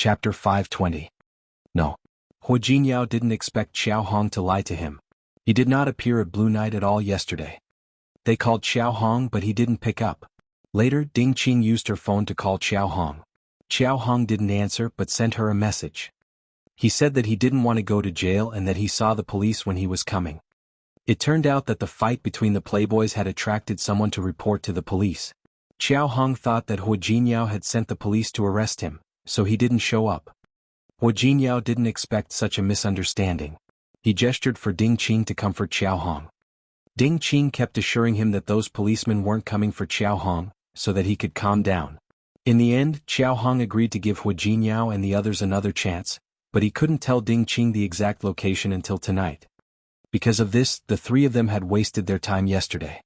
Chapter 520. No. Hua Jinyao didn't expect Xiao Hong to lie to him. He did not appear at Blue Night at all yesterday. They called Xiao Hong but he didn't pick up. Later, Ding Qing used her phone to call Xiao Hong. Xiao Hong didn't answer but sent her a message. He said that he didn't want to go to jail and that he saw the police when he was coming. It turned out that the fight between the playboys had attracted someone to report to the police. Xiao Hong thought that Hua Jinyao had sent the police to arrest him, so he didn't show up. Hua Jinyao didn't expect such a misunderstanding. He gestured for Ding Qing to comfort Xiao Hong. Ding Qing kept assuring him that those policemen weren't coming for Xiao Hong, so that he could calm down. In the end, Xiao Hong agreed to give Hua Jinyao and the others another chance, but he couldn't tell Ding Qing the exact location until tonight. Because of this, the three of them had wasted their time yesterday.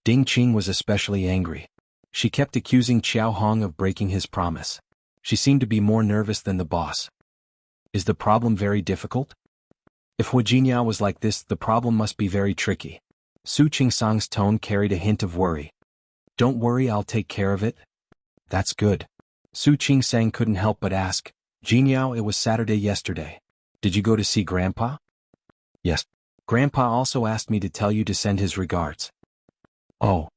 Ding Qing was especially angry. She kept accusing Xiao Hong of breaking his promise. She seemed to be more nervous than the boss. Is the problem very difficult? If Hua Jinyao was like this, the problem must be very tricky. Su Qingsang's tone carried a hint of worry. Don't worry, I'll take care of it. That's good. Su Qingsang couldn't help but ask, Jinyao, it was Saturday yesterday. Did you go to see Grandpa? Yes. Grandpa also asked me to tell you to send his regards. Oh.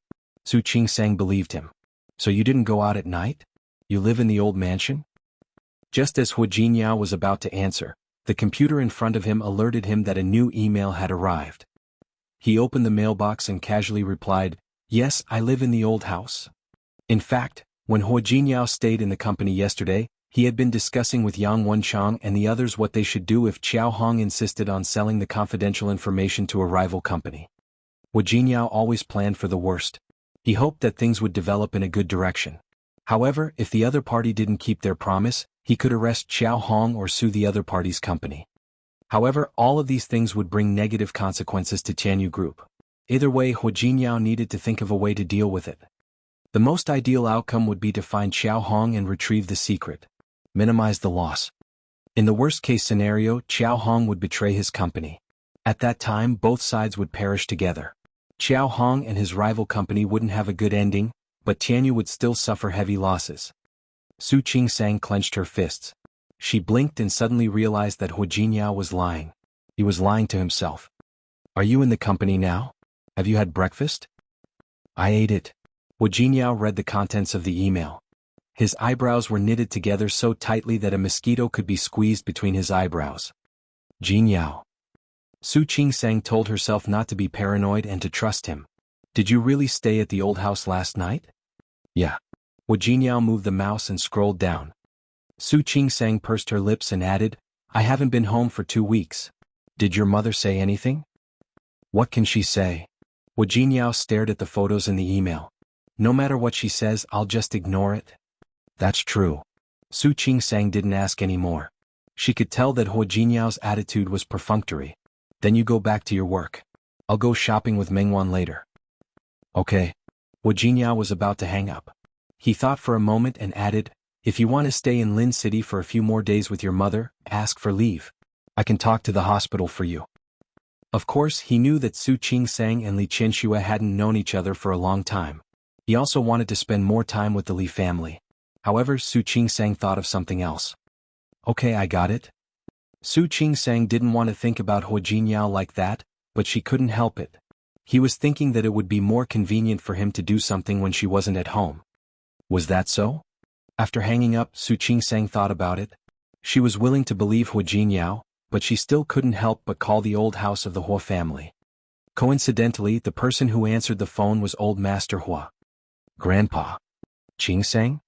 Su Qingsang believed him. So you didn't go out at night? You live in the old mansion? Just as Hua Jinyao was about to answer, the computer in front of him alerted him that a new email had arrived. He opened the mailbox and casually replied, Yes, I live in the old house. In fact, when Hua Jinyao stayed in the company yesterday, he had been discussing with Yang Wenchang and the others what they should do if Xiao Hong insisted on selling the confidential information to a rival company. Hua Jinyao always planned for the worst. He hoped that things would develop in a good direction. However, if the other party didn't keep their promise, he could arrest Xiao Hong or sue the other party's company. However, all of these things would bring negative consequences to Tianyu Group. Either way, Hua Jinyao needed to think of a way to deal with it. The most ideal outcome would be to find Xiao Hong and retrieve the secret. Minimize the loss. In the worst-case scenario, Xiao Hong would betray his company. At that time, both sides would perish together. Xiao Hong and his rival company wouldn't have a good ending, but Tianyu would still suffer heavy losses. Su Qingsang clenched her fists. She blinked and suddenly realized that Hua Jinyao was lying. He was lying to himself. Are you in the company now? Have you had breakfast? I ate it. Hua Jinyao read the contents of the email. His eyebrows were knitted together so tightly that a mosquito could be squeezed between his eyebrows. Jinyao. Su Qingsang told herself not to be paranoid and to trust him. Did you really stay at the old house last night? Yeah. Hua Jinyao moved the mouse and scrolled down. Su Qingsang pursed her lips and added, I haven't been home for 2 weeks. Did your mother say anything? What can she say? Hua Jinyao stared at the photos in the email. No matter what she says, I'll just ignore it. That's true. Su Qingsang didn't ask any more. She could tell that Hua Jinyao's attitude was perfunctory. Then you go back to your work. I'll go shopping with Mengwan later. Okay. Hua Jinyao was about to hang up. He thought for a moment and added, if you want to stay in Lin City for a few more days with your mother, ask for leave. I can talk to the hospital for you. Of course, he knew that Su Qingsang and Li Qianxue hadn't known each other for a long time. He also wanted to spend more time with the Li family. However, Su Qingsang thought of something else. Okay, I got it. Su Qingsang didn't want to think about Hua Jinyao like that, but she couldn't help it. He was thinking that it would be more convenient for him to do something when she wasn't at home. Was that so? After hanging up, Su Qingsang thought about it. She was willing to believe Hua Jinyao, but she still couldn't help but call the old house of the Hua family. Coincidentally, the person who answered the phone was Old Master Hua. Grandpa. Qingsang?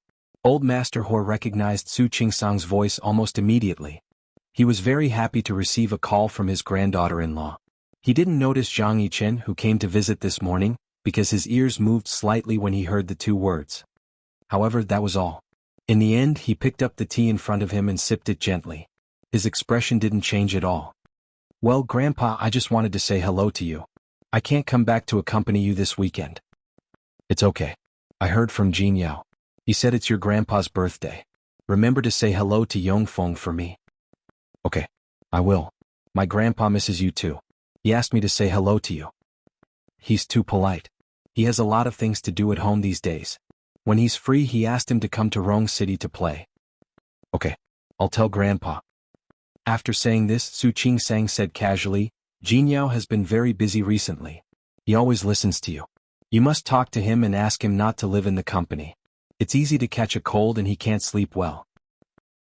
Old Master Hua recognized Su Qingsang's voice almost immediately. He was very happy to receive a call from his granddaughter-in-law. He didn't notice Zhang Yichen, who came to visit this morning, because his ears moved slightly when he heard the 2 words. However, that was all. In the end, he picked up the tea in front of him and sipped it gently. His expression didn't change at all. Well, Grandpa, I just wanted to say hello to you. I can't come back to accompany you this weekend. It's okay. I heard from Jinyao. He said it's your grandpa's birthday. Remember to say hello to Yongfeng for me. Okay. I will. My grandpa misses you too. He asked me to say hello to you. He's too polite. He has a lot of things to do at home these days. When he's free, he asked him to come to Rong City to play. Okay. I'll tell Grandpa. After saying this, Su Qingsang said casually, Jinyao has been very busy recently. He always listens to you. You must talk to him and ask him not to live in the company. It's easy to catch a cold and he can't sleep well.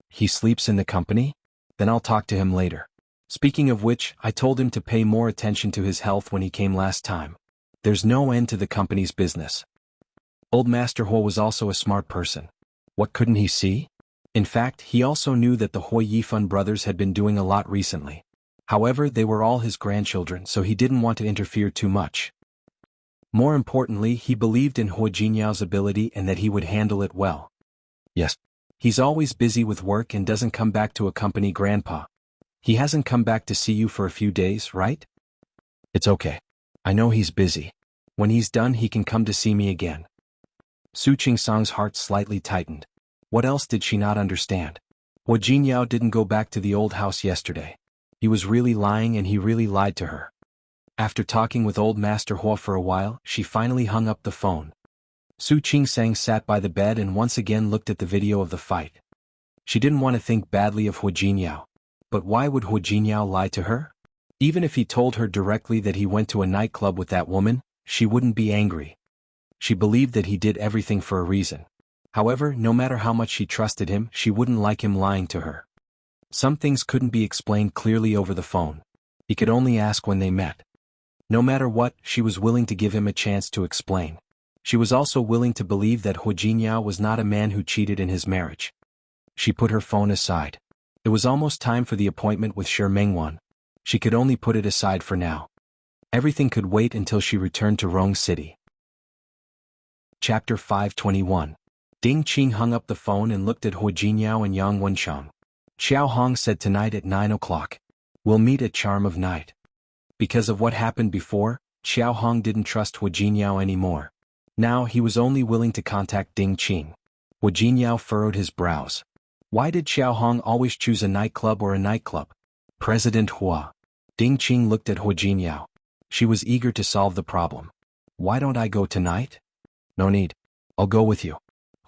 He sleeps in the company? Then I'll talk to him later. Speaking of which, I told him to pay more attention to his health when he came last time. There's no end to the company's business. Old Master Huo was also a smart person. What couldn't he see? In fact, he also knew that the Hui Yifan brothers had been doing a lot recently. However, they were all his grandchildren, so he didn't want to interfere too much. More importantly, he believed in Hu Jinyao's ability and that he would handle it well. Yes. He's always busy with work and doesn't come back to accompany Grandpa. He hasn't come back to see you for a few days, right? It's okay. I know he's busy. When he's done, he can come to see me again. Su Qingsang's heart slightly tightened. What else did she not understand? Hu Jinyao didn't go back to the old house yesterday. He was really lying and he really lied to her. After talking with old Master Huo for a while, she finally hung up the phone. Su Qingsang sat by the bed and once again looked at the video of the fight. She didn't want to think badly of Hu Jinyao. But why would Hu Jinyao lie to her? Even if he told her directly that he went to a nightclub with that woman, she wouldn't be angry. She believed that he did everything for a reason. However, no matter how much she trusted him, she wouldn't like him lying to her. Some things couldn't be explained clearly over the phone. He could only ask when they met. No matter what, she was willing to give him a chance to explain. She was also willing to believe that Hu Jinyao was not a man who cheated in his marriage. She put her phone aside. It was almost time for the appointment with Shi Mengwan. She could only put it aside for now. Everything could wait until she returned to Rong City. Chapter 521. Ding Qing hung up the phone and looked at Hu Jinyao and Yang Wenchang. Xiao Hong said tonight at 9 o'clock. We'll meet at Charm of Night. Because of what happened before, Xiao Hong didn't trust Hu Jinyao anymore. Now he was only willing to contact Ding Qing. Hu Jinyao furrowed his brows. Why did Xiao Hong always choose a nightclub or a nightclub? President Hua. Ding Qing looked at Hu Jinyao. She was eager to solve the problem. Why don't I go tonight? No need. I'll go with you.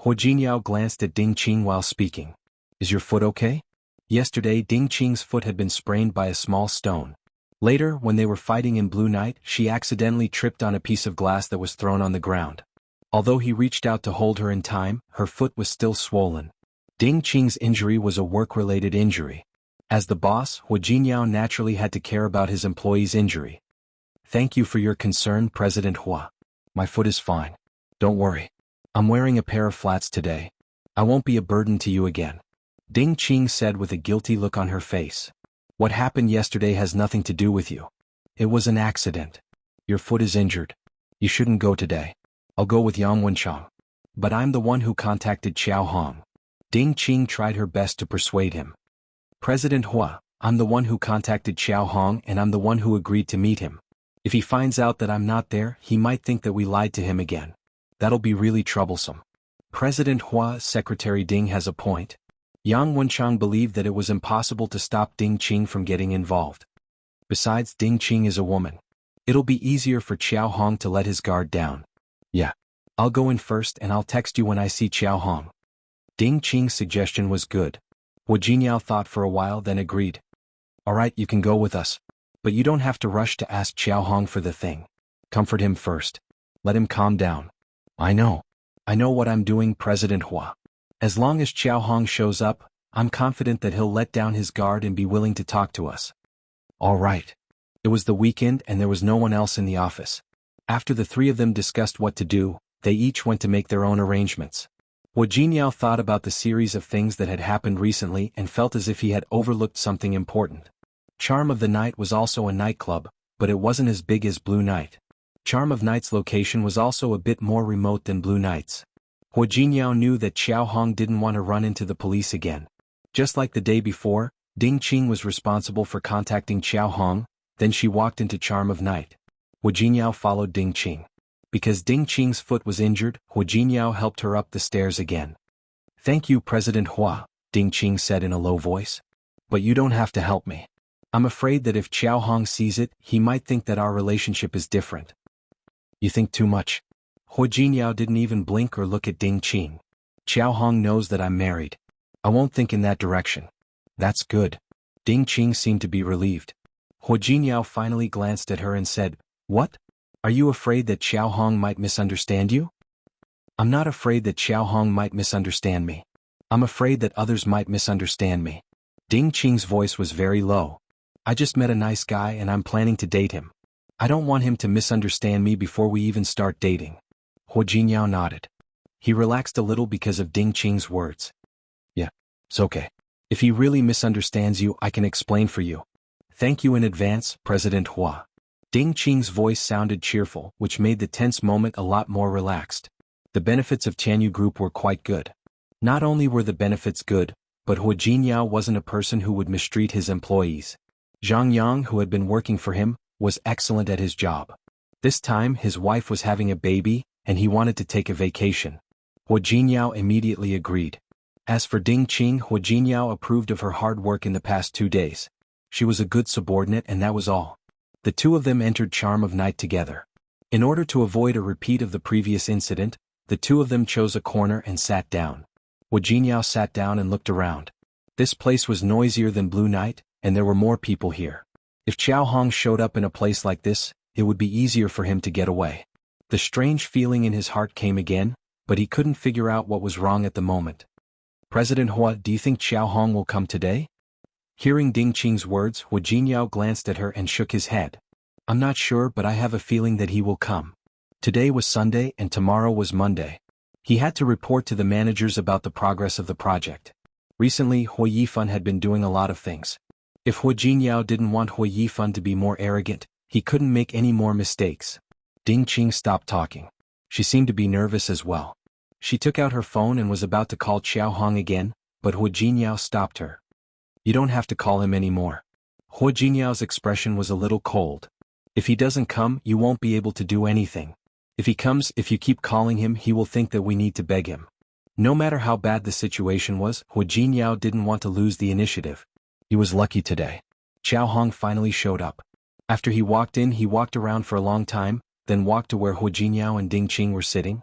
Hu Jinyao glanced at Ding Qing while speaking. Is your foot okay? Yesterday, Ding Qing's foot had been sprained by a small stone. Later, when they were fighting in Blue Night, she accidentally tripped on a piece of glass that was thrown on the ground. Although he reached out to hold her in time, her foot was still swollen. Ding Qing's injury was a work-related injury. As the boss, Hu Jinyao naturally had to care about his employee's injury. Thank you for your concern, President Hua. My foot is fine. Don't worry. I'm wearing a pair of flats today. I won't be a burden to you again. Ding Qing said with a guilty look on her face. What happened yesterday has nothing to do with you. It was an accident. Your foot is injured. You shouldn't go today. I'll go with Yang Wenchang. But I'm the one who contacted Xiao Hong. Ding Qing tried her best to persuade him. President Hua, I'm the one who contacted Xiao Hong and I'm the one who agreed to meet him. If he finds out that I'm not there, he might think that we lied to him again. That'll be really troublesome. President Hua's secretary Ding has a point. Yang Wenchang believed that it was impossible to stop Ding Qing from getting involved. Besides, Ding Qing is a woman. It'll be easier for Xiao Hong to let his guard down. Yeah. I'll go in first and I'll text you when I see Xiao Hong. Ding Qing's suggestion was good. Hu Jinyao thought for a while then agreed. Alright, you can go with us. But you don't have to rush to ask Xiao Hong for the thing. Comfort him first. Let him calm down. I know what I'm doing, President Hua. As long as Xiao Hong shows up, I'm confident that he'll let down his guard and be willing to talk to us. All right. It was the weekend and there was no one else in the office. After the three of them discussed what to do, they each went to make their own arrangements. Hu Jinyao thought about the series of things that had happened recently and felt as if he had overlooked something important. Charm of the Night was also a nightclub, but it wasn't as big as Blue Night. Charm of Night's location was also a bit more remote than Blue Night's. Hu Jinyao knew that Xiao Hong didn't want to run into the police again. Just like the day before, Ding Qing was responsible for contacting Xiao Hong, then she walked into Charm of Night. Hu Jinyao followed Ding Qing. Because Ding Qing's foot was injured, Hu Jinyao helped her up the stairs again. Thank you, President Hua, Ding Qing said in a low voice. But you don't have to help me. I'm afraid that if Xiao Hong sees it, he might think that our relationship is different. You think too much. Hu Jinyao didn't even blink or look at Ding Qing. Xiao Hong knows that I'm married. I won't think in that direction. That's good. Ding Qing seemed to be relieved. Hu Jingyao finally glanced at her and said, "What? Are you afraid that Xiao Hong might misunderstand you?" "I'm not afraid that Xiao Hong might misunderstand me. I'm afraid that others might misunderstand me." Ding Qing's voice was very low. "I just met a nice guy and I'm planning to date him. I don't want him to misunderstand me before we even start dating." Hu Jingyao nodded. He relaxed a little because of Ding Qing's words. "Yeah, it's okay. If he really misunderstands you, I can explain for you. Thank you in advance, President Hua." Ding Qing's voice sounded cheerful, which made the tense moment a lot more relaxed. The benefits of Tianyu Group were quite good. Not only were the benefits good, but Hu Jinyao wasn't a person who would mistreat his employees. Zhang Yang, who had been working for him, was excellent at his job. This time his wife was having a baby, and he wanted to take a vacation. Hu Jinyao immediately agreed. As for Ding Qing, Hu Jinyao approved of her hard work in the past 2 days. She was a good subordinate and that was all. The two of them entered Charm of Night together. In order to avoid a repeat of the previous incident, the two of them chose a corner and sat down. Hu Jinyao sat down and looked around. This place was noisier than Blue Night, and there were more people here. If Xiao Hong showed up in a place like this, it would be easier for him to get away. The strange feeling in his heart came again, but he couldn't figure out what was wrong at the moment. "President Hua, do you think Xiao Hong will come today?" Hearing Ding Qing's words, Hu Jinyao glanced at her and shook his head. "I'm not sure, but I have a feeling that he will come. Today was Sunday and tomorrow was Monday. He had to report to the managers about the progress of the project. Recently, Hu Yifan had been doing a lot of things. If Hu Jinyao didn't want Hu Yifan to be more arrogant, he couldn't make any more mistakes." Ding Qing stopped talking. She seemed to be nervous as well. She took out her phone and was about to call Xiao Hong again, but Hu Jinyao stopped her. "You don't have to call him anymore." Hu Jinyao's expression was a little cold. "If he doesn't come, you won't be able to do anything. If he comes, if you keep calling him, he will think that we need to beg him." No matter how bad the situation was, Hu Jinyao didn't want to lose the initiative. He was lucky today. Xiao Hong finally showed up. After he walked in, he walked around for a long time, then walked to where Hu Jinyao and Ding Qing were sitting.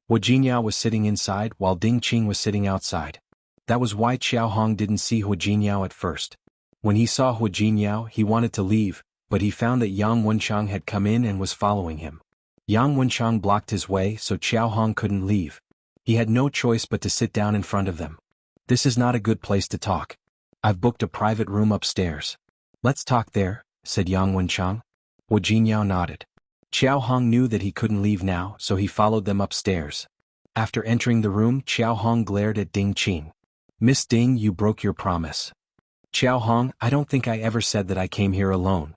Hu Jinyao was sitting inside while Ding Qing was sitting outside. That was why Xiao Hong didn't see Hu Jinyao at first. When he saw Hu Jinyao, he wanted to leave, but he found that Yang Wenchang had come in and was following him. Yang Wenchang blocked his way, so Xiao Hong couldn't leave. He had no choice but to sit down in front of them. "This is not a good place to talk. I've booked a private room upstairs. Let's talk there," said Yang Wenchang. Hu Jinyao nodded. Xiao Hong knew that he couldn't leave now, so he followed them upstairs. After entering the room, Xiao Hong glared at Ding Qing. "Miss Ding, you broke your promise." "Xiao Hong, I don't think I ever said that I came here alone."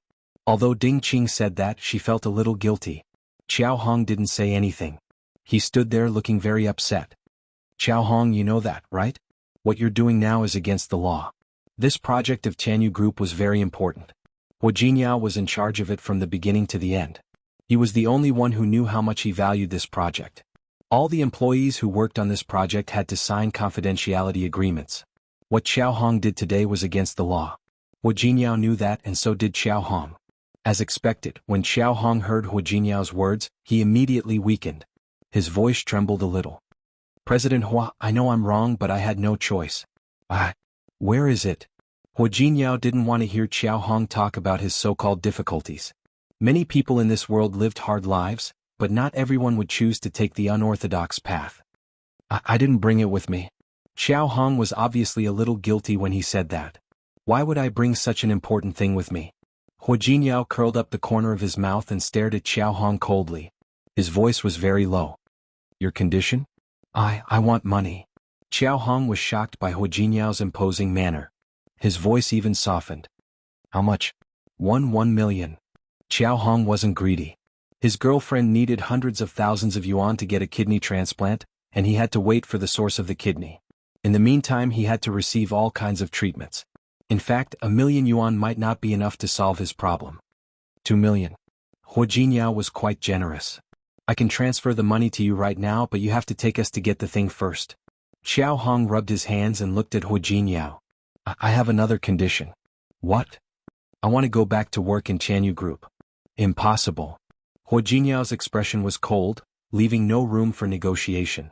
Although Ding Qing said that, she felt a little guilty. Xiao Hong didn't say anything. He stood there looking very upset. "Xiao Hong, you know that, right? What you're doing now is against the law. This project of Tianyu Group was very important. Hu Jinyao was in charge of it from the beginning to the end. He was the only one who knew how much he valued this project. All the employees who worked on this project had to sign confidentiality agreements. What Xiao Hong did today was against the law. Hu Jinyao knew that and so did Xiao Hong. As expected, when Xiao Hong heard Hu Jinyao's words, he immediately weakened. His voice trembled a little. "President Hua, I know I'm wrong but I had no choice." Where is it?" Hu Jinyao didn't want to hear Xiao Hong talk about his so-called difficulties. Many people in this world lived hard lives, but not everyone would choose to take the unorthodox path. I didn't bring it with me." Xiao Hong was obviously a little guilty when he said that. "Why would I bring such an important thing with me?" Hu Jinyao curled up the corner of his mouth and stared at Xiao Hong coldly. His voice was very low. "Your condition?" I want money." Xiao Hong was shocked by Hu Jinyao's imposing manner. His voice even softened. "How much?" "1 million." Xiao Hong wasn't greedy. His girlfriend needed hundreds of thousands of yuan to get a kidney transplant, and he had to wait for the source of the kidney. In the meantime, he had to receive all kinds of treatments. In fact, 1 million yuan might not be enough to solve his problem. 2 million. Hu Jinyao was quite generous. "I can transfer the money to you right now, but you have to take us to get the thing first." Xiao Hong rubbed his hands and looked at Hu Jinyao. I have another condition." "What?" "I want to go back to work in Tianyu Group." "Impossible." Hu Jinyao's expression was cold, leaving no room for negotiation.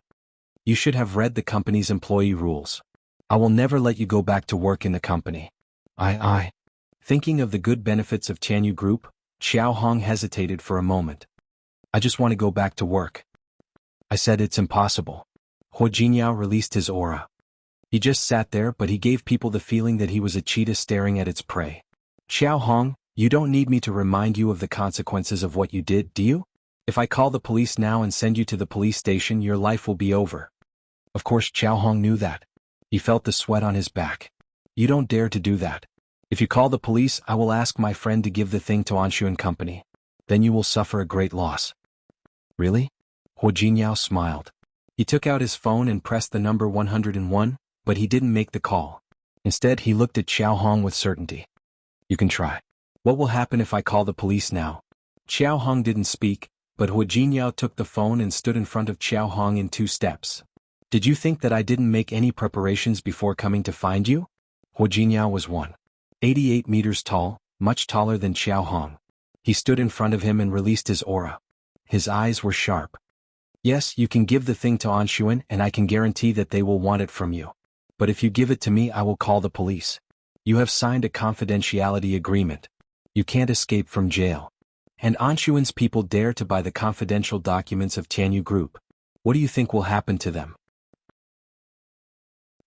"You should have read the company's employee rules. I will never let you go back to work in the company. I. Thinking of the good benefits of Tianyu Group, Xiao Hong hesitated for a moment. I just want to go back to work. I said it's impossible. Hu Jingyao released his aura. He just sat there, but he gave people the feeling that he was a cheetah staring at its prey. Xiao Hong, you don't need me to remind you of the consequences of what you did, do you? If I call the police now and send you to the police station, your life will be over. Of course Xiao Hong knew that. He felt the sweat on his back. You don't dare to do that. If you call the police, I will ask my friend to give the thing to Anshu and Company. Then you will suffer a great loss. Really? Hu Jingyao smiled. He took out his phone and pressed the number 101, but he didn't make the call. Instead, he looked at Xiao Hong with certainty. You can try. What will happen if I call the police now? Xiao Hong didn't speak, but Hu Jingyao took the phone and stood in front of Xiao Hong in 2 steps. Did you think that I didn't make any preparations before coming to find you? Hu Jingyao was 188 meters tall, much taller than Xiao Hong. He stood in front of him and released his aura. His eyes were sharp. Yes, you can give the thing to Anshuan and I can guarantee that they will want it from you. But if you give it to me, I will call the police. You have signed a confidentiality agreement. You can't escape from jail. And Anshuan's people dare to buy the confidential documents of Tianyu Group. What do you think will happen to them?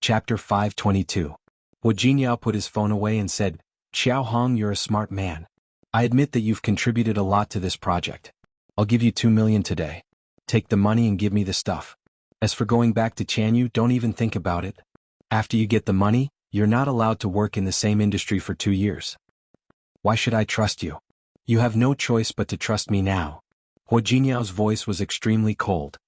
Chapter 522. Hu Jingyao put his phone away and said, Xiao Hong, you're a smart man. I admit that you've contributed a lot to this project. I'll give you 2 million today. Take the money and give me the stuff. As for going back to Tianyu, don't even think about it. After you get the money, you're not allowed to work in the same industry for 2 years. Why should I trust you? You have no choice but to trust me now. Hu Jingyao's voice was extremely cold.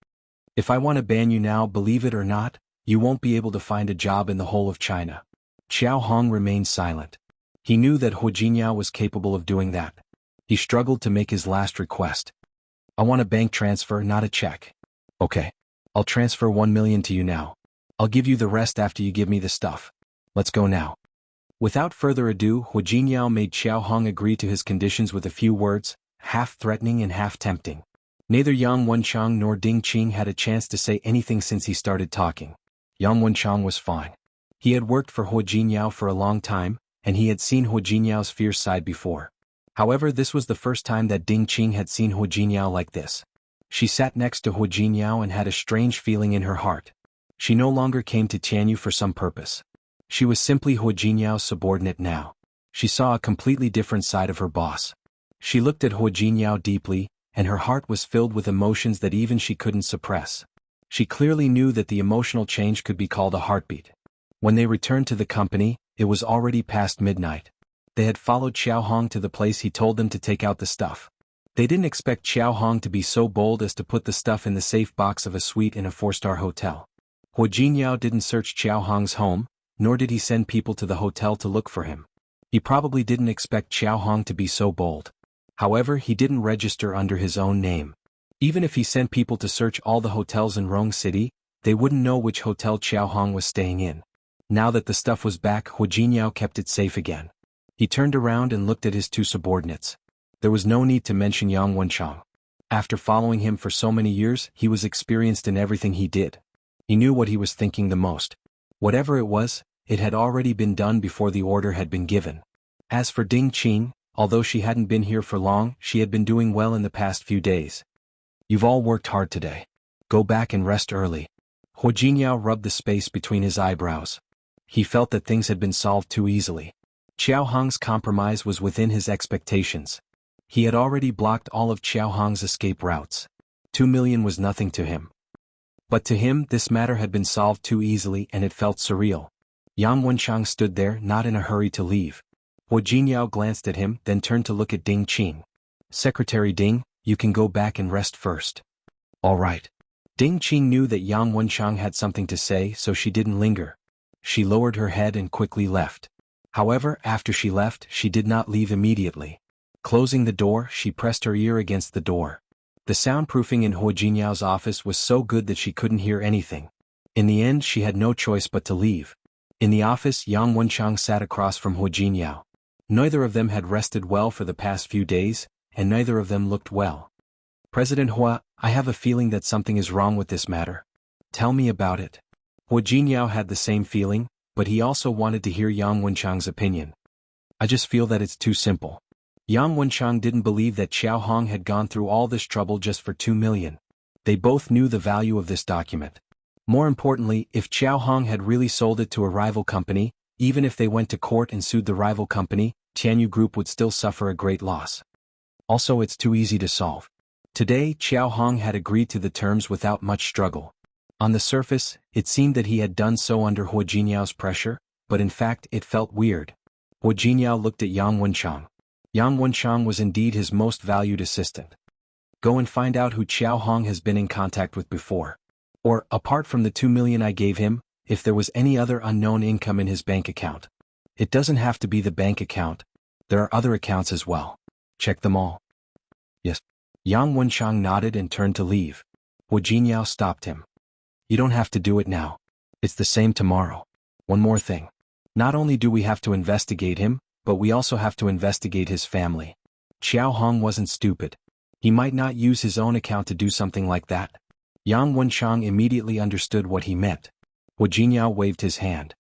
If I want to ban you now, believe it or not, you won't be able to find a job in the whole of China. Xiao Hong remained silent. He knew that Hu Jingyao was capable of doing that. He struggled to make his last request. I want a bank transfer, not a check. Okay. I'll transfer 1 million to you now. I'll give you the rest after you give me the stuff. Let's go now. Without further ado, Hu Jingyao made Xiao Hong agree to his conditions with a few words, half threatening and half tempting. Neither Yang Wenchang nor Ding Qing had a chance to say anything since he started talking. Yang Wenchang was fine. He had worked for Hu Jingyao for a long time, and he had seen Hu Jingyao's fierce side before. However, this was the first time that Ding Qing had seen Hu Jingyao like this. She sat next to Hu Jingyao and had a strange feeling in her heart. She no longer came to Tianyu for some purpose. She was simply Hu Jingyao's subordinate now. She saw a completely different side of her boss. She looked at Hu Jingyao deeply, and her heart was filled with emotions that even she couldn't suppress. She clearly knew that the emotional change could be called a heartbeat. When they returned to the company, it was already past midnight. They had followed Xiao Hong to the place he told them to take out the stuff. They didn't expect Xiao Hong to be so bold as to put the stuff in the safe box of a suite in a 4-star hotel. Hu Jingyao didn't search Xiao Hong's home, nor did he send people to the hotel to look for him. He probably didn't expect Xiao Hong to be so bold. However, he didn't register under his own name. Even if he sent people to search all the hotels in Rong City, they wouldn't know which hotel Xiao Hong was staying in. Now that the stuff was back, Hu Jingyao kept it safe again. He turned around and looked at his 2 subordinates. There was no need to mention Yang Wenchang. After following him for so many years, he was experienced in everything he did. He knew what he was thinking the most. Whatever it was, it had already been done before the order had been given. As for Ding Qing, although she hadn't been here for long, she had been doing well in the past few days. You've all worked hard today. Go back and rest early. Hu Jingyao rubbed the space between his eyebrows. He felt that things had been solved too easily. Xiao Hong's compromise was within his expectations. He had already blocked all of Xiao Hong's escape routes. 2 million was nothing to him. But to him, this matter had been solved too easily and it felt surreal. Yang Wenchang stood there, not in a hurry to leave. Hu Jingyao glanced at him, then turned to look at Ding Qing. Secretary Ding, you can go back and rest first. All right. Ding Qing knew that Yang Wenchang had something to say, so she didn't linger. She lowered her head and quickly left. However, after she left, she did not leave immediately. Closing the door, she pressed her ear against the door. The soundproofing in Hu Jingyao's office was so good that she couldn't hear anything. In the end, she had no choice but to leave. In the office, Yang Wenchang sat across from Hu Jingyao. Neither of them had rested well for the past few days, and neither of them looked well. President Hua, I have a feeling that something is wrong with this matter. Tell me about it. Hu Jingyao had the same feeling, but he also wanted to hear Yang Wenchang's opinion. I just feel that it's too simple. Yang Wenchang didn't believe that Xiao Hong had gone through all this trouble just for 2 million. They both knew the value of this document. More importantly, if Xiao Hong had really sold it to a rival company, even if they went to court and sued the rival company, Tianyu Group would still suffer a great loss. Also, it's too easy to solve. Today, Xiao Hong had agreed to the terms without much struggle. On the surface, it seemed that he had done so under Hua Jinyao's pressure, but in fact it felt weird. Hua Jinyao looked at Yang Wenchang. Yang Wenchang was indeed his most valued assistant. Go and find out who Xiao Hong has been in contact with before. Or, apart from the 2 million I gave him, if there was any other unknown income in his bank account. It doesn't have to be the bank account. There are other accounts as well. Check them all. Yes. Yang Wenchang nodded and turned to leave. Hua Jinyao stopped him. You don't have to do it now. It's the same tomorrow. One more thing. Not only do we have to investigate him, but we also have to investigate his family. Xiao Hong wasn't stupid. He might not use his own account to do something like that. Yang Wenchang immediately understood what he meant. Hua Jinyao waved his hand.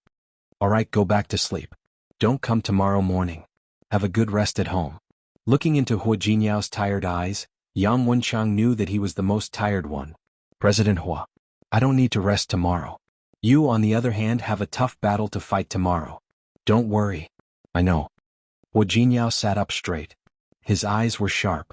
Alright, go back to sleep. Don't come tomorrow morning. Have a good rest at home. Looking into Hua Jinyao's tired eyes, Yang Wenchang knew that he was the most tired one. President Hua. I don't need to rest tomorrow. You, on the other hand, have a tough battle to fight tomorrow. Don't worry. I know. Hua Jinyao sat up straight. His eyes were sharp.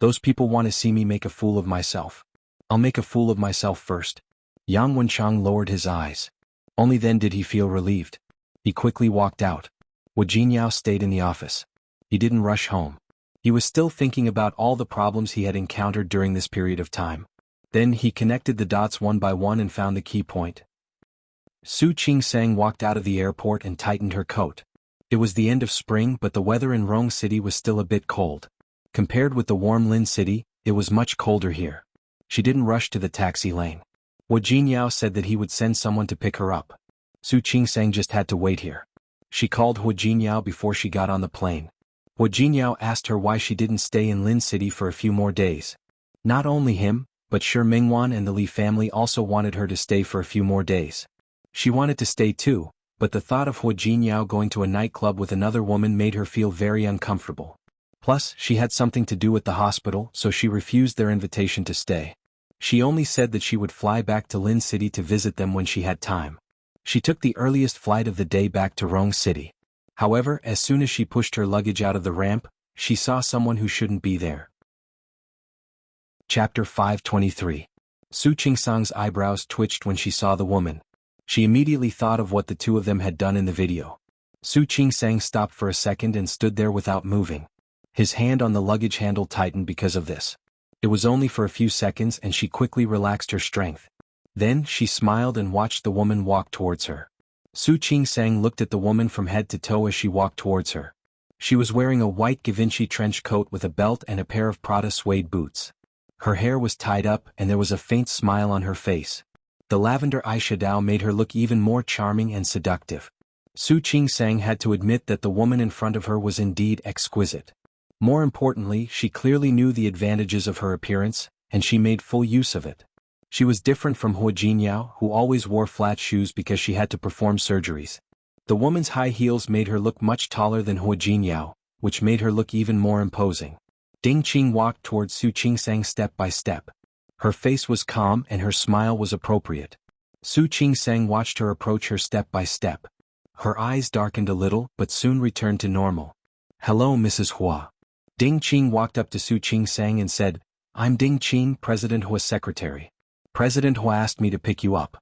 Those people want to see me make a fool of myself. I'll make a fool of myself first. Yang Wenchang lowered his eyes. Only then did he feel relieved. He quickly walked out. Hua Jinyao stayed in the office. He didn't rush home. He was still thinking about all the problems he had encountered during this period of time. Then he connected the dots one by one and found the key point. Su Qingsang walked out of the airport and tightened her coat. It was the end of spring, but the weather in Rong City was still a bit cold. Compared with the warm Lin City, it was much colder here. She didn't rush to the taxi lane. Hua Jinyao said that he would send someone to pick her up. Su Qingsang just had to wait here. She called Hua Jinyao before she got on the plane. Hua Jinyao asked her why she didn't stay in Lin City for a few more days. Not only him, but Shi Mingwan and the Li family also wanted her to stay for a few more days. She wanted to stay too, but the thought of Hua Jinyao going to a nightclub with another woman made her feel very uncomfortable. Plus, she had something to do at the hospital, so she refused their invitation to stay. She only said that she would fly back to Lin City to visit them when she had time. She took the earliest flight of the day back to Rong City. However, as soon as she pushed her luggage out of the ramp, she saw someone who shouldn't be there. Chapter 523. Su Qingsang's eyebrows twitched when she saw the woman. She immediately thought of what the two of them had done in the video. Su Qingsang stopped for a second and stood there without moving. His hand on the luggage handle tightened because of this. It was only for a few seconds and she quickly relaxed her strength. Then she smiled and watched the woman walk towards her. Su Qingsang looked at the woman from head to toe as she walked towards her. She was wearing a white Givenchy trench coat with a belt and a pair of Prada suede boots. Her hair was tied up and there was a faint smile on her face. The lavender eyeshadow made her look even more charming and seductive. Su Qingsang had to admit that the woman in front of her was indeed exquisite. More importantly, she clearly knew the advantages of her appearance, and she made full use of it. She was different from Hua Jinyao, who always wore flat shoes because she had to perform surgeries. The woman's high heels made her look much taller than Hua Jinyao, which made her look even more imposing. Ding Qing walked towards Su Qingsang step by step. Her face was calm and her smile was appropriate. Su Qingsang watched her approach her step by step. Her eyes darkened a little but soon returned to normal. "Hello, Mrs. Hua." Ding Qing walked up to Su Qingsang and said, "I'm Ding Qing, President Hua's secretary. President Hua asked me to pick you up."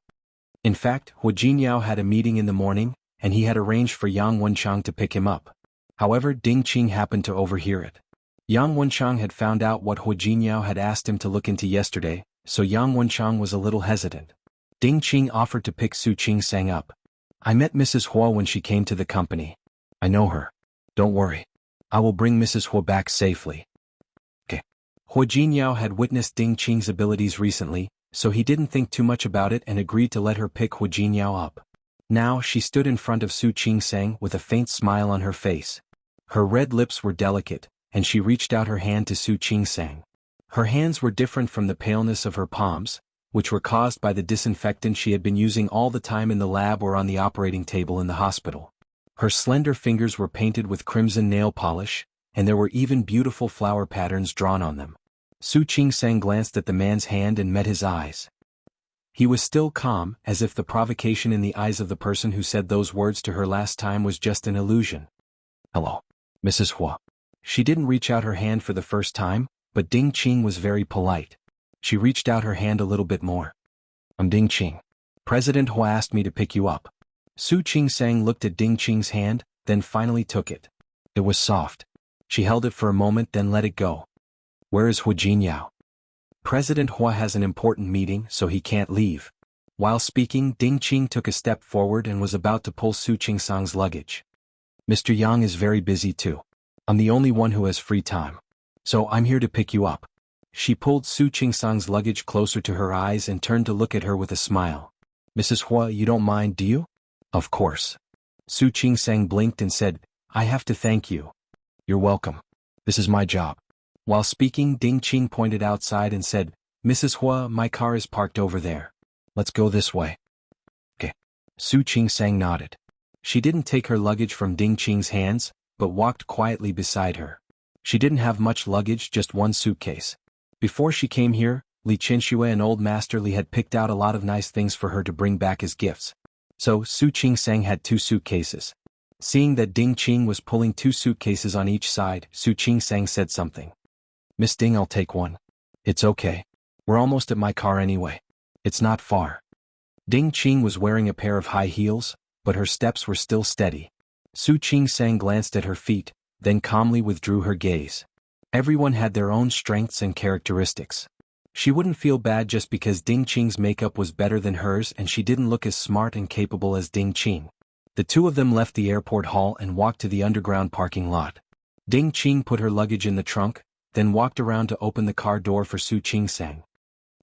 In fact, Hua Jinyao had a meeting in the morning, and he had arranged for Yang Wenchang to pick him up. However, Ding Qing happened to overhear it. Yang Wenchang had found out what Hua Jinyao had asked him to look into yesterday, so Yang Wenchang was a little hesitant. Ding Qing offered to pick Su Qingsang up. "I met Mrs. Hua when she came to the company. I know her. Don't worry. I will bring Mrs. Hua back safely." Okay. Hua Jinyao had witnessed Ding Qing's abilities recently, so he didn't think too much about it and agreed to let her pick Hua Jinyao up. Now she stood in front of Su Qingsang with a faint smile on her face. Her red lips were delicate, and she reached out her hand to Su Qingsang. Her hands were different from the paleness of her palms, which were caused by the disinfectant she had been using all the time in the lab or on the operating table in the hospital. Her slender fingers were painted with crimson nail polish, and there were even beautiful flower patterns drawn on them. Su Qingsang glanced at the man's hand and met his eyes. He was still calm, as if the provocation in the eyes of the person who said those words to her last time was just an illusion. "Hello, Mrs. Hua." She didn't reach out her hand for the first time, but Ding Qing was very polite. She reached out her hand a little bit more. "I'm Ding Qing. President Hua asked me to pick you up." Su Qingsang looked at Ding Qing's hand, then finally took it. It was soft. She held it for a moment then let it go. "Where is Hu Jinyao?" "President Hua has an important meeting, so he can't leave." While speaking, Ding Qing took a step forward and was about to pull Su Qingsang's luggage. "Mr. Yang is very busy too. I'm the only one who has free time. So I'm here to pick you up." She pulled Su Qingsang's luggage closer to her eyes and turned to look at her with a smile. "Mrs. Hua, you don't mind, do you?" "Of course." Su Qingsang blinked and said, "I have to thank you." "You're welcome. This is my job." While speaking, Ding Qing pointed outside and said, "Mrs. Hua, my car is parked over there. Let's go this way." "Okay." Su Qingsang nodded. She didn't take her luggage from Ding Qing's hands, but walked quietly beside her. She didn't have much luggage, just one suitcase. Before she came here, Li Qinshui and Old Master Li had picked out a lot of nice things for her to bring back as gifts. So Su Qingsang had 2 suitcases. Seeing that Ding Qing was pulling 2 suitcases on each side, Su Qingsang said something. "Miss Ding, I'll take one." "It's okay. We're almost at my car anyway. It's not far." Ding Qing was wearing a pair of high heels, but her steps were still steady. Su Qingsang glanced at her feet, then calmly withdrew her gaze. Everyone had their own strengths and characteristics. She wouldn't feel bad just because Ding Qing's makeup was better than hers and she didn't look as smart and capable as Ding Qing. The two of them left the airport hall and walked to the underground parking lot. Ding Qing put her luggage in the trunk, then walked around to open the car door for Su Qingsang.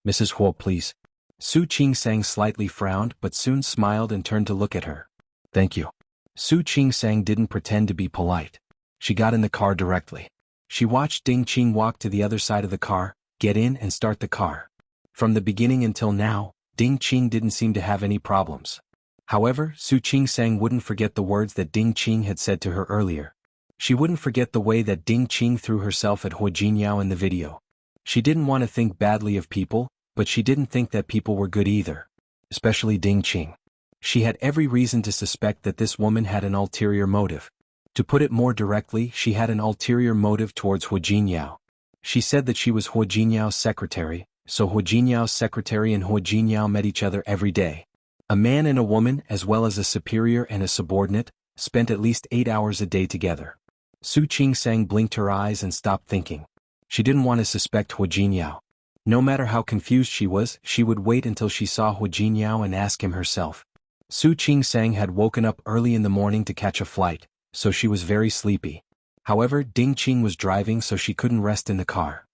"Mrs. Huo, please." Su Qingsang slightly frowned but soon smiled and turned to look at her. "Thank you." Su Qingsang didn't pretend to be polite. She got in the car directly. She watched Ding Qing walk to the other side of the car, get in and start the car. From the beginning until now, Ding Qing didn't seem to have any problems. However, Su Qingsang wouldn't forget the words that Ding Qing had said to her earlier. She wouldn't forget the way that Ding Qing threw herself at Hu Jinyao in the video. She didn't want to think badly of people, but she didn't think that people were good either. Especially Ding Qing. She had every reason to suspect that this woman had an ulterior motive. To put it more directly, she had an ulterior motive towards Hu Jinyao. She said that she was Hu Jinyao's secretary, so Hu Jinyao's secretary and Hu Jinyao met each other every day. A man and a woman, as well as a superior and a subordinate, spent at least 8 hours a day together. Su Qingsang blinked her eyes and stopped thinking. She didn't want to suspect Hu Jinyao. No matter how confused she was, she would wait until she saw Hu Jinyao and ask him herself. Su Qingsang had woken up early in the morning to catch a flight, so she was very sleepy. However, Ding Qing was driving so she couldn't rest in the car.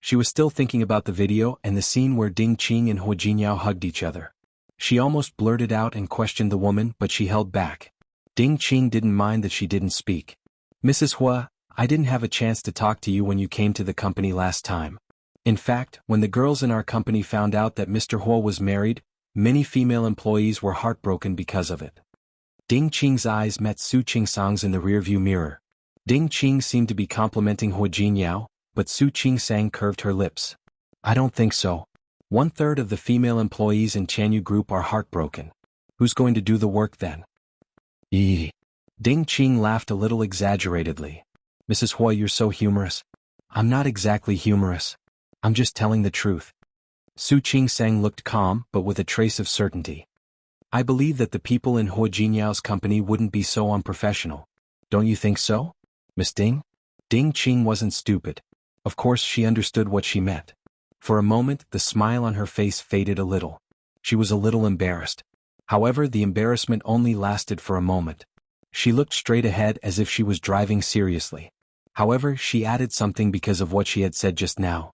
She was still thinking about the video and the scene where Ding Qing and Hu Jinyao hugged each other. She almost blurted out and questioned the woman, but she held back. Ding Qing didn't mind that she didn't speak. "Mrs. Hua, I didn't have a chance to talk to you when you came to the company last time. In fact, when the girls in our company found out that Mr. Hua was married, many female employees were heartbroken because of it." Ding Qing's eyes met Su Qingsang's in the rearview mirror. Ding Qing seemed to be complimenting Hu Jinyao, but Su Qingsang curved her lips. "I don't think so. 1/3 of the female employees in Chanyu Group are heartbroken. Who's going to do the work then?" Eee. Ding Qing laughed a little exaggeratedly. "Mrs. Hua, you're so humorous." "I'm not exactly humorous. I'm just telling the truth." Su Qingsang looked calm but with a trace of certainty. "I believe that the people in Hu Jinyao's company wouldn't be so unprofessional. Don't you think so, Miss Ding?" Ding Qing wasn't stupid. Of course she understood what she meant. For a moment, the smile on her face faded a little. She was a little embarrassed. However, the embarrassment only lasted for a moment. She looked straight ahead as if she was driving seriously. However, she added something because of what she had said just now.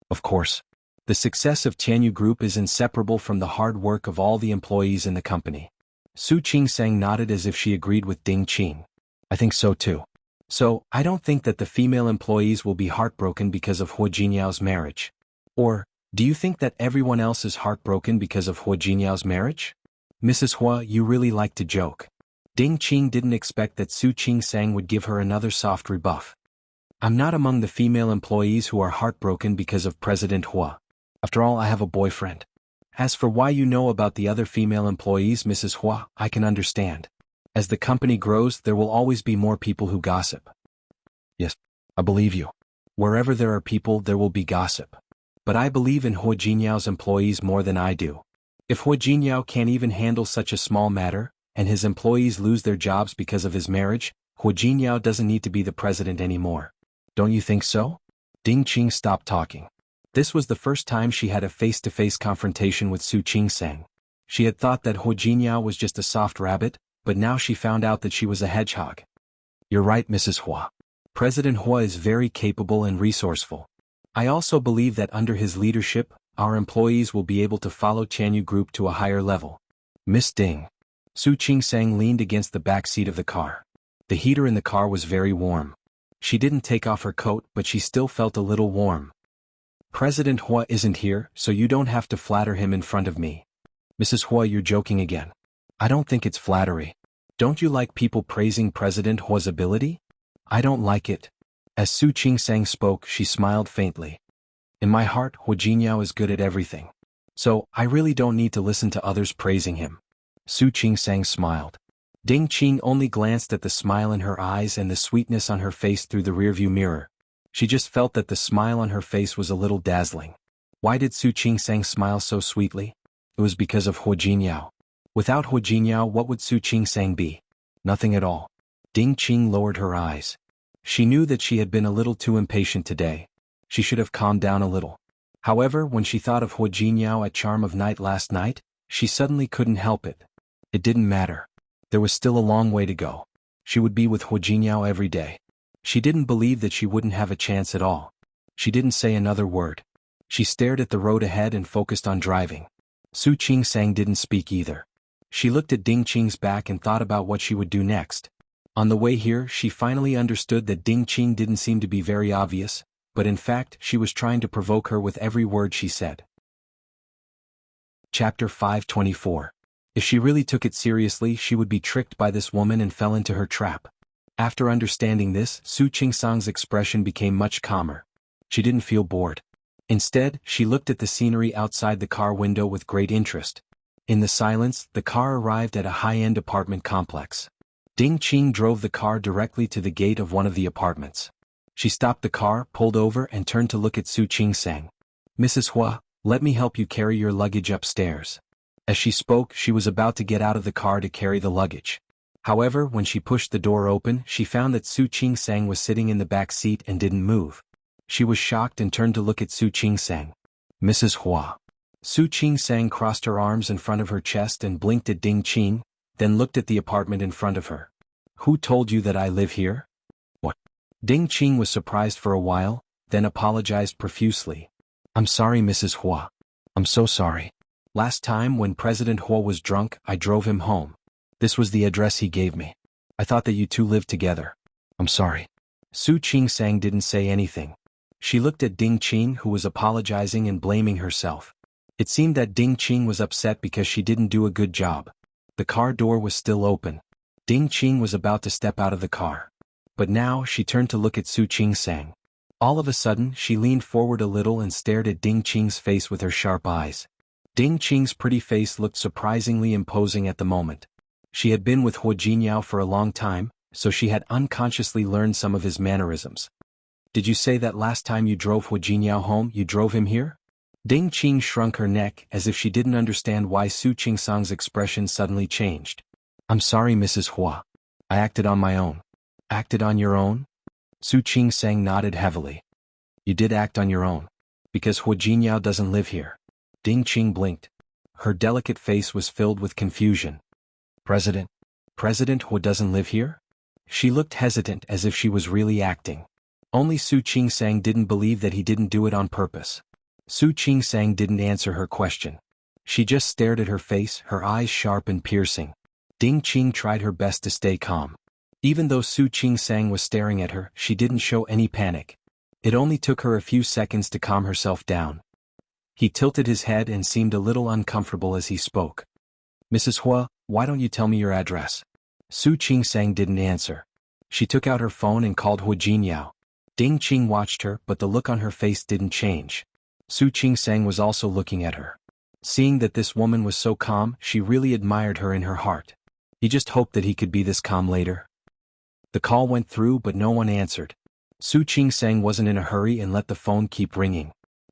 "Of course. The success of Chanyu Group is inseparable from the hard work of all the employees in the company." Su Qingsang nodded as if she agreed with Ding Qing. "I think so too. So, I don't think that the female employees will be heartbroken because of Hu Jinyao's marriage. Or, Do you think that everyone else is heartbroken because of Hua Jinyao's marriage? Mrs. Hua, you really like to joke. Ding Qing didn't expect that Su Qing-sang would give her another soft rebuff. I'm not among the female employees who are heartbroken because of President Hua. After all, I have a boyfriend. As for why you know about the other female employees, Mrs. Hua, I can understand. As the company grows, there will always be more people who gossip. Yes, I believe you. Wherever there are people, there will be gossip. But I believe in Hua Jinyao's employees more than I do. If Hua Jinyao can't even handle such a small matter, and his employees lose their jobs because of his marriage, Hua Jinyao doesn't need to be the president anymore. Don't you think so? Ding Qing stopped talking. This was the first time she had a face-to-face confrontation with Su Qing-sang. She had thought that Hua Jinyao was just a soft rabbit, but now she found out that she was a hedgehog. You're right, Mrs. Hua. President Hua is very capable and resourceful. I also believe that under his leadership, our employees will be able to follow Chanyu Group to a higher level. Miss Ding. Su Qing-sang leaned against the back seat of the car. The heater in the car was very warm. She didn't take off her coat, but she still felt a little warm. President Hua isn't here, so you don't have to flatter him in front of me. Mrs. Hua, you're joking again. I don't think it's flattery. Don't you like people praising President Hua's ability? I don't like it. As Su Qing-sang spoke, she smiled faintly. In my heart, Hua Jinyao is good at everything. So, I really don't need to listen to others praising him. Su Qing-sang smiled. Ding Qing only glanced at the smile in her eyes and the sweetness on her face through the rearview mirror. She just felt that the smile on her face was a little dazzling. Why did Su Qing-sang smile so sweetly? It was because of Hua Jinyao. Without Hua Jinyao, what would Su Qing-sang be? Nothing at all. Ding Qing lowered her eyes. She knew that she had been a little too impatient today. She should have calmed down a little. However, when she thought of Hua Jinyao at Charm of Night last night, she suddenly couldn't help it. It didn't matter. There was still a long way to go. She would be with Hua Jinyao every day. She didn't believe that she wouldn't have a chance at all. She didn't say another word. She stared at the road ahead and focused on driving. Su Qing-sang didn't speak either. She looked at Ding Qing's back and thought about what she would do next. On the way here, she finally understood that Ding Qing didn't seem to be very obvious, but in fact, she was trying to provoke her with every word she said. Chapter 524. If she really took it seriously, she would be tricked by this woman and fell into her trap. After understanding this, Su Qing-sang's expression became much calmer. She didn't feel bored. Instead, she looked at the scenery outside the car window with great interest. In the silence, the car arrived at a high-end apartment complex. Ding Qing drove the car directly to the gate of one of the apartments. She stopped the car, pulled over, and turned to look at Su Qing-sang. Mrs. Hua, let me help you carry your luggage upstairs. As she spoke, she was about to get out of the car to carry the luggage. However, when she pushed the door open, she found that Su Qing-sang was sitting in the back seat and didn't move. She was shocked and turned to look at Su Qing-sang. Mrs. Hua. Su Qing-sang crossed her arms in front of her chest and blinked at Ding Qing, then looked at the apartment in front of her. Who told you that I live here? What? Ding Qing was surprised for a while, then apologized profusely. I'm sorry, Mrs. Hua. I'm so sorry. Last time when President Hua was drunk, I drove him home. This was the address he gave me. I thought that you two lived together. I'm sorry. Su Qing-sang didn't say anything. She looked at Ding Qing, who was apologizing and blaming herself. It seemed that Ding Qing was upset because she didn't do a good job. The car door was still open. Ding Qing was about to step out of the car. But now she turned to look at Su Qing-sang. All of a sudden, she leaned forward a little and stared at Ding Qing's face with her sharp eyes. Ding Qing's pretty face looked surprisingly imposing at the moment. She had been with Hua Jinyao for a long time, so she had unconsciously learned some of his mannerisms. Did you say that last time you drove Hua Jinyao home, you drove him here? Ding Qing shrunk her neck as if she didn't understand why Su Qing-sang's expression suddenly changed. I'm sorry, Mrs. Hua. I acted on my own. Acted on your own? Su Qing-sang nodded heavily. You did act on your own. Because Hua Jinyao doesn't live here. Ding Qing blinked. Her delicate face was filled with confusion. President Hua doesn't live here? She looked hesitant as if she was really acting. Only Su Qing-sang didn't believe that he didn't do it on purpose. Su Qing-sang didn't answer her question. She just stared at her face, her eyes sharp and piercing. Ding Qing tried her best to stay calm. Even though Su Qing-sang was staring at her, she didn't show any panic. It only took her a few seconds to calm herself down. He tilted his head and seemed a little uncomfortable as he spoke. Mrs. Hua, why don't you tell me your address? Su Qingsang didn't answer. She took out her phone and called Hu Jinyao. Ding Qing watched her, but the look on her face didn't change. Su Qingsang was also looking at her. Seeing that this woman was so calm, she really admired her in her heart. He just hoped that he could be this calm later. The call went through but no one answered. Su Qingsang wasn't in a hurry and let the phone keep ringing.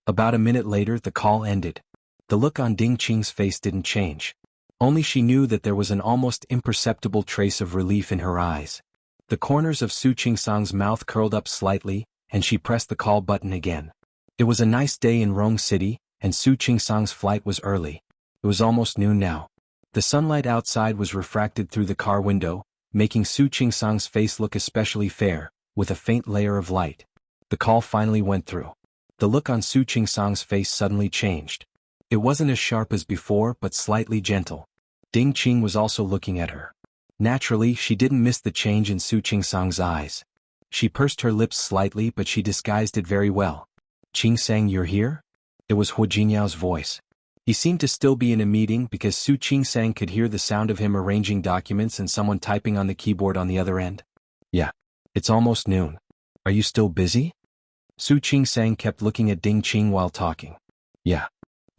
About a minute later the call ended. The look on Ding Qing's face didn't change. Only she knew that there was an almost imperceptible trace of relief in her eyes. The corners of Su Qingsang's mouth curled up slightly, and she pressed the call button again. It was a nice day in Rong City, and Su Qingsang's flight was early. It was almost noon now. The sunlight outside was refracted through the car window, making Su Qingsang's face look especially fair, with a faint layer of light. The call finally went through. The look on Su Qingsang's face suddenly changed. It wasn't as sharp as before but slightly gentle. Ding Qing was also looking at her. Naturally, she didn't miss the change in Su Qingsang's eyes. She pursed her lips slightly but she disguised it very well. Qingsang, you're here? It was Hu Jinyao's voice. He seemed to still be in a meeting because Su Qingsang could hear the sound of him arranging documents and someone typing on the keyboard on the other end. Yeah. It's almost noon. Are you still busy? Su Qingsang kept looking at Ding Qing while talking. Yeah.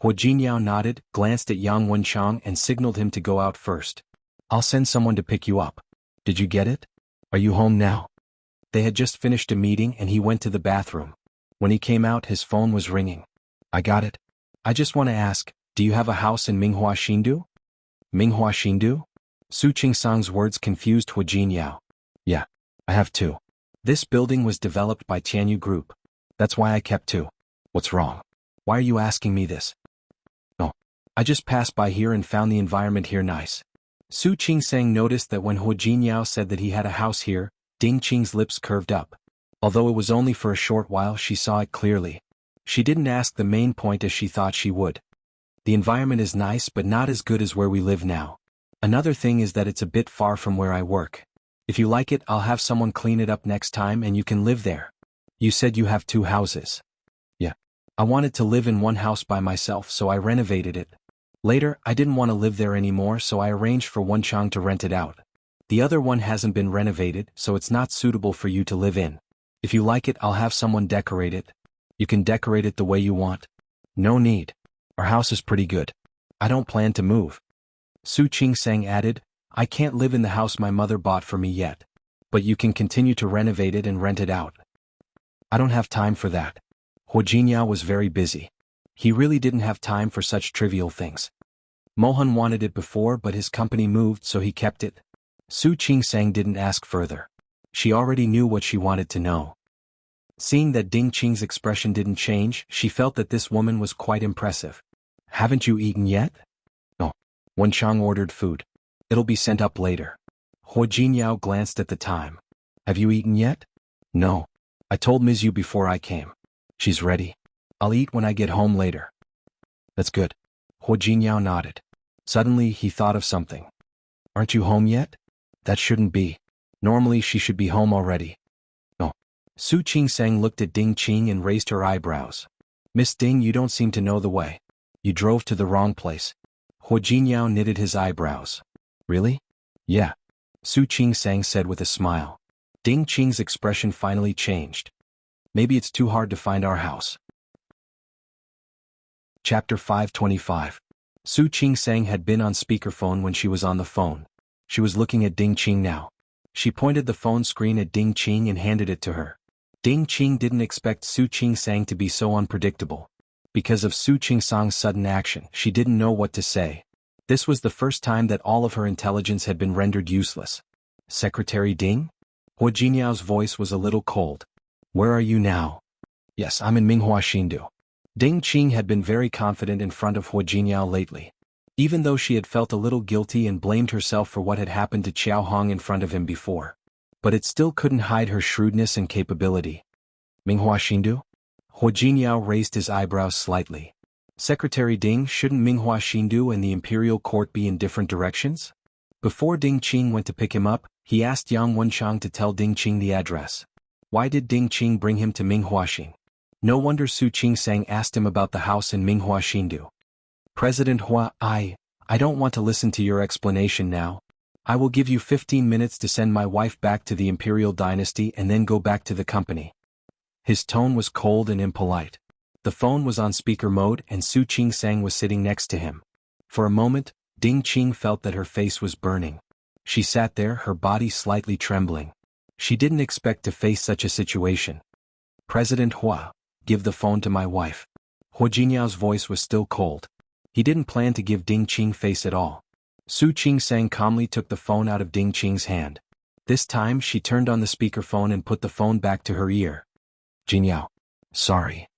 Hu Jinyao nodded, glanced at Yang Wenchang and signaled him to go out first. I'll send someone to pick you up. Did you get it? Are you home now? They had just finished a meeting and he went to the bathroom. When he came out his phone was ringing. I got it. I just want to ask, do you have a house in Minghua Xindu? Minghua Xindu? Su Qingsang's words confused Hu Jinyao. Yeah. I have two. This building was developed by Tianyu Group. That's why I kept two. What's wrong? Why are you asking me this? Oh. I just passed by here and found the environment here nice. Su Qingsang noticed that when Hu Jinyao said that he had a house here, Ding Qing's lips curved up. Although it was only for a short while she saw it clearly. She didn't ask the main point as she thought she would. The environment is nice but not as good as where we live now. Another thing is that it's a bit far from where I work. If you like it, I'll have someone clean it up next time and you can live there. You said you have two houses. Yeah. I wanted to live in one house by myself so I renovated it. Later, I didn't want to live there anymore so I arranged for Wenchang to rent it out. The other one hasn't been renovated so it's not suitable for you to live in. If you like it, I'll have someone decorate it. You can decorate it the way you want. No need. Our house is pretty good. I don't plan to move. Su Qingsang added, I can't live in the house my mother bought for me yet. But you can continue to renovate it and rent it out. I don't have time for that. Hu Jinyao was very busy. He really didn't have time for such trivial things. Mohan wanted it before but his company moved so he kept it. Su Qingsang didn't ask further. She already knew what she wanted to know. Seeing that Ding Qing's expression didn't change, she felt that this woman was quite impressive. Haven't you eaten yet? No. Wenchang ordered food. It'll be sent up later. Hu Jinyao glanced at the time. Have you eaten yet? No. I told Ms. Yu before I came. She's ready. I'll eat when I get home later. That's good. Hu Jinyao nodded. Suddenly he thought of something. Aren't you home yet? That shouldn't be. Normally she should be home already. No. Su Qingsang looked at Ding Qing and raised her eyebrows. Miss Ding, you don't seem to know the way. You drove to the wrong place. Hu Jinyao knitted his eyebrows. Really? Yeah. Su Qingsang said with a smile. Ding Qing's expression finally changed. Maybe it's too hard to find our house. Chapter 525. Su Qingsang had been on speakerphone when she was on the phone. She was looking at Ding Qing now. She pointed the phone screen at Ding Qing and handed it to her. Ding Qing didn't expect Su Qingsang to be so unpredictable. Because of Su Qingsang's sudden action, she didn't know what to say. This was the first time that all of her intelligence had been rendered useless. Secretary Ding? Hu Jinyao's voice was a little cold. Where are you now? Yes, I'm in Minghua Xindu. Ding Qing had been very confident in front of Hu Jinyao lately. Even though she had felt a little guilty and blamed herself for what had happened to Qiao Hong in front of him before. But it still couldn't hide her shrewdness and capability. Minghua Xindu? Hu Jinyao raised his eyebrows slightly. Secretary Ding, shouldn't Minghua Xindu and the imperial court be in different directions? Before Ding Qing went to pick him up, he asked Yang Wenchang to tell Ding Qing the address. Why did Ding Qing bring him to Minghua Xing? No wonder Su Qingsang asked him about the house in Minghua Xindu. President Hua, I don't want to listen to your explanation now. I will give you 15 minutes to send my wife back to the imperial dynasty and then go back to the company. His tone was cold and impolite. The phone was on speaker mode and Su Qingsang was sitting next to him. For a moment, Ding Qing felt that her face was burning. She sat there, her body slightly trembling. She didn't expect to face such a situation. President Hua, give the phone to my wife. Hua Jinyao's voice was still cold. He didn't plan to give Ding Qing face at all. Su Qingsang calmly took the phone out of Ding Qing's hand. This time she turned on the speakerphone and put the phone back to her ear. Jinyao. Sorry.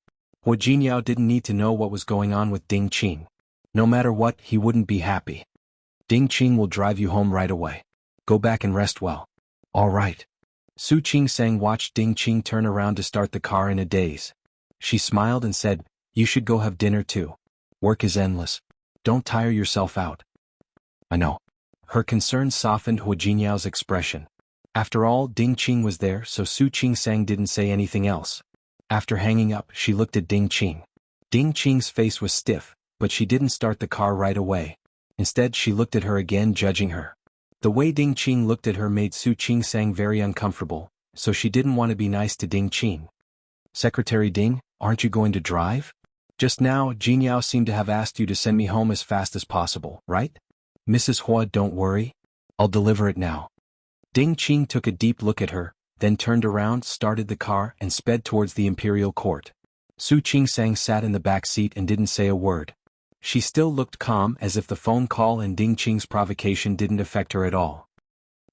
Hua Jinyao didn't need to know what was going on with Ding Qing. No matter what, he wouldn't be happy. Ding Qing will drive you home right away. Go back and rest well. All right. Su Qingsang watched Ding Qing turn around to start the car in a daze. She smiled and said, You should go have dinner too. Work is endless. Don't tire yourself out. I know. Her concern softened Hua Jinyao's expression. After all, Ding Qing was there, so Su Qingsang didn't say anything else. After hanging up, she looked at Ding Qing. Ding Qing's face was stiff, but she didn't start the car right away. Instead, she looked at her again, judging her. The way Ding Qing looked at her made Su Qingsang very uncomfortable, so she didn't want to be nice to Ding Qing. Secretary Ding, aren't you going to drive? Just now, Jinyao seemed to have asked you to send me home as fast as possible, right? Mrs. Hua, don't worry. I'll deliver it now. Ding Qing took a deep look at her, then turned around, started the car, and sped towards the imperial court. Su Qingsang sat in the back seat and didn't say a word. She still looked calm, as if the phone call and Ding Qing's provocation didn't affect her at all.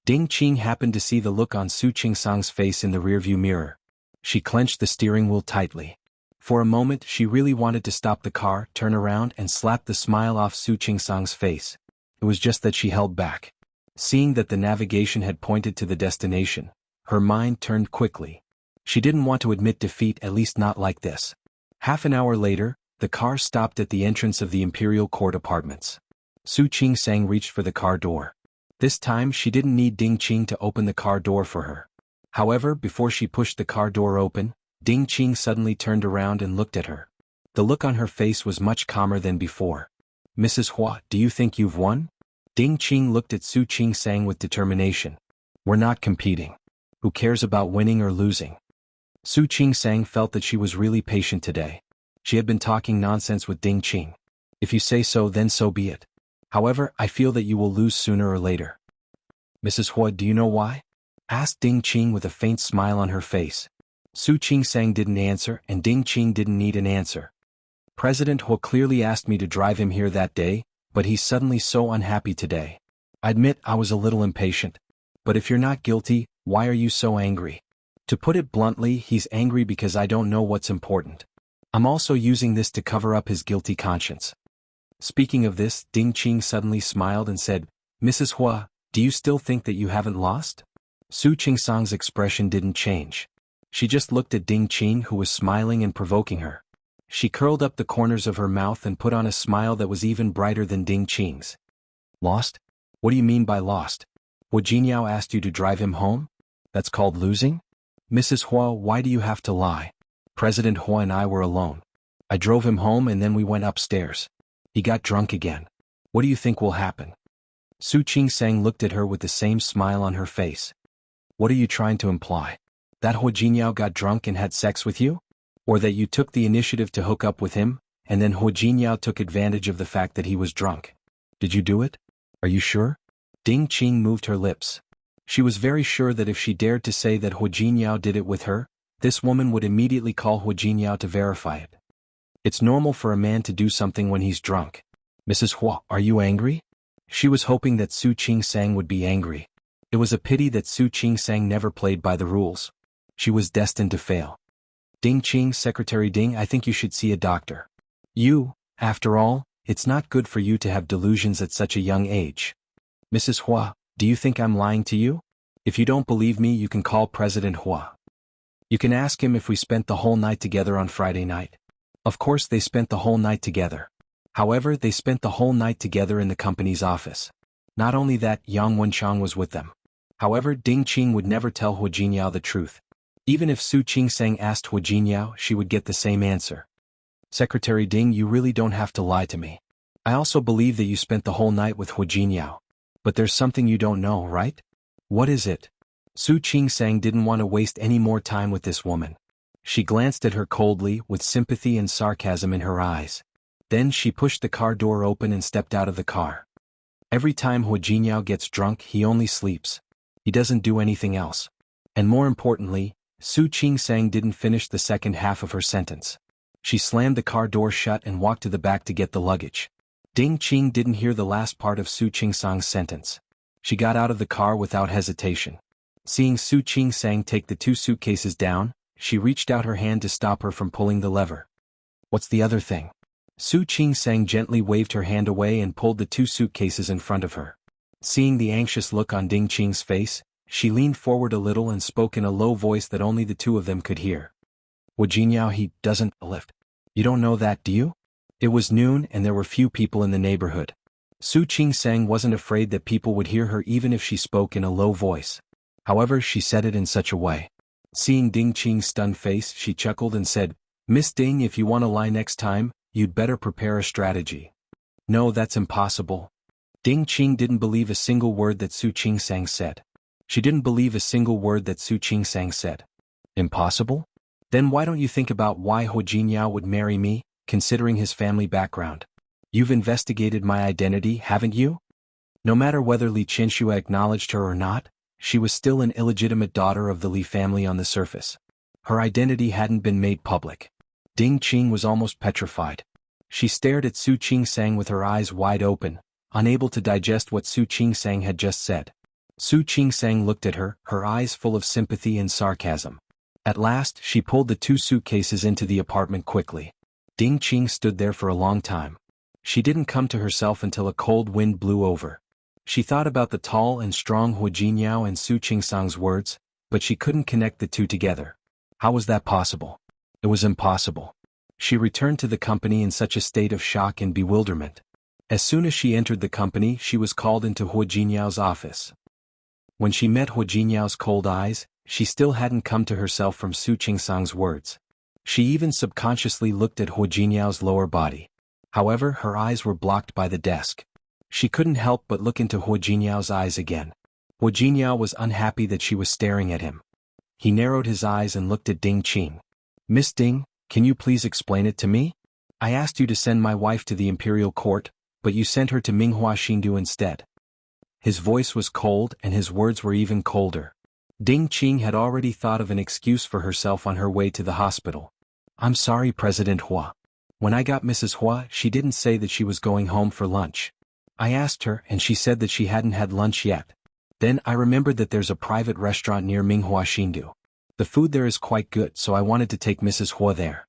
Ding Qing happened to see the look on Su Qingsang's face in the rearview mirror. She clenched the steering wheel tightly. For a moment she really wanted to stop the car, turn around and slap the smile off Su Qingsang's face. It was just that she held back. Seeing that the navigation had pointed to the destination, her mind turned quickly. She didn't want to admit defeat, at least not like this. Half an hour later, the car stopped at the entrance of the Imperial Court apartments. Su Qingsang reached for the car door. This time she didn't need Ding Qing to open the car door for her. However, before she pushed the car door open, Ding Qing suddenly turned around and looked at her. The look on her face was much calmer than before. Mrs. Hua, do you think you've won? Ding Qing looked at Su Qingsang with determination. We're not competing. Who cares about winning or losing? Su Qingsang felt that she was really patient today. She had been talking nonsense with Ding Qing. If you say so, then so be it. However, I feel that you will lose sooner or later. Mrs. Hua, do you know why? Asked Ding Qing with a faint smile on her face. Su Qingsang didn't answer, and Ding Qing didn't need an answer. President Hua clearly asked me to drive him here that day, but he's suddenly so unhappy today. I admit I was a little impatient. But if you're not guilty, why are you so angry? To put it bluntly, he's angry because I don't know what's important. I'm also using this to cover up his guilty conscience. Speaking of this, Ding Qing suddenly smiled and said, Mrs. Hua, do you still think that you haven't lost? Su Qingsang's expression didn't change. She just looked at Ding Qing, who was smiling and provoking her. She curled up the corners of her mouth and put on a smile that was even brighter than Ding Qing's. Lost? What do you mean by lost? Hua Jinyao asked you to drive him home? That's called losing? Mrs. Hua, why do you have to lie? President Hua and I were alone. I drove him home and then we went upstairs. He got drunk again. What do you think will happen? Su Qingsang looked at her with the same smile on her face. What are you trying to imply? That Hua Jinyao got drunk and had sex with you? Or that you took the initiative to hook up with him, and then Hua Jinyao took advantage of the fact that he was drunk? Did you do it? Are you sure? Ding Qing moved her lips. She was very sure that if she dared to say that Hua Jinyao did it with her, this woman would immediately call Hua Jinyao to verify it. It's normal for a man to do something when he's drunk. Mrs. Hua, are you angry? She was hoping that Su Qingsang would be angry. It was a pity that Su Qingsang never played by the rules. She was destined to fail. Ding Qing, Secretary Ding, I think you should see a doctor. You, after all, it's not good for you to have delusions at such a young age. Mrs. Hua, do you think I'm lying to you? If you don't believe me, you can call President Hua. You can ask him if we spent the whole night together on Friday night. Of course they spent the whole night together. However, they spent the whole night together in the company's office. Not only that, Yang Wenchang was with them. However, Ding Qing would never tell Hua Jinyao the truth. Even if Su Qingsang asked Hu Jinyao, she would get the same answer. Secretary Ding, you really don't have to lie to me. I also believe that you spent the whole night with Hu Jinyao. But there's something you don't know, right? What is it? Su Qingsang didn't want to waste any more time with this woman. She glanced at her coldly, with sympathy and sarcasm in her eyes. Then she pushed the car door open and stepped out of the car. Every time Hu Jinyao gets drunk, he only sleeps. He doesn't do anything else. And more importantly, Su Qingsang didn't finish the second half of her sentence. She slammed the car door shut and walked to the back to get the luggage. Ding Qing didn't hear the last part of Su Qingsang's sentence. She got out of the car without hesitation. Seeing Su Qingsang take the 2 suitcases down, she reached out her hand to stop her from pulling the lever. What's the other thing? Su Qingsang gently waved her hand away and pulled the 2 suitcases in front of her. Seeing the anxious look on Ding Qing's face, she leaned forward a little and spoke in a low voice that only the 2 of them could hear. Hu Jinyao, he doesn't lift. You don't know that, do you? It was noon and there were few people in the neighborhood. Su Qingsang wasn't afraid that people would hear her even if she spoke in a low voice. However, she said it in such a way. Seeing Ding Qing's stunned face, she chuckled and said, Miss Ding, if you want to lie next time, you'd better prepare a strategy. No, that's impossible. Ding Qing didn't believe a single word that Su Qingsang said. She didn't believe a single word that Su Qingsang said. Impossible? Then why don't you think about why Hu Jinyao would marry me, considering his family background? You've investigated my identity, haven't you? No matter whether Li Qianxue acknowledged her or not, she was still an illegitimate daughter of the Li family on the surface. Her identity hadn't been made public. Ding Qing was almost petrified. She stared at Su Qingsang with her eyes wide open, unable to digest what Su Qingsang had just said. Su Qingsang looked at her, her eyes full of sympathy and sarcasm. At last, she pulled the 2 suitcases into the apartment quickly. Ding Qing stood there for a long time. She didn't come to herself until a cold wind blew over. She thought about the tall and strong Hu Jinyao and Su Qingsang's words, but she couldn't connect the 2 together. How was that possible? It was impossible. She returned to the company in such a state of shock and bewilderment. As soon as she entered the company, she was called into Hu Jinyao's office. When she met Hu Jinyao's cold eyes, she still hadn't come to herself from Su Qingsang's words. She even subconsciously looked at Hu Jinyao's lower body. However, her eyes were blocked by the desk. She couldn't help but look into Hu Jinyao's eyes again. Hu Jinyao was unhappy that she was staring at him. He narrowed his eyes and looked at Ding Qing. Miss Ding, can you please explain it to me? I asked you to send my wife to the imperial court, but you sent her to Minghua Xindu instead. His voice was cold and his words were even colder. Ding Qing had already thought of an excuse for herself on her way to the hospital. I'm sorry, President Hua. When I got Mrs. Hua, she didn't say that she was going home for lunch. I asked her and she said that she hadn't had lunch yet. Then I remembered that there's a private restaurant near Minghua Xindu. The food there is quite good, so I wanted to take Mrs. Hua there.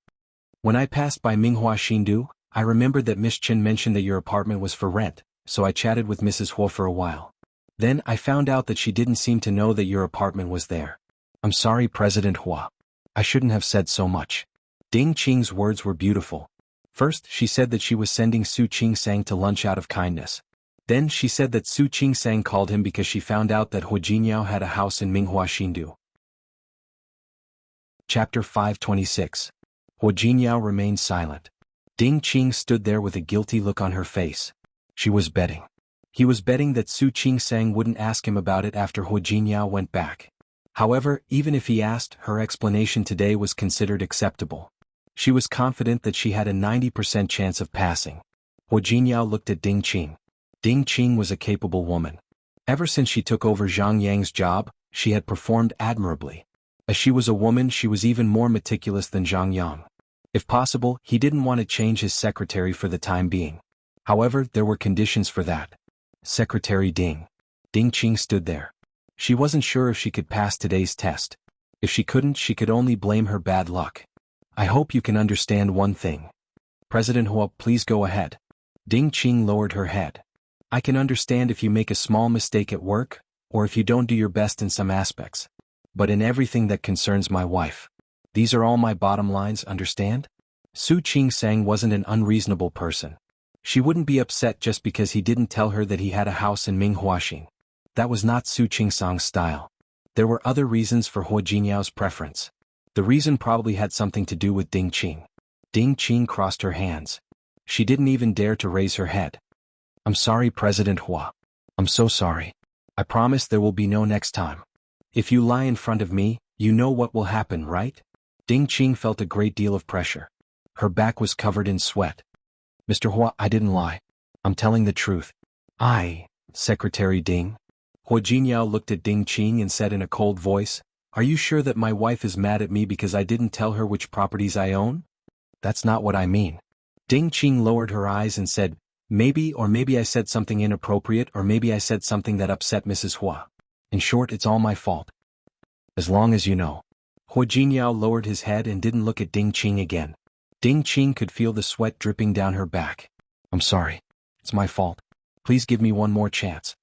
When I passed by Minghua Xindu, I remembered that Miss Chen mentioned that your apartment was for rent, so I chatted with Mrs. Hua for a while. Then I found out that she didn't seem to know that your apartment was there. I'm sorry, President Hua. I shouldn't have said so much. Ding Qing's words were beautiful. First, she said that she was sending Su Qingsang to lunch out of kindness. Then she said that Su Qingsang called him because she found out that Hu Jinyao had a house in Minghua Xindu. Chapter 526. Hu Jinyao remained silent. Ding Qing stood there with a guilty look on her face. She was betting. He was betting that Su Qingsang wouldn't ask him about it after Hu Jinyao went back. However, even if he asked, her explanation today was considered acceptable. She was confident that she had a 90% chance of passing. Hu Jinyao looked at Ding Qing. Ding Qing was a capable woman. Ever since she took over Zhang Yang's job, she had performed admirably. As she was a woman, she was even more meticulous than Zhang Yang. If possible, he didn't want to change his secretary for the time being. However, there were conditions for that. Secretary Ding. Ding Qing stood there. She wasn't sure if she could pass today's test. If she couldn't, she could only blame her bad luck. I hope you can understand one thing. President Hua, please go ahead. Ding Qing lowered her head. I can understand if you make a small mistake at work, or if you don't do your best in some aspects. But in everything that concerns my wife. These are all my bottom lines, understand? Su Qingsang wasn't an unreasonable person. She wouldn't be upset just because he didn't tell her that he had a house in Minghuaxin. That was not Su Qingsang's style. There were other reasons for Hu Jinyao's preference. The reason probably had something to do with Ding Qing. Ding Qing crossed her hands. She didn't even dare to raise her head. I'm sorry, President Hua. I'm so sorry. I promise there will be no next time. If you lie in front of me, you know what will happen, right? Ding Qing felt a great deal of pressure. Her back was covered in sweat. Mr. Hua, I didn't lie. I'm telling the truth. Secretary Ding. Hu Jinyao looked at Ding Qing and said in a cold voice, Are you sure that my wife is mad at me because I didn't tell her which properties I own? That's not what I mean. Ding Qing lowered her eyes and said, Maybe I said something inappropriate, or maybe I said something that upset Mrs. Hua. In short, it's all my fault. As long as you know. Hu Jinyao lowered his head and didn't look at Ding Qing again. Ding Qing could feel the sweat dripping down her back. I'm sorry. It's my fault. Please give me one more chance.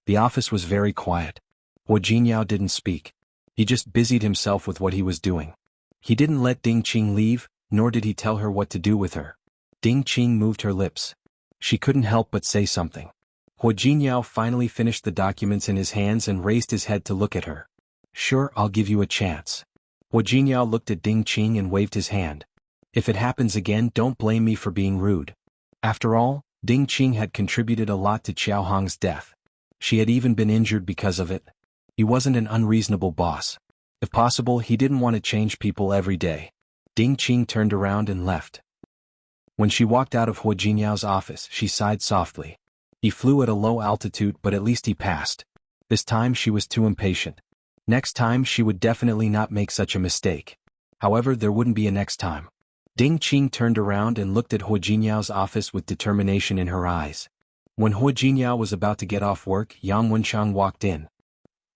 The office was very quiet. Hu Jinyao didn't speak. He just busied himself with what he was doing. He didn't let Ding Qing leave, nor did he tell her what to do with her. Ding Qing moved her lips. She couldn't help but say something. Hu Jinyao finally finished the documents in his hands and raised his head to look at her. Sure, I'll give you a chance. Hu Jinyao looked at Ding Qing and waved his hand. If it happens again, don't blame me for being rude. After all, Ding Qing had contributed a lot to Qiao Hong's death. She had even been injured because of it. He wasn't an unreasonable boss. If possible, he didn't want to change people every day. Ding Qing turned around and left. When she walked out of Hu Jinyao's office, she sighed softly. He flew at a low altitude, but at least he passed. This time she was too impatient. Next time she would definitely not make such a mistake. However, there wouldn't be a next time. Ding Qing turned around and looked at Hu Jinyao's office with determination in her eyes. When Hu Jinyao was about to get off work, Yang Wenchang walked in.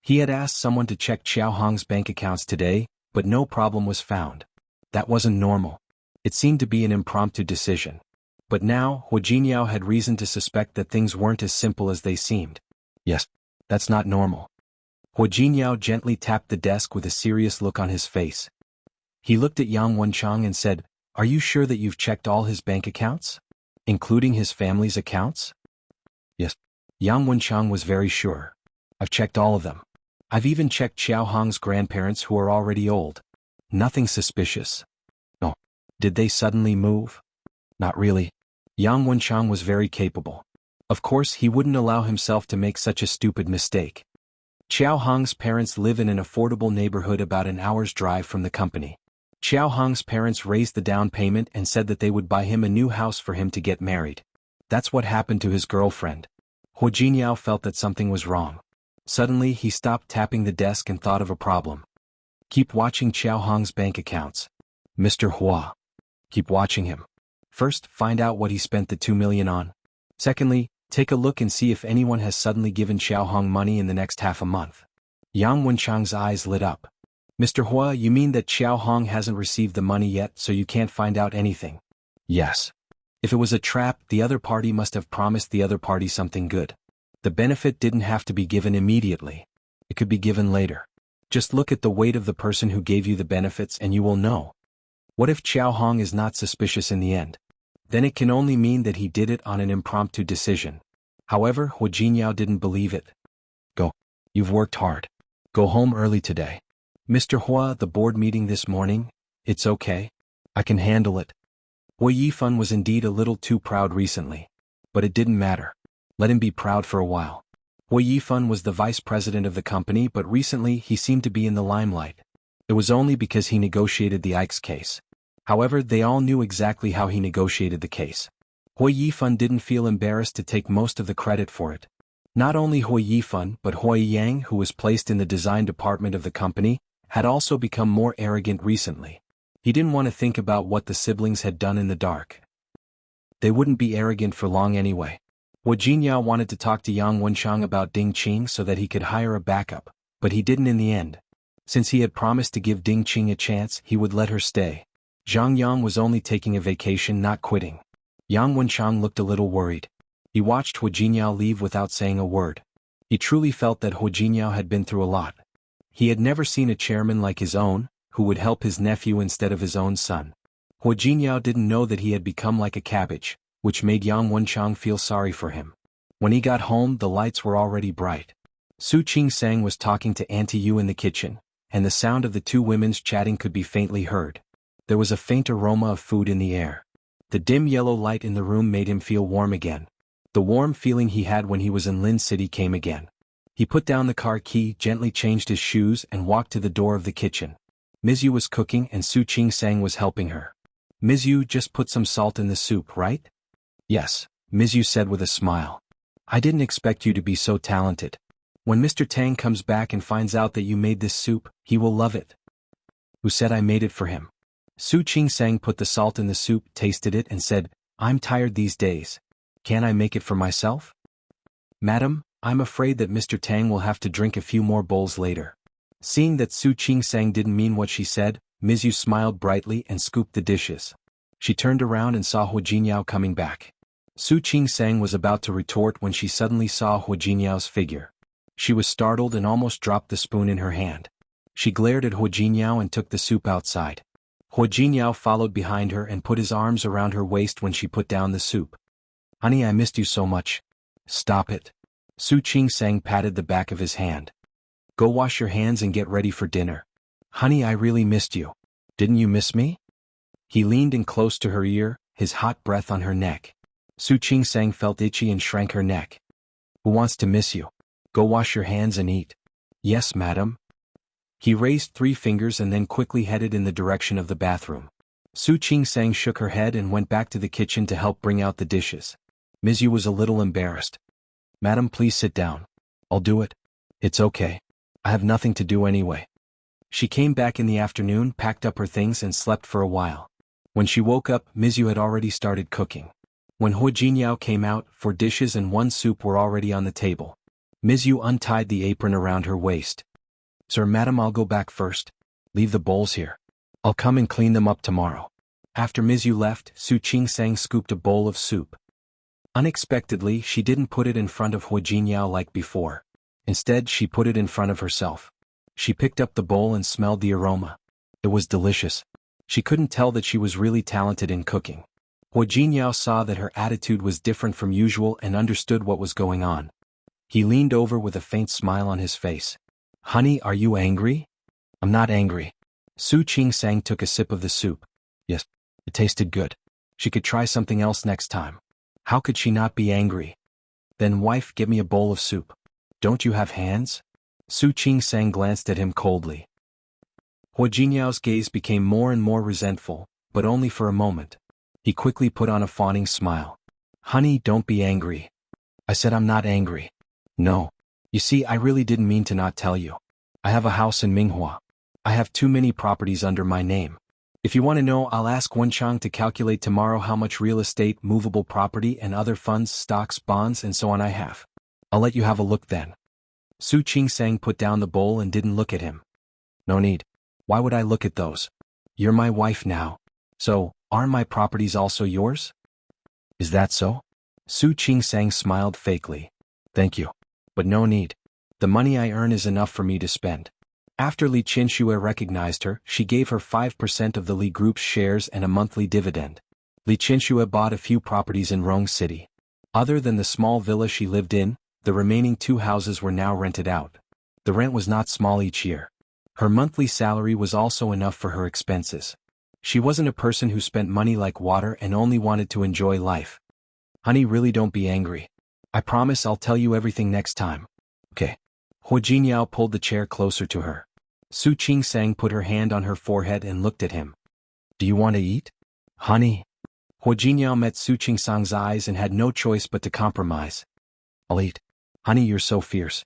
He had asked someone to check Qiao Hong's bank accounts today, but no problem was found. That wasn't normal. It seemed to be an impromptu decision. But now, Hu Jinyao had reason to suspect that things weren't as simple as they seemed. Yes, that's not normal. Hu Jinyao gently tapped the desk with a serious look on his face. He looked at Yang Wenchang and said, Are you sure that you've checked all his bank accounts? Including his family's accounts? Yes. Yang Wenchang was very sure. I've checked all of them. I've even checked Qiao Hong's grandparents who are already old. Nothing suspicious. No. Did they suddenly move? Not really. Yang Wenchang was very capable. Of course, he wouldn't allow himself to make such a stupid mistake. Qiao Hong's parents live in an affordable neighborhood about an hour's drive from the company. Qiao Hong's parents raised the down payment and said that they would buy him a new house for him to get married. That's what happened to his girlfriend. Hu Jinyao felt that something was wrong. Suddenly, he stopped tapping the desk and thought of a problem. Keep watching Qiao Hong's bank accounts. Mr. Hua. Keep watching him. First, find out what he spent the 2 million on. Secondly, take a look and see if anyone has suddenly given Qiao Hong money in the next half a month. Yang Wenchang's eyes lit up. Mr. Hua, you mean that Qiao Hong hasn't received the money yet, so you can't find out anything? Yes. If it was a trap, the other party must have promised the other party something good. The benefit didn't have to be given immediately. It could be given later. Just look at the weight of the person who gave you the benefits and you will know. What if Qiao Hong is not suspicious in the end? Then it can only mean that he did it on an impromptu decision. However, Hu Jinyao didn't believe it. Go. You've worked hard. Go home early today. Mr. Hua, the board meeting this morning, it's okay. I can handle it. Hu Yifan was indeed a little too proud recently. But it didn't matter. Let him be proud for a while. Hu Yifan was the vice president of the company, but recently he seemed to be in the limelight. It was only because he negotiated the Ike's case. However, they all knew exactly how he negotiated the case. Hu Yifan didn't feel embarrassed to take most of the credit for it. Not only Hu Yifan, but Hui Yang, who was placed in the design department of the company, had also become more arrogant recently. He didn't want to think about what the siblings had done in the dark. They wouldn't be arrogant for long anyway. Hu Jinyao wanted to talk to Yang Wenchang about Ding Qing so that he could hire a backup, but he didn't in the end. Since he had promised to give Ding Qing a chance, he would let her stay. Zhang Yang was only taking a vacation, not quitting. Yang Wenchang looked a little worried. He watched Hu Jinyao leave without saying a word. He truly felt that Hu Jinyao had been through a lot. He had never seen a chairman like his own, who would help his nephew instead of his own son. Hu Jinyao didn't know that he had become like a cabbage, which made Yang Wenchang feel sorry for him. When he got home, the lights were already bright. Su Qing-sang was talking to Auntie Yu in the kitchen, and the sound of the two women's chatting could be faintly heard. There was a faint aroma of food in the air. The dim yellow light in the room made him feel warm again. The warm feeling he had when he was in Lin City came again. He put down the car key, gently changed his shoes and walked to the door of the kitchen. Ms. Yu was cooking and Su Qing-sang was helping her. Ms. Yu just put some salt in the soup, right? Yes, Ms. Yu said with a smile. I didn't expect you to be so talented. When Mr. Tang comes back and finds out that you made this soup, he will love it. Who said I made it for him? Su Qing-sang put the salt in the soup, tasted it and said, I'm tired these days. Can I make it for myself? Madam, I'm afraid that Mr. Tang will have to drink a few more bowls later. Seeing that Su Qing-sang didn't mean what she said, Ms. Yu smiled brightly and scooped the dishes. She turned around and saw Hu Jinyao coming back. Su Qing-sang was about to retort when she suddenly saw Hu Jinyao's figure. She was startled and almost dropped the spoon in her hand. She glared at Hu Jinyao and took the soup outside. Hu Jinyao followed behind her and put his arms around her waist when she put down the soup. Honey, I missed you so much. Stop it. Su Qing-sang patted the back of his hand. Go wash your hands and get ready for dinner. Honey, I really missed you. Didn't you miss me? He leaned in close to her ear, his hot breath on her neck. Su Qing-sang felt itchy and shrank her neck. Who wants to miss you? Go wash your hands and eat. Yes, madam. He raised 3 fingers and then quickly headed in the direction of the bathroom. Su Qing-sang shook her head and went back to the kitchen to help bring out the dishes. Ms. Yu was a little embarrassed. Madam, please sit down. I'll do it. It's okay. I have nothing to do anyway. She came back in the afternoon, packed up her things and slept for a while. When she woke up, Ms. Yu had already started cooking. When Hu Jinyao came out, 4 dishes and 1 soup were already on the table. Ms. Yu untied the apron around her waist. Sir, madam, I'll go back first. Leave the bowls here. I'll come and clean them up tomorrow. After Ms. Yu left, Su Qing-sang scooped a bowl of soup. Unexpectedly, she didn't put it in front of Hu Jinyao like before. Instead, she put it in front of herself. She picked up the bowl and smelled the aroma. It was delicious. She couldn't tell that she was really talented in cooking. Hu Jinyao saw that her attitude was different from usual and understood what was going on. He leaned over with a faint smile on his face. Honey, are you angry? I'm not angry. Su Qing-sang took a sip of the soup. Yes, it tasted good. She could try something else next time. How could she not be angry? Then wife, give me a bowl of soup. Don't you have hands? Su Qing-sang glanced at him coldly. Hu Jinyao's gaze became more and more resentful, but only for a moment. He quickly put on a fawning smile. Honey, don't be angry. I said I'm not angry. No. You see, I really didn't mean to not tell you. I have a house in Minghua. I have too many properties under my name. If you want to know, I'll ask Wenchang to calculate tomorrow how much real estate, movable property and other funds, stocks, bonds and so on I have. I'll let you have a look then. Su Qing-sang put down the bowl and didn't look at him. No need. Why would I look at those? You're my wife now. So, aren't my properties also yours? Is that so? Su Qing-sang smiled fakely. Thank you. But no need. The money I earn is enough for me to spend. After Li Qinxue recognized her, she gave her 5% of the Li Group's shares and a monthly dividend. Li Qinxue bought a few properties in Rong City. Other than the small villa she lived in, the remaining 2 houses were now rented out. The rent was not small each year. Her monthly salary was also enough for her expenses. She wasn't a person who spent money like water and only wanted to enjoy life. Honey, really don't be angry. I promise I'll tell you everything next time. Okay. Hu Jinyao pulled the chair closer to her. Su Qing-sang put her hand on her forehead and looked at him. Do you want to eat? Honey. Hu Jinyao met Su Qing-sang's eyes and had no choice but to compromise. I'll eat. Honey, you're so fierce.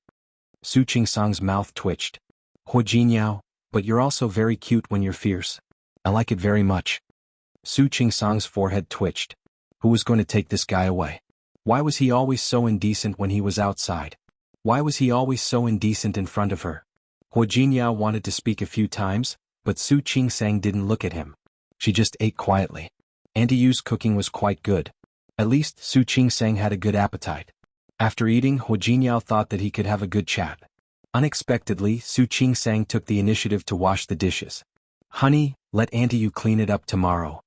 Su Qing-sang's mouth twitched. Hu Jinyao, but you're also very cute when you're fierce. I like it very much. Su Qing-sang's forehead twitched. Who was going to take this guy away? Why was he always so indecent when he was outside? Why was he always so indecent in front of her? Hu Jinyao wanted to speak a few times, but Su Qing-sang didn't look at him. She just ate quietly. Auntie Yu's cooking was quite good. At least, Su Qing-sang had a good appetite. After eating, Hu Jinyao thought that he could have a good chat. Unexpectedly, Su Qing-sang took the initiative to wash the dishes. Honey, let Auntie Yu clean it up tomorrow.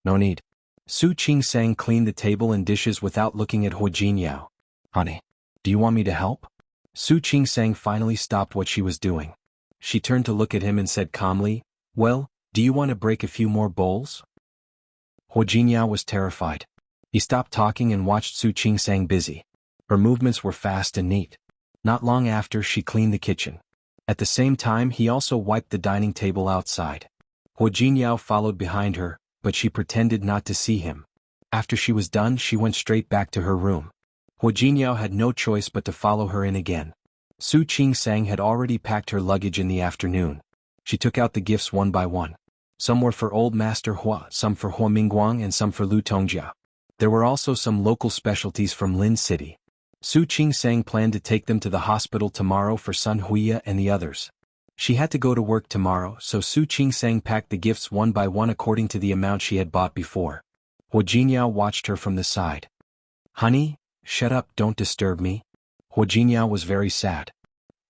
No need. Su Qing-sang cleaned the table and dishes without looking at Hu Jinyao. Honey, do you want me to help? Su Qingsang finally stopped what she was doing. She turned to look at him and said calmly, "Well, do you want to break a few more bowls?" Hu Jingyao was terrified. He stopped talking and watched Su Qingsang busy. Her movements were fast and neat. Not long after, she cleaned the kitchen. At the same time, he also wiped the dining table outside. Hu Jingyao followed behind her, but she pretended not to see him. After she was done, she went straight back to her room. Hu Jingyao had no choice but to follow her in again. Su Qingsang had already packed her luggage in the afternoon. She took out the gifts one by one. Some were for Old Master Hua, some for Hua Mingguang, and some for Lu Tongjia. There were also some local specialties from Lin City. Su Qingsang planned to take them to the hospital tomorrow for Sun Huiya and the others. She had to go to work tomorrow, so Su Qingsang packed the gifts one by one according to the amount she had bought before. Hu Jingyao watched her from the side. "Honey, shut up, don't disturb me." Hu Jingyao was very sad.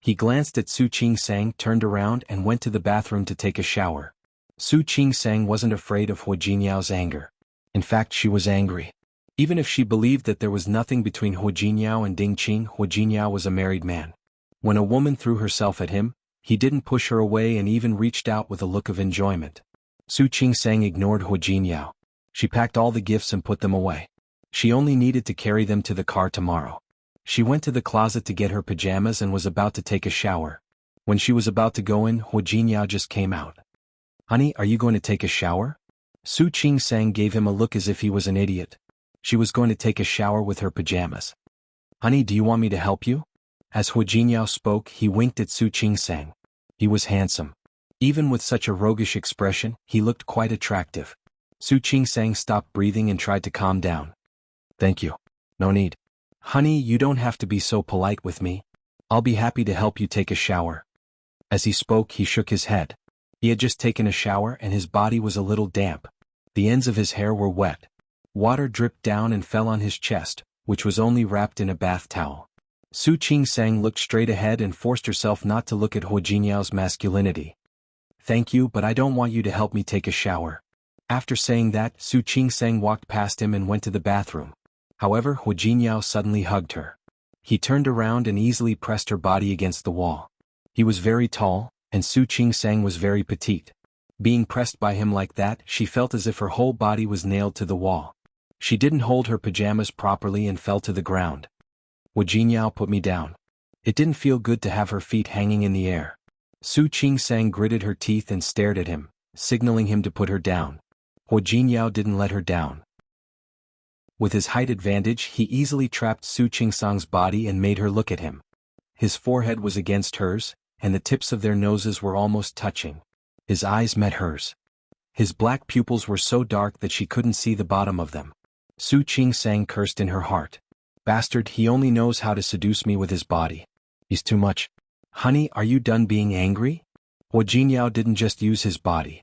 He glanced at Su Qingsang, turned around and went to the bathroom to take a shower. Su Qingsang wasn't afraid of Hu Jingyao's anger. In fact, she was angry. Even if she believed that there was nothing between Hu Jingyao and Ding Qing, Hu Jingyao was a married man. When a woman threw herself at him, he didn't push her away and even reached out with a look of enjoyment. Su Qingsang ignored Hu Jingyao. She packed all the gifts and put them away. She only needed to carry them to the car tomorrow. She went to the closet to get her pajamas and was about to take a shower. When she was about to go in, Hu Jingyao just came out. "Honey, are you going to take a shower?" Su Qingsang gave him a look as if he was an idiot. She was going to take a shower with her pajamas. "Honey, do you want me to help you?" As Hu Jingyao spoke, he winked at Su Qingsang. He was handsome. Even with such a roguish expression, he looked quite attractive. Su Qingsang stopped breathing and tried to calm down. "Thank you. No need. Honey, you don't have to be so polite with me. I'll be happy to help you take a shower." As he spoke, he shook his head. He had just taken a shower and his body was a little damp. The ends of his hair were wet. Water dripped down and fell on his chest, which was only wrapped in a bath towel. Su Qingsang looked straight ahead and forced herself not to look at Hu Jingyao's masculinity. "Thank you, but I don't want you to help me take a shower." After saying that, Su Qingsang walked past him and went to the bathroom. However, Hu Jingyao suddenly hugged her. He turned around and easily pressed her body against the wall. He was very tall, and Su Qingsang was very petite. Being pressed by him like that, she felt as if her whole body was nailed to the wall. She didn't hold her pajamas properly and fell to the ground. Hu Jingyao put me down. It didn't feel good to have her feet hanging in the air. Su Qingsang gritted her teeth and stared at him, signaling him to put her down. Hu Jingyao didn't let her down. With his height advantage, he easily trapped Su Qingsang's body and made her look at him. His forehead was against hers, and the tips of their noses were almost touching. His eyes met hers. His black pupils were so dark that she couldn't see the bottom of them. Su Qingsang cursed in her heart. "Bastard, he only knows how to seduce me with his body. He's too much." "Honey, are you done being angry?" Hu Jingyao didn't just use his body.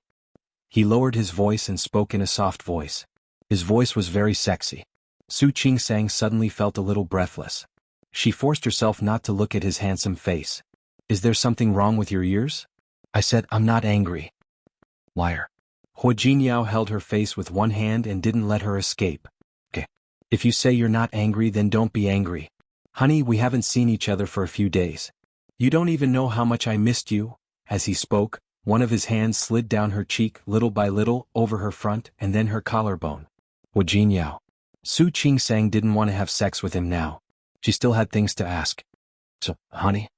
He lowered his voice and spoke in a soft voice. His voice was very sexy. Su Qingsang suddenly felt a little breathless. She forced herself not to look at his handsome face. "Is there something wrong with your ears?" "I said I'm not angry." "Liar." Hu Jingyao held her face with one hand and didn't let her escape. "Okay. If you say you're not angry, then don't be angry. Honey, we haven't seen each other for a few days. You don't even know how much I missed you." As he spoke, one of his hands slid down her cheek little by little, over her front and then her collarbone. Hu Jingyao. Su Qingsang didn't want to have sex with him now. She still had things to ask. "So, honey?"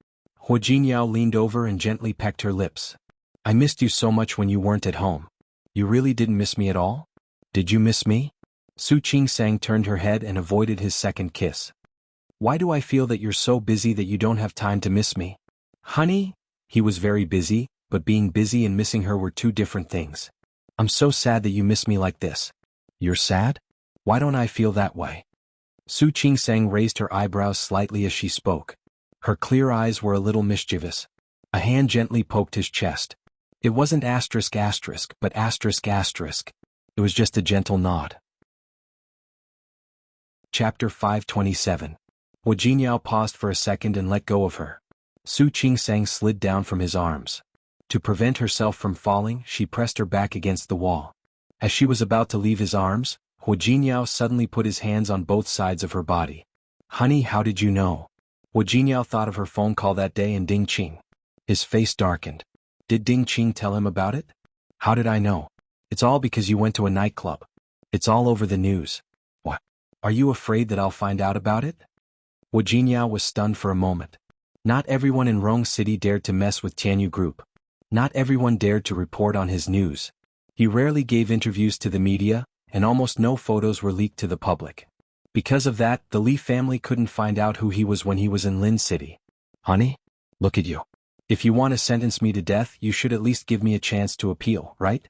Hu Jingyao leaned over and gently pecked her lips. "I missed you so much when you weren't at home. You really didn't miss me at all? Did you miss me?" Su Qingsang turned her head and avoided his second kiss. "Why do I feel that you're so busy that you don't have time to miss me?" "Honey?" He was very busy, but being busy and missing her were two different things. "I'm so sad that you miss me like this." "You're sad? Why don't I feel that way?" Su Qingsang raised her eyebrows slightly as she spoke. Her clear eyes were a little mischievous. A hand gently poked his chest. It wasn't asterisk asterisk, but asterisk asterisk. It was just a gentle nod. Chapter 527. Hu Jingyao paused for a second and let go of her. Su Qingsang slid down from his arms. To prevent herself from falling, she pressed her back against the wall. As she was about to leave his arms, Hu Jingyao suddenly put his hands on both sides of her body. "Honey, how did you know?" Hu Jingyao thought of her phone call that day and Ding Qing. His face darkened. Did Ding Qing tell him about it? How did I know? It's all because you went to a nightclub. It's all over the news. What? Are you afraid that I'll find out about it? Hu Jingyao was stunned for a moment. Not everyone in Rong City dared to mess with Tianyu Group. Not everyone dared to report on his news. He rarely gave interviews to the media, and almost no photos were leaked to the public. Because of that, the Li family couldn't find out who he was when he was in Lin City. Honey? Look at you. If you want to sentence me to death, you should at least give me a chance to appeal, right?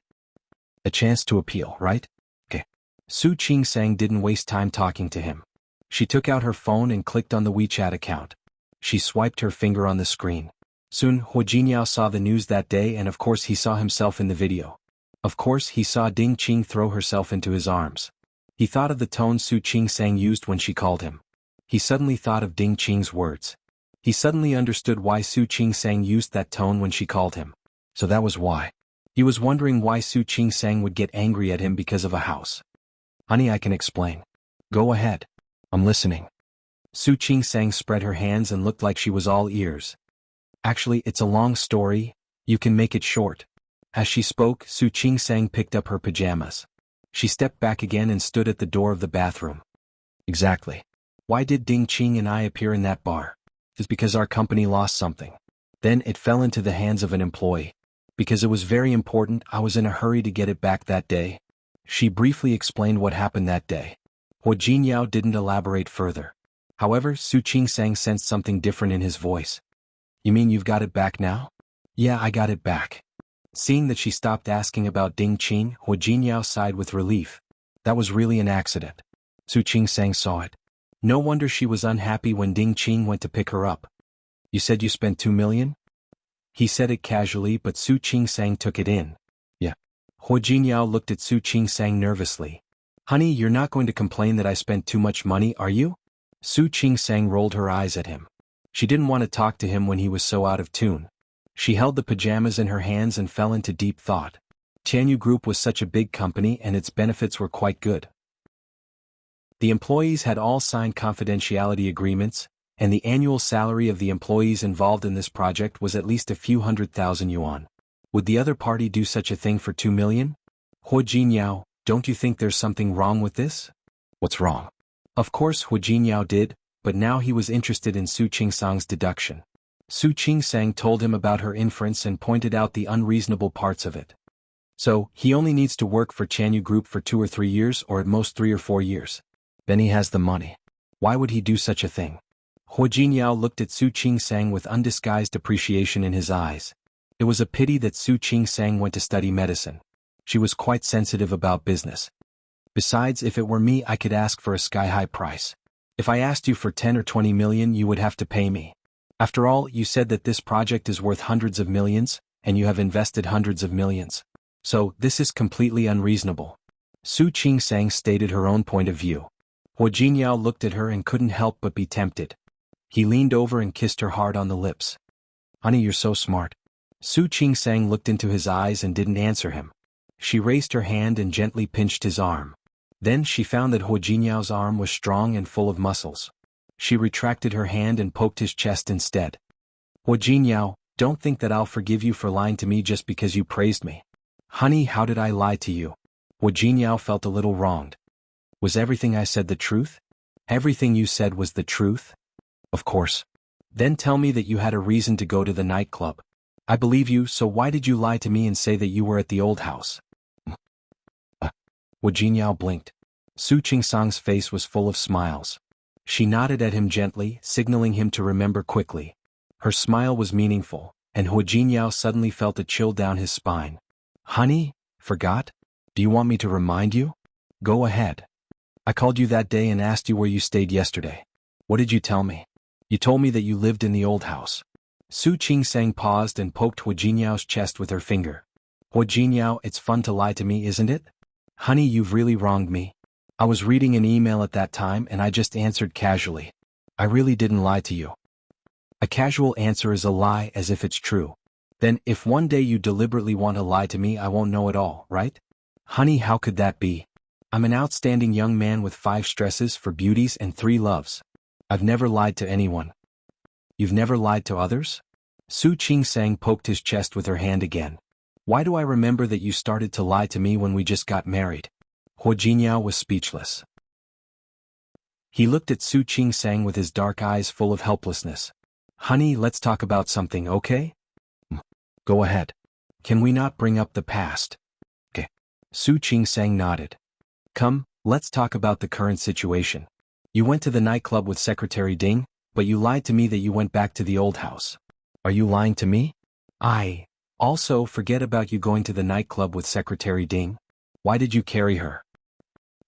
A chance to appeal, right? Okay. Su Qingsang didn't waste time talking to him. She took out her phone and clicked on the WeChat account. She swiped her finger on the screen. Soon, Hu Jingyao saw the news that day, and of course he saw himself in the video. Of course he saw Ding Qing throw herself into his arms. He thought of the tone Su Qingsang used when she called him. He suddenly thought of Ding Qing's words. He suddenly understood why Su Qingsang used that tone when she called him. So that was why. He was wondering why Su Qingsang would get angry at him because of a house. Honey, I can explain. Go ahead. I'm listening. Su Qingsang spread her hands and looked like she was all ears. Actually, it's a long story. You can make it short. As she spoke, Su Qingsang picked up her pajamas. She stepped back again and stood at the door of the bathroom. Exactly. Why did Ding Qing and I appear in that bar? It's because our company lost something. Then it fell into the hands of an employee. Because it was very important, I was in a hurry to get it back that day. She briefly explained what happened that day. Hu Jingyao didn't elaborate further. However, Su Qingsang sensed something different in his voice. You mean you've got it back now? Yeah, I got it back. Seeing that she stopped asking about Ding Qing, Hu Jingyao sighed with relief. That was really an accident. Su Qingsang saw it. No wonder she was unhappy when Ding Qing went to pick her up. You said you spent 2 million? He said it casually, but Su Qingsang took it in. Yeah. Hu Jingyao looked at Su Qingsang nervously. Honey, you're not going to complain that I spent too much money, are you? Su Qingsang rolled her eyes at him. She didn't want to talk to him when he was so out of tune. She held the pajamas in her hands and fell into deep thought. Tianyu Group was such a big company and its benefits were quite good. The employees had all signed confidentiality agreements, and the annual salary of the employees involved in this project was at least a few 100,000 yuan. Would the other party do such a thing for 2 million? Hu Jingyao, don't you think there's something wrong with this? What's wrong? Of course Hu Jingyao did, but now he was interested in Su Qingsang's deduction. Su Qingsang told him about her inference and pointed out the unreasonable parts of it. So, he only needs to work for Tianyu Group for 2 or 3 years or at most 3 or 4 years. Then he has the money. Why would he do such a thing? Hu Jingyao looked at Su Qingsang with undisguised appreciation in his eyes. It was a pity that Su Qingsang went to study medicine. She was quite sensitive about business. Besides, if it were me, I could ask for a sky-high price. If I asked you for 10 or 20 million, you would have to pay me. After all, you said that this project is worth hundreds of millions, and you have invested hundreds of millions. So, this is completely unreasonable. Su Qingsang stated her own point of view. Hu Jingyao looked at her and couldn't help but be tempted. He leaned over and kissed her hard on the lips. Honey, you're so smart. Su Qingsang looked into his eyes and didn't answer him. She raised her hand and gently pinched his arm. Then she found that Hu Jingyao's arm was strong and full of muscles. She retracted her hand and poked his chest instead. Hu Jingyao, don't think that I'll forgive you for lying to me just because you praised me. Honey, how did I lie to you? Hu Jingyao felt a little wronged. Was everything I said the truth? Everything you said was the truth? Of course. Then tell me that you had a reason to go to the nightclub. I believe you, so why did you lie to me and say that you were at the old house? Hu Jingyao blinked. Su Qingsang's face was full of smiles. She nodded at him gently, signaling him to remember quickly. Her smile was meaningful, and Hu Jingyao suddenly felt a chill down his spine. Honey, forgot? Do you want me to remind you? Go ahead. I called you that day and asked you where you stayed yesterday. What did you tell me? You told me that you lived in the old house. Su Qingsang paused and poked Hu Jingyao's chest with her finger. Hu Jingyao, it's fun to lie to me, isn't it? Honey, you've really wronged me. I was reading an email at that time and I just answered casually. I really didn't lie to you. A casual answer is a lie as if it's true. Then, if one day you deliberately want to lie to me, I won't know at all, right? Honey, how could that be? I'm an outstanding young man with 5 stresses for beauties and 3 loves. I've never lied to anyone. You've never lied to others? Su Qingsang poked his chest with her hand again. Why do I remember that you started to lie to me when we just got married? Hua Jingyao was speechless. He looked at Su Qingsang with his dark eyes full of helplessness. Honey, let's talk about something, okay? Go ahead. Can we not bring up the past? Okay. Su Qingsang nodded. Come, let's talk about the current situation. You went to the nightclub with Secretary Ding, but you lied to me that you went back to the old house. Are you lying to me? Also, forget about you going to the nightclub with Secretary Ding. Why did you carry her?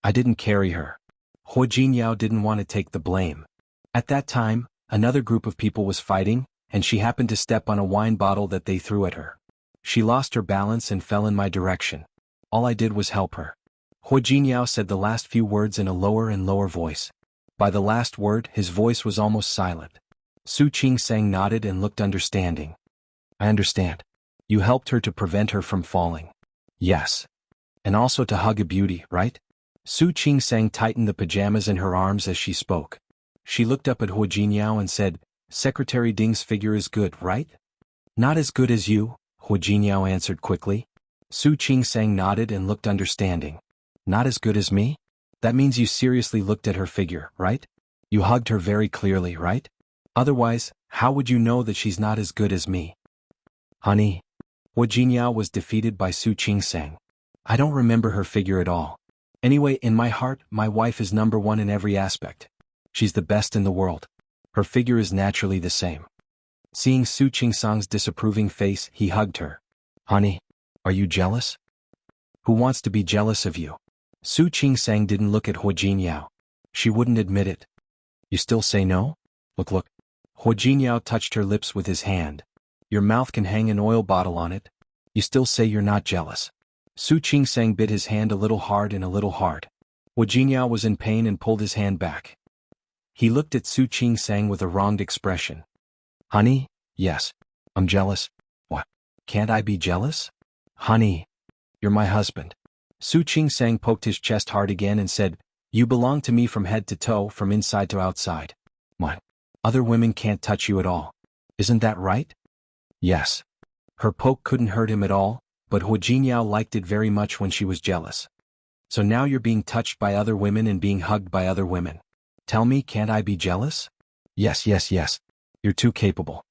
I didn't carry her. Hua Jinyao didn't want to take the blame. At that time, another group of people was fighting, and she happened to step on a wine bottle that they threw at her. She lost her balance and fell in my direction. All I did was help her. Hua Jinyao said the last few words in a lower and lower voice. By the last word, his voice was almost silent. Su Qingsang nodded and looked understanding. I understand. You helped her to prevent her from falling. Yes. And also to hug a beauty, right? Su Qingsang tightened the pajamas in her arms as she spoke. She looked up at Hua Jinyao and said, Secretary Ding's figure is good, right? Not as good as you, Hua Jinyao answered quickly. Su Qingsang nodded and looked understanding. Not as good as me? That means you seriously looked at her figure, right? You hugged her very clearly, right? Otherwise, how would you know that she's not as good as me? Honey. Hua Jinyao was defeated by Su Qingsang. I don't remember her figure at all. Anyway, in my heart, my wife is number one in every aspect. She's the best in the world. Her figure is naturally the same. Seeing Su Qingsang's disapproving face, he hugged her. Honey, are you jealous? Who wants to be jealous of you? Su Qingsang didn't look at Hua Jinyao. She wouldn't admit it. You still say no? Look. Hua Jinyao touched her lips with his hand. Your mouth can hang an oil bottle on it. You still say you're not jealous. Su Qingsang bit his hand a little hard and a little hard. Hua Jinyao was in pain and pulled his hand back. He looked at Su Qingsang with a wronged expression. Honey, yes. I'm jealous. What? Can't I be jealous? Honey, you're my husband. Su Qingsang poked his chest hard again and said, You belong to me from head to toe, from inside to outside. What? Other women can't touch you at all. Isn't that right? Yes. Her poke couldn't hurt him at all, but Hua Jinyao liked it very much when she was jealous. So now you're being touched by other women and being hugged by other women. Tell me, can't I be jealous? Yes. You're too capable.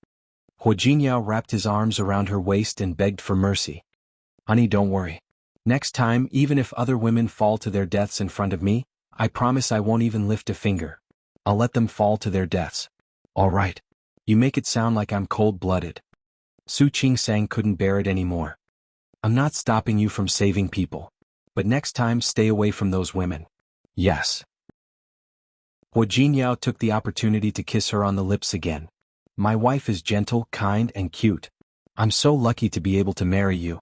Hua Jinyao wrapped his arms around her waist and begged for mercy. Honey, don't worry. Next time, even if other women fall to their deaths in front of me, I promise I won't even lift a finger. I'll let them fall to their deaths. All right. You make it sound like I'm cold-blooded. Su Qingsang couldn't bear it anymore. I'm not stopping you from saving people. But next time, stay away from those women. Yes. Hua Jinyao took the opportunity to kiss her on the lips again. My wife is gentle, kind, and cute. I'm so lucky to be able to marry you.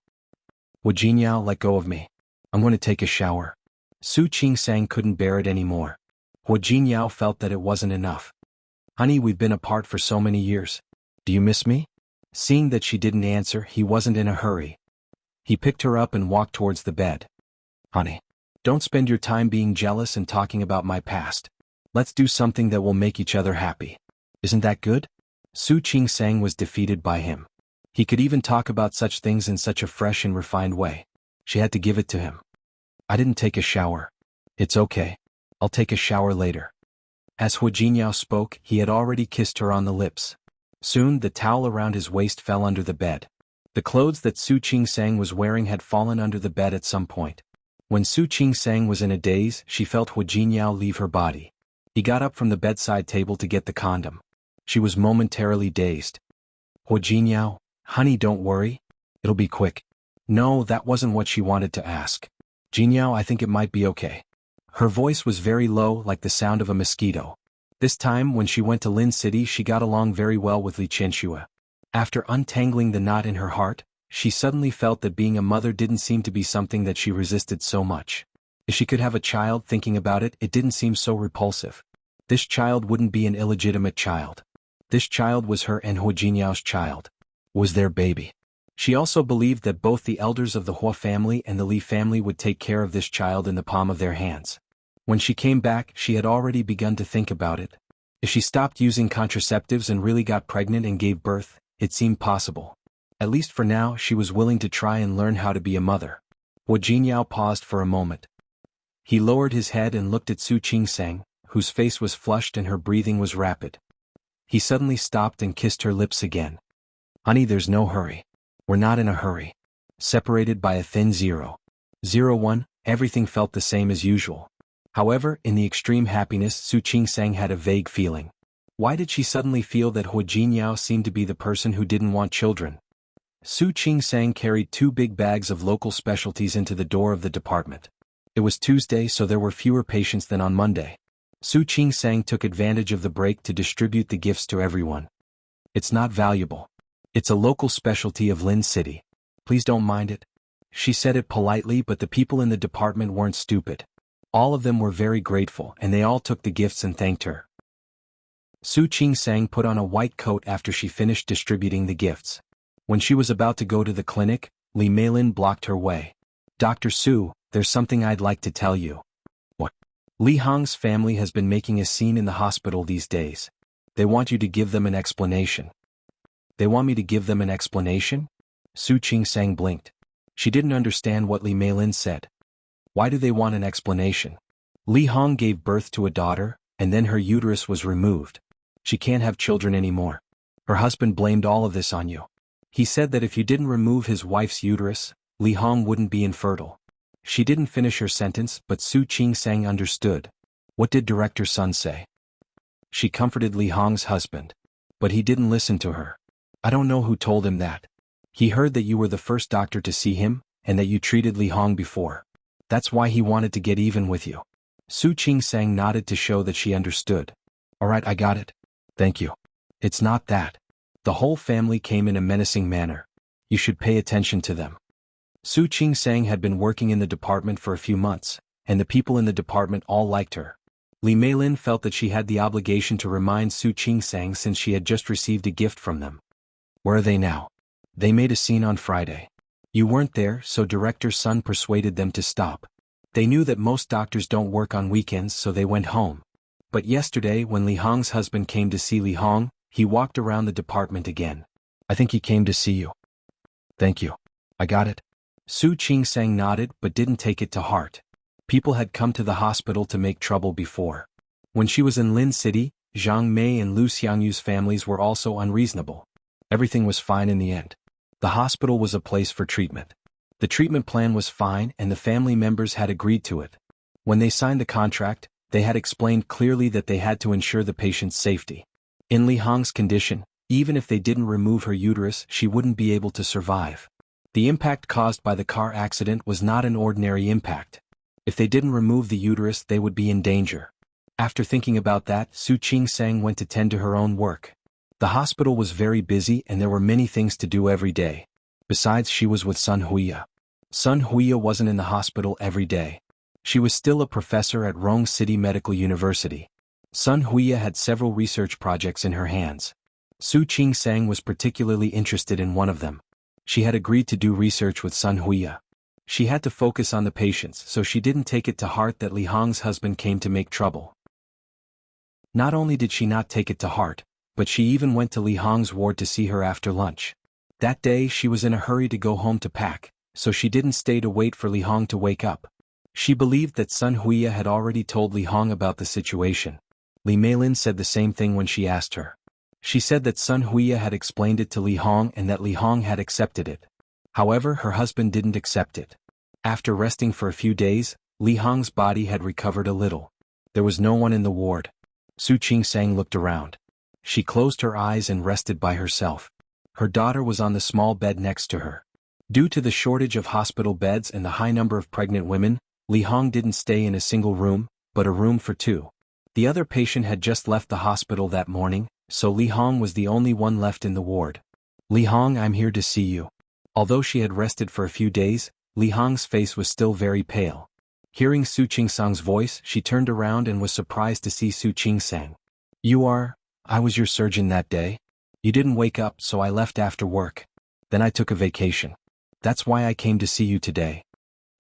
Hua Jinyao, let go of me. I'm going to take a shower. Su Qingsang couldn't bear it anymore. Hua Jinyao felt that it wasn't enough. Honey, we've been apart for so many years. Do you miss me? Seeing that she didn't answer, he wasn't in a hurry. He picked her up and walked towards the bed. Honey, don't spend your time being jealous and talking about my past. Let's do something that will make each other happy. Isn't that good? Su Qingsang was defeated by him. He could even talk about such things in such a fresh and refined way. She had to give it to him. I didn't take a shower. It's okay. I'll take a shower later. As Hua Jinyao spoke, he had already kissed her on the lips. Soon, the towel around his waist fell under the bed. The clothes that Su Qingsang was wearing had fallen under the bed at some point. When Su Qingsang was in a daze, she felt Hua Jinyao leave her body. He got up from the bedside table to get the condom. She was momentarily dazed. Hua Jinyao, honey, don't worry. It'll be quick. No, that wasn't what she wanted to ask. Jinyao, I think it might be okay. Her voice was very low, like the sound of a mosquito. This time, when she went to Lin City, she got along very well with Li Qianxue. After untangling the knot in her heart, she suddenly felt that being a mother didn't seem to be something that she resisted so much. If she could have a child, thinking about it, it didn't seem so repulsive. This child wouldn't be an illegitimate child. This child was her and Hua Jinyao's child. Was their baby. She also believed that both the elders of the Hua family and the Li family would take care of this child in the palm of their hands. When she came back, she had already begun to think about it. If she stopped using contraceptives and really got pregnant and gave birth, it seemed possible. At least for now, she was willing to try and learn how to be a mother. Wu Jinyao paused for a moment. He lowered his head and looked at Su Qingsang, whose face was flushed and her breathing was rapid. He suddenly stopped and kissed her lips again. Honey, there's no hurry. We're not in a hurry. Separated by a thin 0.01, everything felt the same as usual. However, in the extreme happiness, Su Qingsang had a vague feeling. Why did she suddenly feel that Hu Jinyao seemed to be the person who didn't want children? Su Qingsang carried 2 big bags of local specialties into the door of the department. It was Tuesday, so there were fewer patients than on Monday. Su Qingsang took advantage of the break to distribute the gifts to everyone. It's not valuable. It's a local specialty of Lin City. Please don't mind it. She said it politely, but the people in the department weren't stupid. All of them were very grateful, and they all took the gifts and thanked her. Su Qingsang put on a white coat after she finished distributing the gifts. When she was about to go to the clinic, Li Meilin blocked her way. Dr. Su, there's something I'd like to tell you. What? Li Hong's family has been making a scene in the hospital these days. They want you to give them an explanation. They want me to give them an explanation? Su Qingsang blinked. She didn't understand what Li Meilin said. Why do they want an explanation? Li Hong gave birth to a daughter, and then her uterus was removed. She can't have children anymore. Her husband blamed all of this on you. He said that if you didn't remove his wife's uterus, Li Hong wouldn't be infertile. She didn't finish her sentence, but Su Qingsang understood. What did Director Sun say? She comforted Li Hong's husband. But he didn't listen to her. I don't know who told him that. He heard that you were the first doctor to see him, and that you treated Li Hong before. That's why he wanted to get even with you. Su Qingsang nodded to show that she understood. Alright, I got it. Thank you. It's not that. The whole family came in a menacing manner. You should pay attention to them. Su Qingsang had been working in the department for a few months, and the people in the department all liked her. Li Meilin felt that she had the obligation to remind Su Qingsang since she had just received a gift from them. Where are they now? They made a scene on Friday. You weren't there, so Director Sun persuaded them to stop. They knew that most doctors don't work on weekends, so they went home. But yesterday, when Li Hong's husband came to see Li Hong, he walked around the department again. I think he came to see you. Thank you. I got it. Su Qingsang nodded but didn't take it to heart. People had come to the hospital to make trouble before. When she was in Lin City, Zhang Mei and Lu Xiangyu's families were also unreasonable. Everything was fine in the end. The hospital was a place for treatment. The treatment plan was fine and the family members had agreed to it. When they signed the contract, they had explained clearly that they had to ensure the patient's safety. In Li Hong's condition, even if they didn't remove her uterus, she wouldn't be able to survive. The impact caused by the car accident was not an ordinary impact. If they didn't remove the uterus, they would be in danger. After thinking about that, Su Qingsang went to tend to her own work. The hospital was very busy and there were many things to do every day. Besides, she was with Sun Huiya. Sun Huiya wasn't in the hospital every day. She was still a professor at Rong City Medical University. Sun Huiya had several research projects in her hands. Su Qingsang was particularly interested in one of them. She had agreed to do research with Sun Huiya. She had to focus on the patients, so she didn't take it to heart that Li Hong's husband came to make trouble. Not only did she not take it to heart, but she even went to Li Hong's ward to see her after lunch. That day she was in a hurry to go home to pack, so she didn't stay to wait for Li Hong to wake up. She believed that Sun Huiya had already told Li Hong about the situation. Li Meilin said the same thing when she asked her. She said that Sun Huiya had explained it to Li Hong and that Li Hong had accepted it. However, her husband didn't accept it. After resting for a few days, Li Hong's body had recovered a little. There was no one in the ward. Su Qingsang looked around. She closed her eyes and rested by herself. Her daughter was on the small bed next to her. Due to the shortage of hospital beds and the high number of pregnant women, Li Hong didn't stay in a single room, but a room for two. The other patient had just left the hospital that morning, so Li Hong was the only one left in the ward. Li Hong, I'm here to see you. Although she had rested for a few days, Li Hong's face was still very pale. Hearing Su Qingsang's voice, she turned around and was surprised to see Su Qingsang. You are? I was your surgeon that day. You didn't wake up, so I left after work. Then I took a vacation. That's why I came to see you today.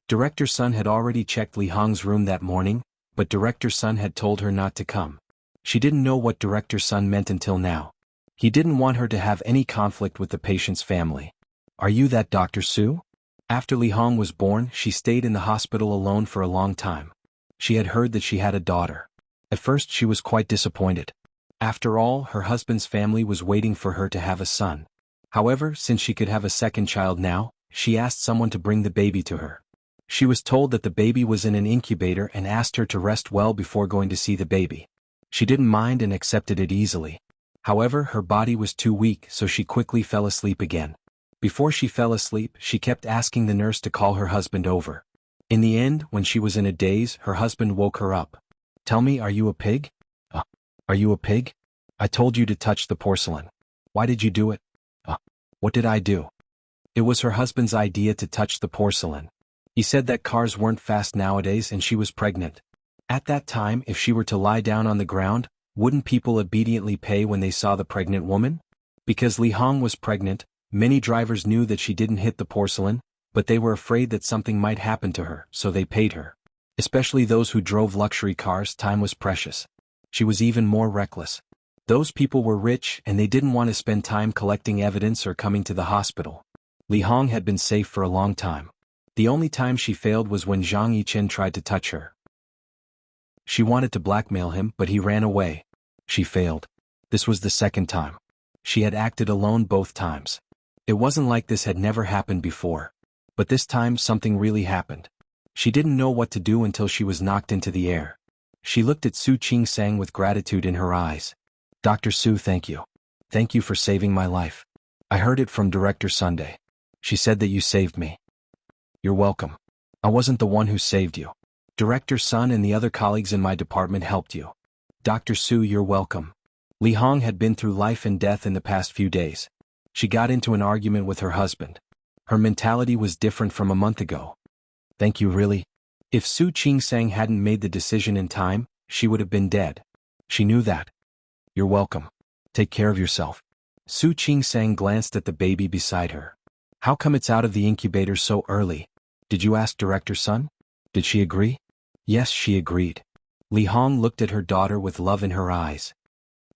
Director Sun had already checked Li Hong's room that morning, but Director Sun had told her not to come. She didn't know what Director Sun meant until now. He didn't want her to have any conflict with the patient's family. Are you that Dr. Su? After Li Hong was born, she stayed in the hospital alone for a long time. She had heard that she had a daughter. At first she was quite disappointed. After all, her husband's family was waiting for her to have a son. However, since she could have a second child now, she asked someone to bring the baby to her. She was told that the baby was in an incubator and asked her to rest well before going to see the baby. She didn't mind and accepted it easily. However, her body was too weak, so she quickly fell asleep again. Before she fell asleep, she kept asking the nurse to call her husband over. In the end, when she was in a daze, her husband woke her up. Tell me, are you a pig? Are you a pig? I told you to touch the porcelain. Why did you do it? What did I do? It was her husband's idea to touch the porcelain. He said that cars weren't fast nowadays and she was pregnant. At that time, if she were to lie down on the ground, wouldn't people obediently pay when they saw the pregnant woman? Because Li Hong was pregnant, many drivers knew that she didn't hit the porcelain, but they were afraid that something might happen to her, so they paid her. Especially those who drove luxury cars, time was precious. She was even more reckless. Those people were rich and they didn't want to spend time collecting evidence or coming to the hospital. Li Hong had been safe for a long time. The only time she failed was when Zhang Yichen tried to touch her. She wanted to blackmail him, but he ran away. She failed. This was the second time. She had acted alone both times. It wasn't like this had never happened before. But this time something really happened. She didn't know what to do until she was knocked into the air. She looked at Su Qingsang with gratitude in her eyes. Dr. Su, thank you. Thank you for saving my life. I heard it from Director Sunday. She said that you saved me. You're welcome. I wasn't the one who saved you. Director Sun and the other colleagues in my department helped you. Dr. Su, you're welcome. Li Hong had been through life and death in the past few days. She got into an argument with her husband. Her mentality was different from a month ago. Thank you, really? If Su Qingsang hadn't made the decision in time, she would have been dead. She knew that. You're welcome. Take care of yourself. Su Qingsang glanced at the baby beside her. How come it's out of the incubator so early? Did you ask Director Sun? Did she agree? Yes, she agreed. Li Hong looked at her daughter with love in her eyes.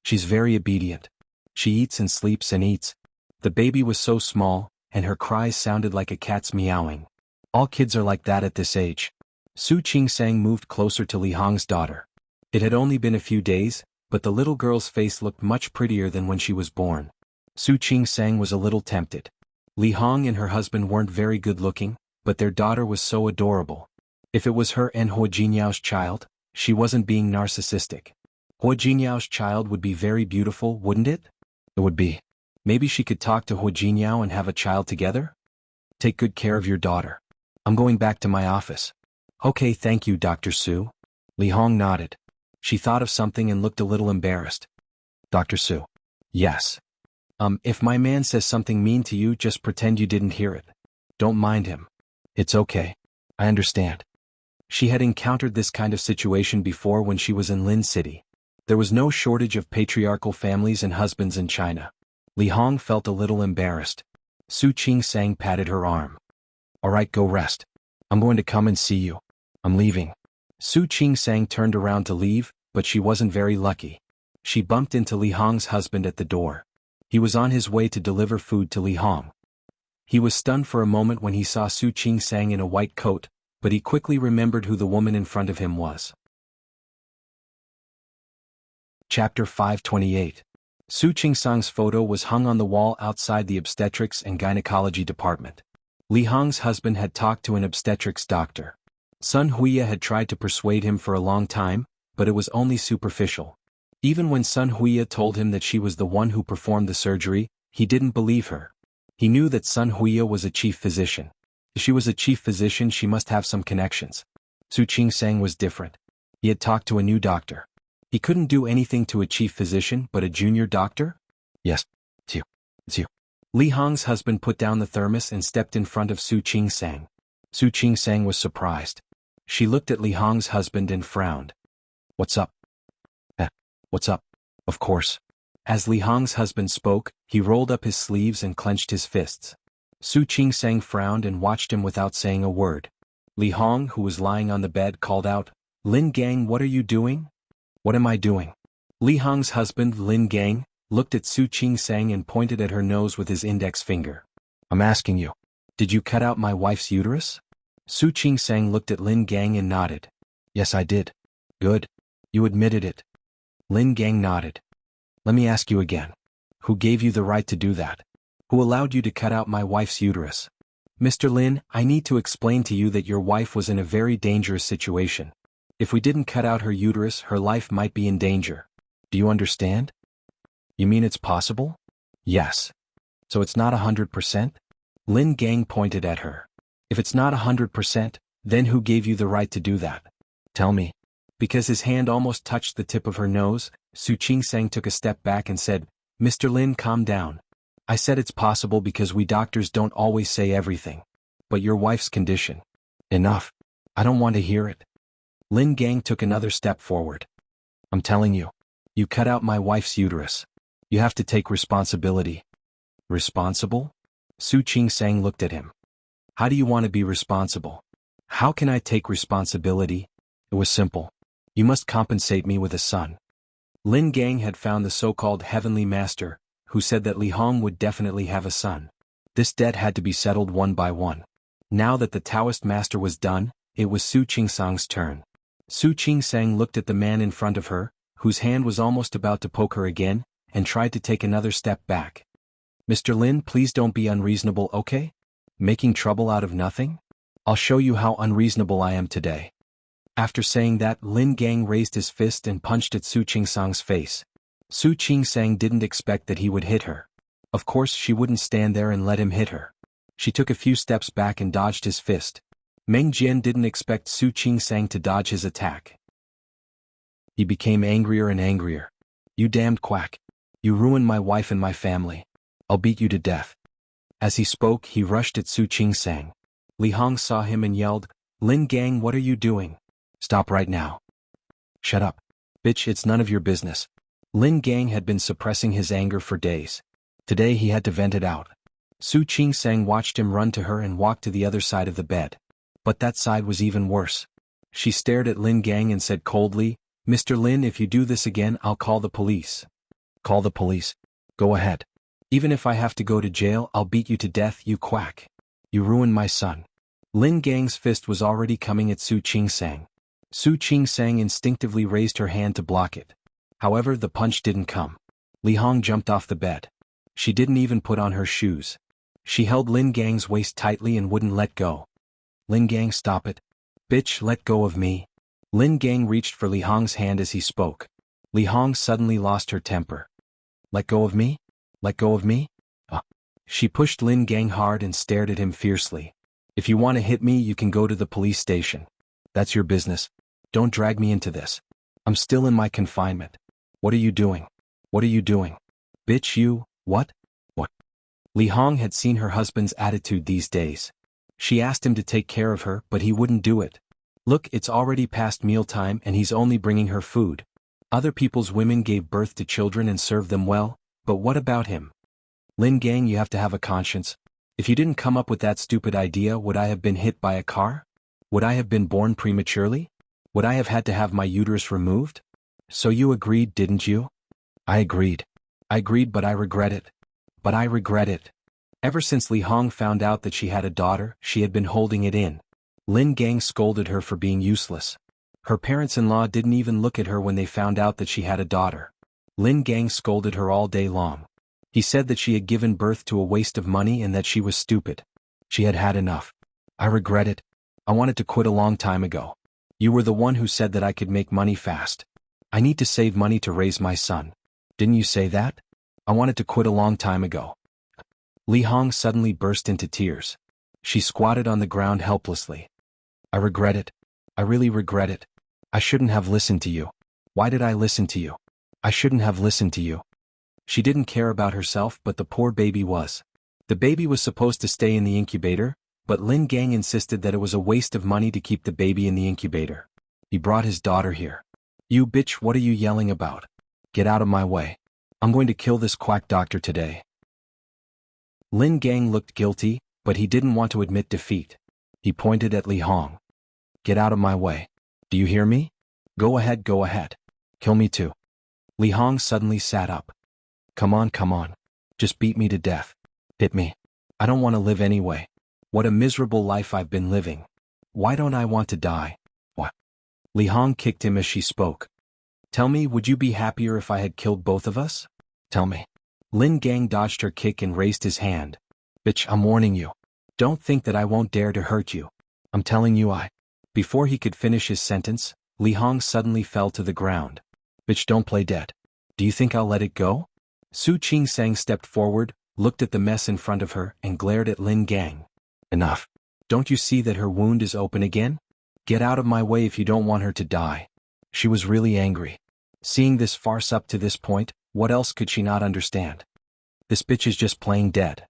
She's very obedient. She eats and sleeps and eats. The baby was so small, and her cries sounded like a cat's meowing. All kids are like that at this age. Su Qingsang moved closer to Li Hong's daughter. It had only been a few days, but the little girl's face looked much prettier than when she was born. Su Qingsang was a little tempted. Li Hong and her husband weren't very good-looking, but their daughter was so adorable. If it was her and Hua Jinyao's child, she wasn't being narcissistic. Hua Jinyao's child would be very beautiful, wouldn't it? It would be. Maybe she could talk to Hua Jinyao and have a child together? Take good care of your daughter. I'm going back to my office. Okay, thank you, Dr. Su. Li Hong nodded. She thought of something and looked a little embarrassed. Dr. Su. Yes. If my man says something mean to you, just pretend you didn't hear it. Don't mind him. It's okay. I understand. She had encountered this kind of situation before when she was in Lin City. There was no shortage of patriarchal families and husbands in China. Li Hong felt a little embarrassed. Su Qingsang patted her arm. All right, go rest. I'm going to come and see you. I'm leaving. Su Qingsang turned around to leave, but she wasn't very lucky. She bumped into Li Hong's husband at the door. He was on his way to deliver food to Li Hong. He was stunned for a moment when he saw Su Qingsang in a white coat, but he quickly remembered who the woman in front of him was. Chapter 528. Su Qingsang's photo was hung on the wall outside the obstetrics and gynecology department. Li Hong's husband had talked to an obstetrics doctor. Sun Huiya had tried to persuade him for a long time, but it was only superficial. Even when Sun Huiya told him that she was the one who performed the surgery, he didn't believe her. He knew that Sun Huiya was a chief physician. If she was a chief physician, she must have some connections. Su Qingsang was different. He had talked to a new doctor. He couldn't do anything to a chief physician, but a junior doctor? Yes. Tiu. Li Hong's husband put down the thermos and stepped in front of Su Qingsang. Su Qingsang was surprised. She looked at Li Hong's husband and frowned. What's up? What's up? Of course. As Li Hong's husband spoke, he rolled up his sleeves and clenched his fists. Su Qingsang frowned and watched him without saying a word. Li Hong, who was lying on the bed, called out, Lin Gang, what are you doing? What am I doing? Li Hong's husband, Lin Gang, looked at Su Qing-sang and pointed at her nose with his index finger. I'm asking you, did you cut out my wife's uterus? Su Qing-sang looked at Lin Gang and nodded. Yes, I did. Good. You admitted it. Lin Gang nodded. Let me ask you again. Who gave you the right to do that? Who allowed you to cut out my wife's uterus? Mr. Lin, I need to explain to you that your wife was in a very dangerous situation. If we didn't cut out her uterus, her life might be in danger. Do you understand? You mean it's possible? Yes. So it's not 100%? Lin Gang pointed at her. If it's not 100%, then who gave you the right to do that? Tell me. Because his hand almost touched the tip of her nose, Su Qing-sang took a step back and said, Mr. Lin, calm down. I said it's possible because we doctors don't always say everything. But your wife's condition. Enough. I don't want to hear it. Lin Gang took another step forward. I'm telling you. You cut out my wife's uterus. You have to take responsibility. Responsible? Su Qing-sang looked at him. How do you want to be responsible? How can I take responsibility? It was simple. You must compensate me with a son. Lin Gang had found the so-called heavenly master, who said that Li Hong would definitely have a son. This debt had to be settled one by one. Now that the Taoist master was done, it was Su Qing-sang's turn. Su Qing-sang looked at the man in front of her, whose hand was almost about to poke her again, and tried to take another step back. Mr. Lin, please don't be unreasonable, okay? Making trouble out of nothing? I'll show you how unreasonable I am today. After saying that, Lin Gang raised his fist and punched at Su Qing-sang's face. Su Qing-sang didn't expect that he would hit her. Of course she wouldn't stand there and let him hit her. She took a few steps back and dodged his fist. Meng Jian didn't expect Su Qing-sang to dodge his attack. He became angrier and angrier. You damned quack. You ruined my wife and my family. I'll beat you to death. As he spoke, he rushed at Su Qing-sang. Li Hong saw him and yelled, Lin Gang, what are you doing? Stop right now. Shut up. Bitch, it's none of your business. Lin Gang had been suppressing his anger for days. Today he had to vent it out. Su Qing-sang watched him run to her and walk to the other side of the bed. But that side was even worse. She stared at Lin Gang and said coldly, Mr. Lin, if you do this again, I'll call the police. Call the police? Go ahead. Even if I have to go to jail, I'll beat you to death, you quack. You ruined my son. Lin Gang's fist was already coming at Su Qing-sang. Su Qing-sang instinctively raised her hand to block it. However, the punch didn't come. Li Hong jumped off the bed. She didn't even put on her shoes. She held Lin Gang's waist tightly and wouldn't let go. Lin Gang, stop it. Bitch, let go of me. Lin Gang reached for Li Hong's hand as he spoke. Li Hong suddenly lost her temper. Let go of me? Let go of me? She pushed Lin Gang hard and stared at him fiercely. If you want to hit me, you can go to the police station. That's your business. Don't drag me into this. I'm still in my confinement. What are you doing? What are you doing? Bitch, you, what? What? Li Hong had seen her husband's attitude these days. She asked him to take care of her, but he wouldn't do it. Look, it's already past mealtime and he's only bringing her food. Other people's women gave birth to children and served them well, but what about him? Lin Gang, you have to have a conscience. If you didn't come up with that stupid idea, would I have been hit by a car? Would I have been born prematurely? Would I have had to have my uterus removed? So you agreed, didn't you? I agreed. I agreed, but I regret it. But I regret it. Ever since Li Hong found out that she had a daughter, she had been holding it in. Lin Gang scolded her for being useless. Her parents-in-law didn't even look at her when they found out that she had a daughter. Lin Gang scolded her all day long. He said that she had given birth to a waste of money and that she was stupid. She had had enough. I regret it. I wanted to quit a long time ago. You were the one who said that I could make money fast. I need to save money to raise my son. Didn't you say that? I wanted to quit a long time ago. Li Hong suddenly burst into tears. She squatted on the ground helplessly. I regret it. I really regret it. I shouldn't have listened to you. Why did I listen to you? I shouldn't have listened to you. She didn't care about herself, but the poor baby was. The baby was supposed to stay in the incubator, but Lin Gang insisted that it was a waste of money to keep the baby in the incubator. He brought his daughter here. You bitch, what are you yelling about? Get out of my way. I'm going to kill this quack doctor today. Lin Gang looked guilty, but he didn't want to admit defeat. He pointed at Li Hong. Get out of my way. Do you hear me? Go ahead, go ahead. Kill me too. Li Hong suddenly sat up. Come on, come on. Just beat me to death. Hit me. I don't want to live anyway. What a miserable life I've been living. Why don't I want to die? What? Li Hong kicked him as she spoke. Tell me, would you be happier if I had killed both of us? Tell me. Lin Gang dodged her kick and raised his hand. Bitch, I'm warning you. Don't think that I won't dare to hurt you. I'm telling you I. Before he could finish his sentence, Li Hong suddenly fell to the ground. Bitch, don't play dead. Do you think I'll let it go? Su Qingsang stepped forward, looked at the mess in front of her, and glared at Lin Gang. Enough. Don't you see that her wound is open again? Get out of my way if you don't want her to die. She was really angry. Seeing this farce up to this point, what else could she not understand? This bitch is just playing dead.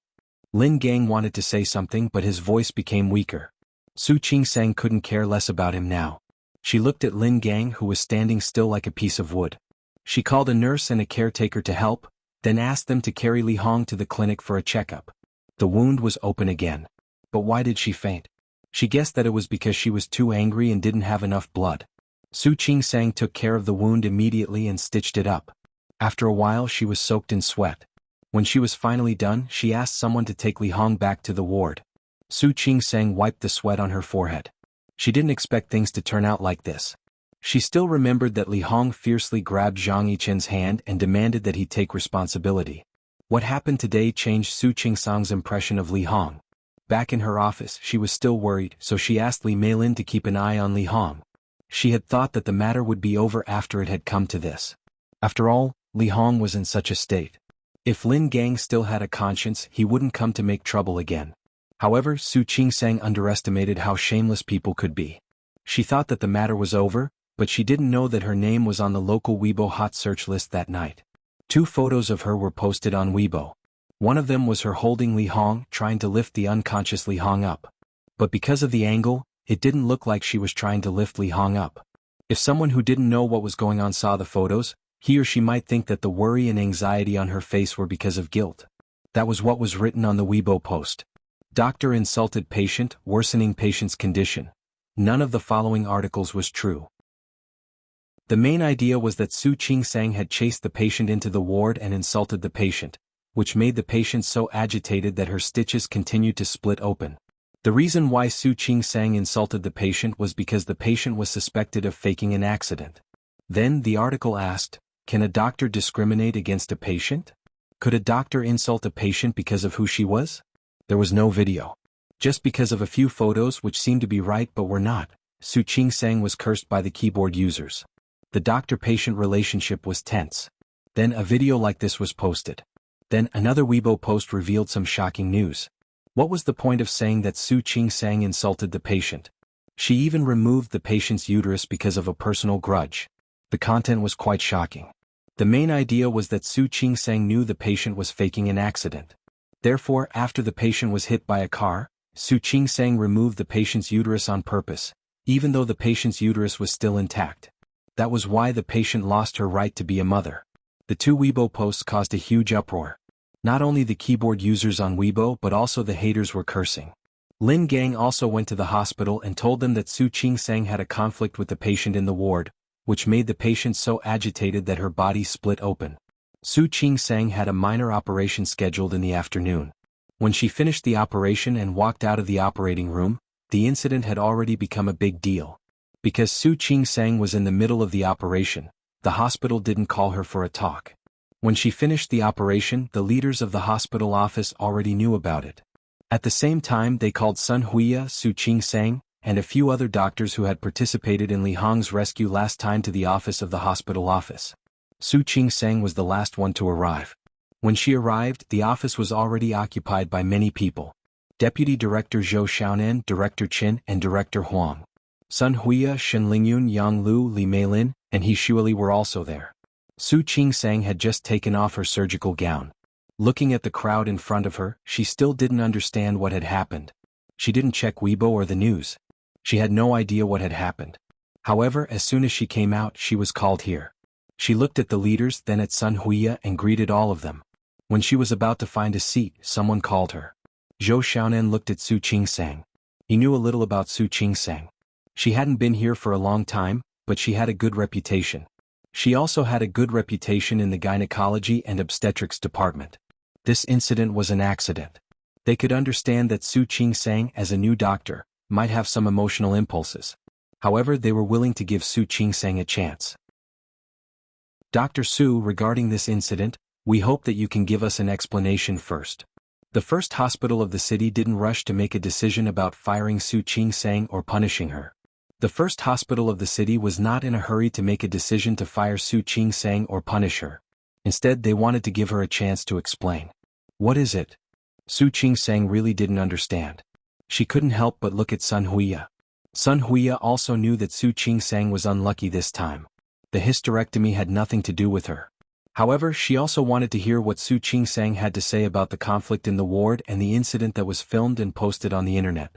Lin Gang wanted to say something, but his voice became weaker. Su Qingsang couldn't care less about him now. She looked at Lin Gang, who was standing still like a piece of wood. She called a nurse and a caretaker to help, then asked them to carry Li Hong to the clinic for a checkup. The wound was open again. But why did she faint? She guessed that it was because she was too angry and didn't have enough blood. Su Qingsang took care of the wound immediately and stitched it up. After a while she was soaked in sweat. When she was finally done, she asked someone to take Li Hong back to the ward. Su Qingsang wiped the sweat on her forehead. She didn't expect things to turn out like this. She still remembered that Li Hong fiercely grabbed Zhang Yichen's hand and demanded that he take responsibility. What happened today changed Su Qingsang's impression of Li Hong. Back in her office, she was still worried, so she asked Li Meilin to keep an eye on Li Hong. She had thought that the matter would be over after it had come to this. After all, Li Hong was in such a state. If Lin Gang still had a conscience, he wouldn't come to make trouble again. However, Su Qingsang underestimated how shameless people could be. She thought that the matter was over, but she didn't know that her name was on the local Weibo hot search list that night. 2 photos of her were posted on Weibo. One of them was her holding Li Hong, trying to lift the unconscious Li Hong up. But because of the angle, it didn't look like she was trying to lift Li Hong up. If someone who didn't know what was going on saw the photos, he or she might think that the worry and anxiety on her face were because of guilt. That was what was written on the Weibo post. Doctor insulted patient, worsening patient's condition. None of the following articles was true. The main idea was that Su Qingsang had chased the patient into the ward and insulted the patient, which made the patient so agitated that her stitches continued to split open. The reason why Su Qingsang insulted the patient was because the patient was suspected of faking an accident. Then the article asked, can a doctor discriminate against a patient? Could a doctor insult a patient because of who she was? There was no video. Just because of a few photos which seemed to be right but were not, Su Qingsang was cursed by the keyboard users. The doctor-patient relationship was tense. Then a video like this was posted. Then another Weibo post revealed some shocking news. What was the point of saying that Su Qingsang insulted the patient? She even removed the patient's uterus because of a personal grudge. The content was quite shocking. The main idea was that Su Qingsang knew the patient was faking an accident. Therefore, after the patient was hit by a car, Su Qingsang removed the patient's uterus on purpose, even though the patient's uterus was still intact. That was why the patient lost her right to be a mother. The 2 Weibo posts caused a huge uproar. Not only the keyboard users on Weibo but also the haters were cursing. Lin Gang also went to the hospital and told them that Su Qingsang had a conflict with the patient in the ward, which made the patient so agitated that her body split open. Su Qingsang had a minor operation scheduled in the afternoon. When she finished the operation and walked out of the operating room, the incident had already become a big deal. Because Su Qingsang was in the middle of the operation, the hospital didn't call her for a talk. When she finished the operation, the leaders of the hospital office already knew about it. At the same time, they called Sun Huiya, Su Qingsang, and a few other doctors who had participated in Li Hong's rescue last time to the office of the hospital office. Su Qingsang was the last one to arrive. When she arrived, the office was already occupied by many people. Deputy Director Zhou Xiaonan, Director Qin, and Director Huang. Sun Huiya, Shen Lingyun, Yang Lu, Li Meilin, and He Shuili were also there. Su Qingsang had just taken off her surgical gown. Looking at the crowd in front of her, she still didn't understand what had happened. She didn't check Weibo or the news. She had no idea what had happened. However, as soon as she came out, she was called here. She looked at the leaders, then at Sun Huiya, and greeted all of them. When she was about to find a seat, someone called her. Zhou Xiaonan looked at Su Qingsang. He knew a little about Su Qingsang. She hadn't been here for a long time, but she had a good reputation. She also had a good reputation in the gynecology and obstetrics department. This incident was an accident. They could understand that Su Qingsang, as a new doctor, might have some emotional impulses. However, they were willing to give Su Qingsang a chance. Dr. Su, regarding this incident, we hope that you can give us an explanation first. The first hospital of the city didn't rush to make a decision about firing Su Qingsang or punishing her. The first hospital of the city was not in a hurry to make a decision to fire Su Qingsang or punish her. Instead, they wanted to give her a chance to explain. What is it? Su Qingsang really didn't understand. She couldn't help but look at Sun Huiya. Sun Huiya also knew that Su Qingsang was unlucky this time. The hysterectomy had nothing to do with her. However, she also wanted to hear what Su Qingsang had to say about the conflict in the ward and the incident that was filmed and posted on the internet.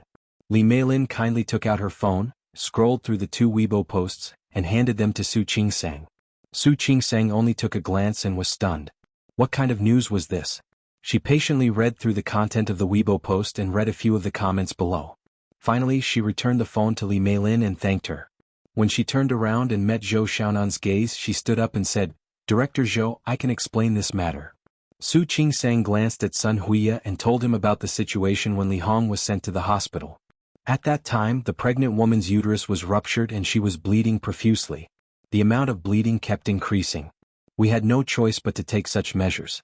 Li Meilin kindly took out her phone, scrolled through the 2 Weibo posts, and handed them to Su Qingsang. Su Qingsang only took a glance and was stunned. What kind of news was this? She patiently read through the content of the Weibo post and read a few of the comments below. Finally, she returned the phone to Li Meilin and thanked her. When she turned around and met Zhou Xiaonan's gaze, she stood up and said, "Director Zhou, I can explain this matter." Su Qingsang glanced at Sun Huiya and told him about the situation when Li Hong was sent to the hospital. At that time, the pregnant woman's uterus was ruptured and she was bleeding profusely. The amount of bleeding kept increasing. We had no choice but to take such measures.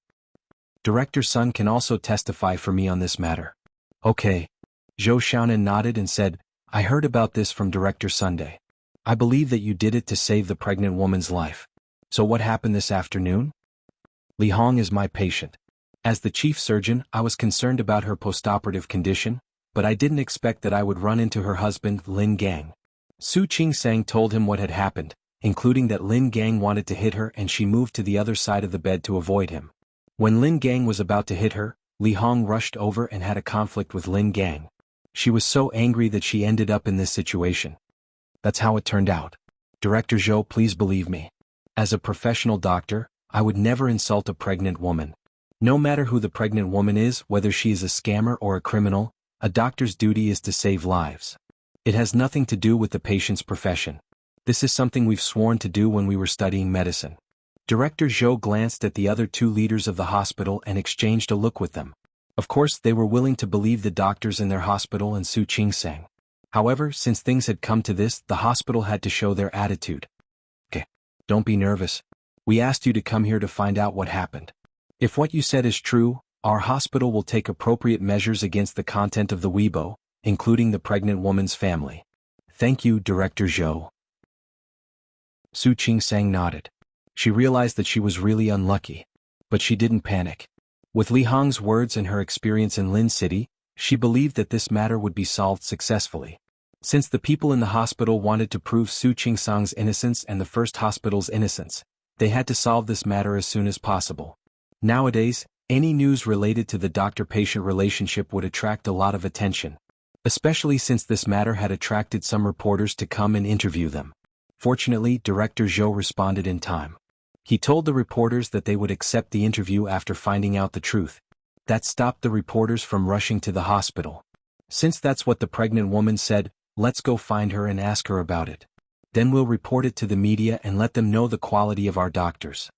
Director Sun can also testify for me on this matter. Okay. Zhou Xiaonan nodded and said, "I heard about this from Director Sunday. I believe that you did it to save the pregnant woman's life. So what happened this afternoon?" Li Hong is my patient. As the chief surgeon, I was concerned about her postoperative condition, but I didn't expect that I would run into her husband, Lin Gang. Su Qingsang told him what had happened, including that Lin Gang wanted to hit her and she moved to the other side of the bed to avoid him. When Lin Gang was about to hit her, Li Hong rushed over and had a conflict with Lin Gang. She was so angry that she ended up in this situation. That's how it turned out. Director Zhou, please believe me. As a professional doctor, I would never insult a pregnant woman. No matter who the pregnant woman is, whether she is a scammer or a criminal, a doctor's duty is to save lives. It has nothing to do with the patient's profession. This is something we've sworn to do when we were studying medicine. Director Zhou glanced at the other 2 leaders of the hospital and exchanged a look with them. Of course, they were willing to believe the doctors in their hospital and Su Qingsang. However, since things had come to this, the hospital had to show their attitude. Okay, don't be nervous. We asked you to come here to find out what happened. If what you said is true, our hospital will take appropriate measures against the content of the Weibo, including the pregnant woman's family. Thank you, Director Zhou. Su Qingsang nodded. She realized that she was really unlucky. But she didn't panic. With Li Hong's words and her experience in Lin City, she believed that this matter would be solved successfully. Since the people in the hospital wanted to prove Su Qingsang's innocence and the first hospital's innocence, they had to solve this matter as soon as possible. Nowadays, any news related to the doctor-patient relationship would attract a lot of attention, especially since this matter had attracted some reporters to come and interview them. Fortunately, Director Zhou responded in time. He told the reporters that they would accept the interview after finding out the truth. That stopped the reporters from rushing to the hospital. Since that's what the pregnant woman said, let's go find her and ask her about it. Then we'll report it to the media and let them know the quality of our doctors.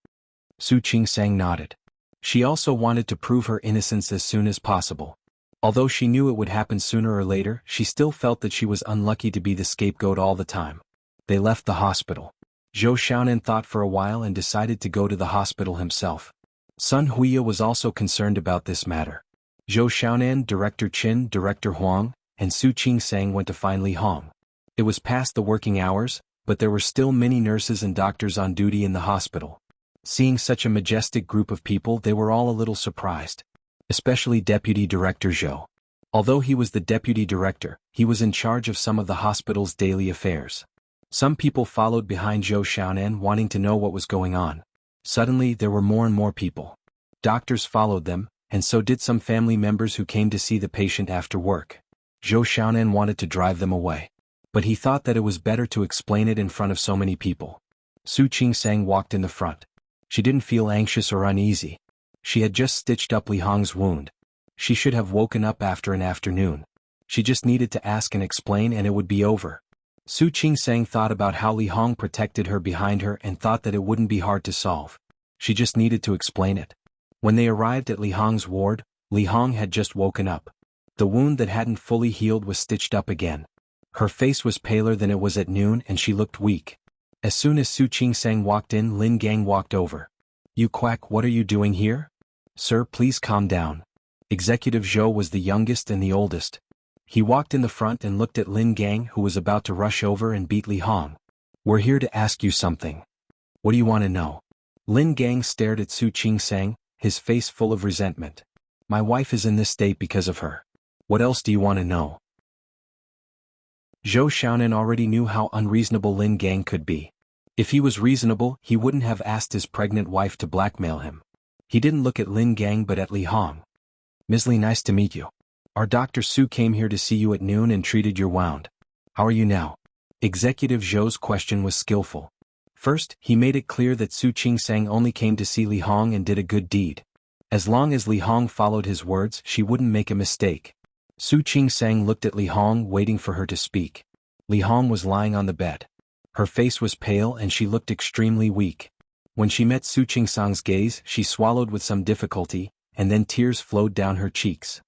Su Qingsang nodded. She also wanted to prove her innocence as soon as possible. Although she knew it would happen sooner or later, she still felt that she was unlucky to be the scapegoat all the time. They left the hospital. Zhou Xiaonan thought for a while and decided to go to the hospital himself. Sun Huiya was also concerned about this matter. Zhou Xiaonan, Director Qin, Director Huang, and Su Qingsang went to find Li Hong. It was past the working hours, but there were still many nurses and doctors on duty in the hospital. Seeing such a majestic group of people, they were all a little surprised. Especially Deputy Director Zhou. Although he was the deputy director, he was in charge of some of the hospital's daily affairs. Some people followed behind Zhou Xiaonan wanting to know what was going on. Suddenly, there were more and more people. Doctors followed them, and so did some family members who came to see the patient after work. Zhou Xiaonan wanted to drive them away. But he thought that it was better to explain it in front of so many people. Su Qingsang walked in the front. She didn't feel anxious or uneasy. She had just stitched up Li Hong's wound. She should have woken up after an afternoon. She just needed to ask and explain and it would be over. Su Qingsang thought about how Li Hong protected her behind her and thought that it wouldn't be hard to solve. She just needed to explain it. When they arrived at Li Hong's ward, Li Hong had just woken up. The wound that hadn't fully healed was stitched up again. Her face was paler than it was at noon and she looked weak. As soon as Su Qingsang walked in, Lin Gang walked over. "You quack, what are you doing here?" "Sir, please calm down." Executive Zhou was the youngest and the oldest. He walked in the front and looked at Lin Gang, who was about to rush over and beat Li Hong. "We're here to ask you something." "What do you want to know?" Lin Gang stared at Su Qingsang, his face full of resentment. "My wife is in this state because of her. What else do you want to know?" Zhou Xiaonan already knew how unreasonable Lin Gang could be. If he was reasonable, he wouldn't have asked his pregnant wife to blackmail him. He didn't look at Lin Gang but at Li Hong. "Ms. Li, nice to meet you. Our Dr. Su came here to see you at noon and treated your wound. How are you now?" Executive Zhou's question was skillful. First, he made it clear that Su Qingsang only came to see Li Hong and did a good deed. As long as Li Hong followed his words, she wouldn't make a mistake. Su Qingsang looked at Li Hong, waiting for her to speak. Li Hong was lying on the bed. Her face was pale and she looked extremely weak. When she met Su Qingsang's gaze, she swallowed with some difficulty, and then tears flowed down her cheeks.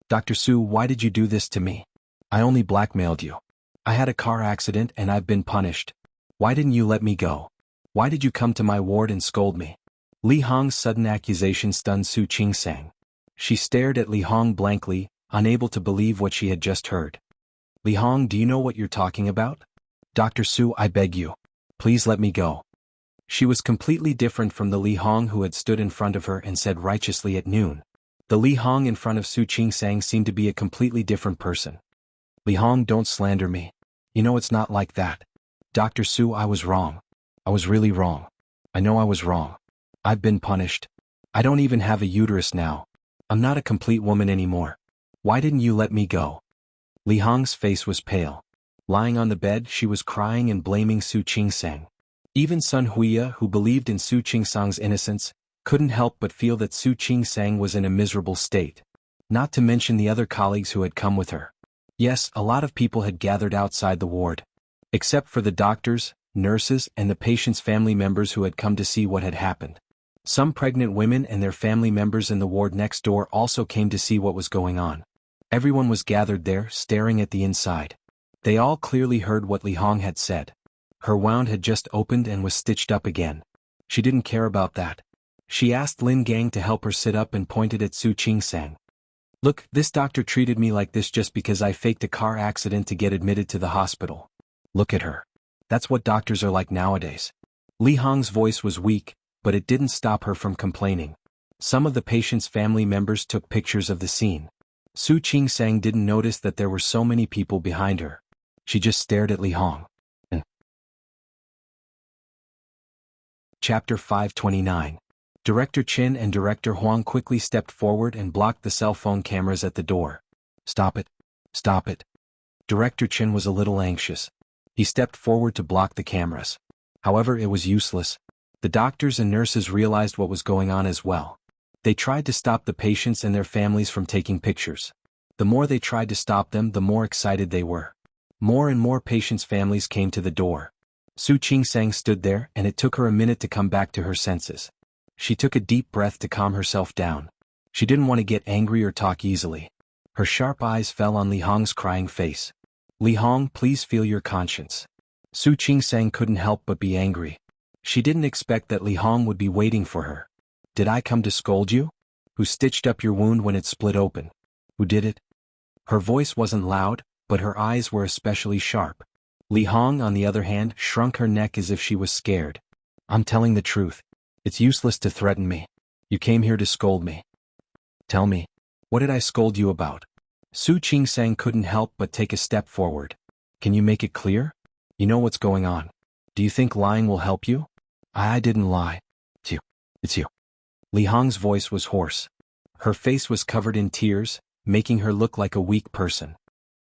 "Dr. Su, why did you do this to me? I only blackmailed you. I had a car accident and I've been punished. Why didn't you let me go? Why did you come to my ward and scold me?" Li Hong's sudden accusation stunned Su Qingsang. She stared at Li Hong blankly, unable to believe what she had just heard. "Li Hong, do you know what you're talking about?" "Dr. Su, I beg you. Please let me go." She was completely different from the Li Hong who had stood in front of her and said righteously at noon. The Li Hong in front of Su Qingsang seemed to be a completely different person. "Li Hong, don't slander me. You know it's not like that. Dr. Su, I was wrong. I was really wrong. I know I was wrong. I've been punished. I don't even have a uterus now. I'm not a complete woman anymore. Why didn't you let me go?" Li Hong's face was pale. Lying on the bed, she was crying and blaming Su Qingsang. Even Sun Huiya, who believed in Su Qingsang's innocence, couldn't help but feel that Su Qingsang was in a miserable state. Not to mention the other colleagues who had come with her. Yes, a lot of people had gathered outside the ward. Except for the doctors, nurses, and the patient's family members who had come to see what had happened. Some pregnant women and their family members in the ward next door also came to see what was going on. Everyone was gathered there, staring at the inside. They all clearly heard what Li Hong had said. Her wound had just opened and was stitched up again. She didn't care about that. She asked Lin Gang to help her sit up and pointed at Su Qingsang. "Look, this doctor treated me like this just because I faked a car accident to get admitted to the hospital. Look at her. That's what doctors are like nowadays." Li Hong's voice was weak, but it didn't stop her from complaining. Some of the patient's family members took pictures of the scene. Su Qingsang didn't notice that there were so many people behind her. She just stared at Li Hong. Chapter 529. Director Qin and Director Huang quickly stepped forward and blocked the cell phone cameras at the door. "Stop it. Stop it." Director Qin was a little anxious. He stepped forward to block the cameras. However, it was useless. The doctors and nurses realized what was going on as well. They tried to stop the patients and their families from taking pictures. The more they tried to stop them, the more excited they were. More and more patients' families came to the door. Su Qingsang stood there, and it took her a minute to come back to her senses. She took a deep breath to calm herself down. She didn't want to get angry or talk easily. Her sharp eyes fell on Li Hong's crying face. "Li Hong, please feel your conscience." Su Qingsang couldn't help but be angry. She didn't expect that Li Hong would be waiting for her. "Did I come to scold you? Who stitched up your wound when it split open? Who did it?" Her voice wasn't loud, but her eyes were especially sharp. Li Hong, on the other hand, shrunk her neck as if she was scared. "I'm telling the truth. It's useless to threaten me. You came here to scold me. Tell me, what did I scold you about?" Su Qingsang couldn't help but take a step forward. "Can you make it clear? You know what's going on. Do you think lying will help you?" I didn't lie. It's you. It's you." Li Hong's voice was hoarse. Her face was covered in tears, making her look like a weak person.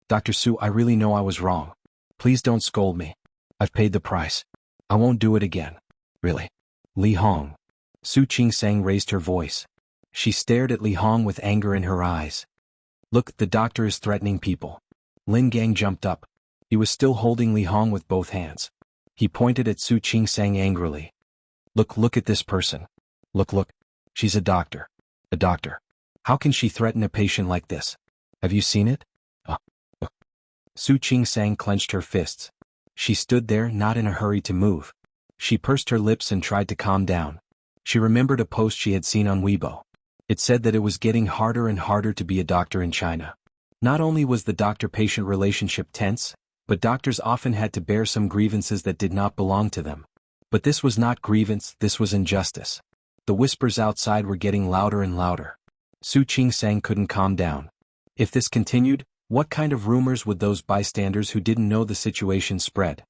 "Dr. Su, I really know I was wrong. Please don't scold me. I've paid the price. I won't do it again. Really." "Li Hong." Su Qingsang raised her voice. She stared at Li Hong with anger in her eyes. "Look, the doctor is threatening people." Lin Gang jumped up. He was still holding Li Hong with both hands. He pointed at Su Qingsang angrily. Look at this person. Look. She's a doctor. A doctor. How can she threaten a patient like this? Have you seen it? Su Qingsang clenched her fists. She stood there, not in a hurry to move. She pursed her lips and tried to calm down. She remembered a post she had seen on Weibo. It said that it was getting harder and harder to be a doctor in China. Not only was the doctor-patient relationship tense, but doctors often had to bear some grievances that did not belong to them. But this was not grievance, this was injustice. The whispers outside were getting louder and louder. Su Qingsang couldn't calm down. If this continued, what kind of rumors would those bystanders who didn't know the situation spread?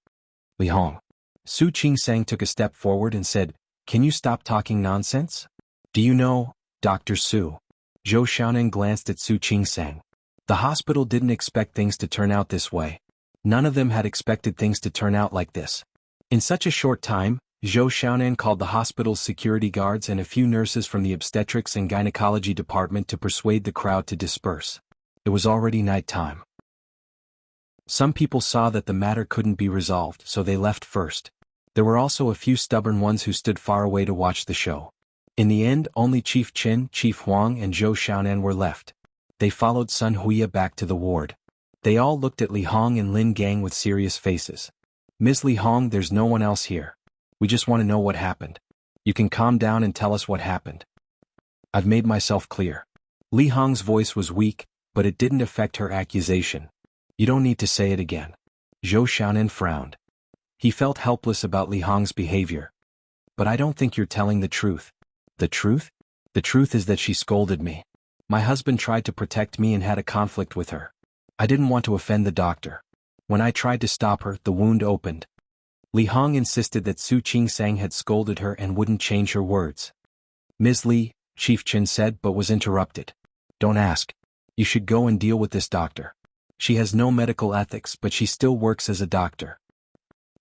Li Hong. Su Qingsang took a step forward and said, "Can you stop talking nonsense? Do you know, Dr. Su?" Zhou Xiaonan glanced at Su Qingsang. The hospital didn't expect things to turn out this way. None of them had expected things to turn out like this. In such a short time, Zhou Xiaonan called the hospital's security guards and a few nurses from the obstetrics and gynecology department to persuade the crowd to disperse. It was already night time. Some people saw that the matter couldn't be resolved, so they left first. There were also a few stubborn ones who stood far away to watch the show. In the end, only Chief Qin, Chief Huang and Zhou Xiaonan were left. They followed Sun Huiya back to the ward. They all looked at Li Hong and Lin Gang with serious faces. "Ms. Li Hong, there's no one else here. We just want to know what happened. You can calm down and tell us what happened." "I've made myself clear." Li Hong's voice was weak, but it didn't affect her accusation. "You don't need to say it again." Zhou Xiaonan frowned. He felt helpless about Li Hong's behavior. "But I don't think you're telling the truth." "The truth? The truth is that she scolded me. My husband tried to protect me and had a conflict with her. I didn't want to offend the doctor. When I tried to stop her, the wound opened." Li Hong insisted that Su Qingsang had scolded her and wouldn't change her words. "Ms. Li," Chief Qin said, but was interrupted. "Don't ask. You should go and deal with this doctor. She has no medical ethics, but she still works as a doctor."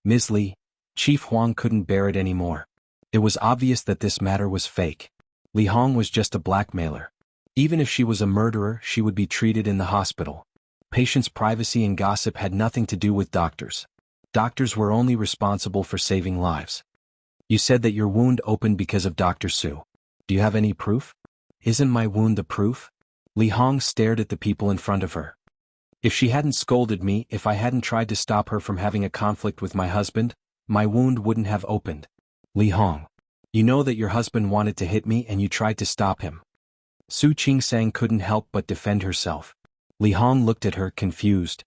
"Ms. Li," Chief Huang couldn't bear it anymore. It was obvious that this matter was fake. Li Hong was just a blackmailer. Even if she was a murderer, she would be treated in the hospital. Patients' privacy and gossip had nothing to do with doctors. Doctors were only responsible for saving lives. "You said that your wound opened because of Dr. Su. Do you have any proof?" "Isn't my wound the proof?" Li Hong stared at the people in front of her. "If she hadn't scolded me, if I hadn't tried to stop her from having a conflict with my husband, my wound wouldn't have opened." "Li Hong, you know that your husband wanted to hit me and you tried to stop him." Su Qingsang couldn't help but defend herself. Li Hong looked at her, confused.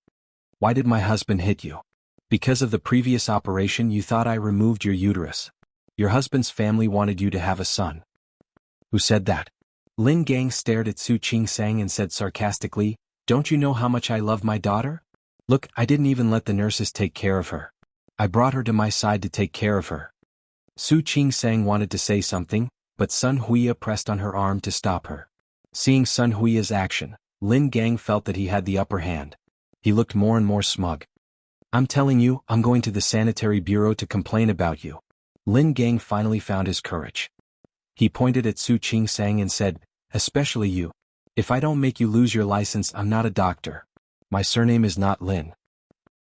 "Why did my husband hit you?" "Because of the previous operation you thought I removed your uterus. Your husband's family wanted you to have a son." "Who said that?" Lin Gang stared at Su Qingsang and said sarcastically, "Don't you know how much I love my daughter? Look, I didn't even let the nurses take care of her. I brought her to my side to take care of her." Su Qingsang wanted to say something, but Sun Huiya pressed on her arm to stop her. Seeing Sun Huiya's action, Lin Gang felt that he had the upper hand. He looked more and more smug. "I'm telling you, I'm going to the sanitary bureau to complain about you." Lin Gang finally found his courage. He pointed at Su Qingsang and said, "Especially you. If I don't make you lose your license, I'm not a doctor. My surname is not Lin."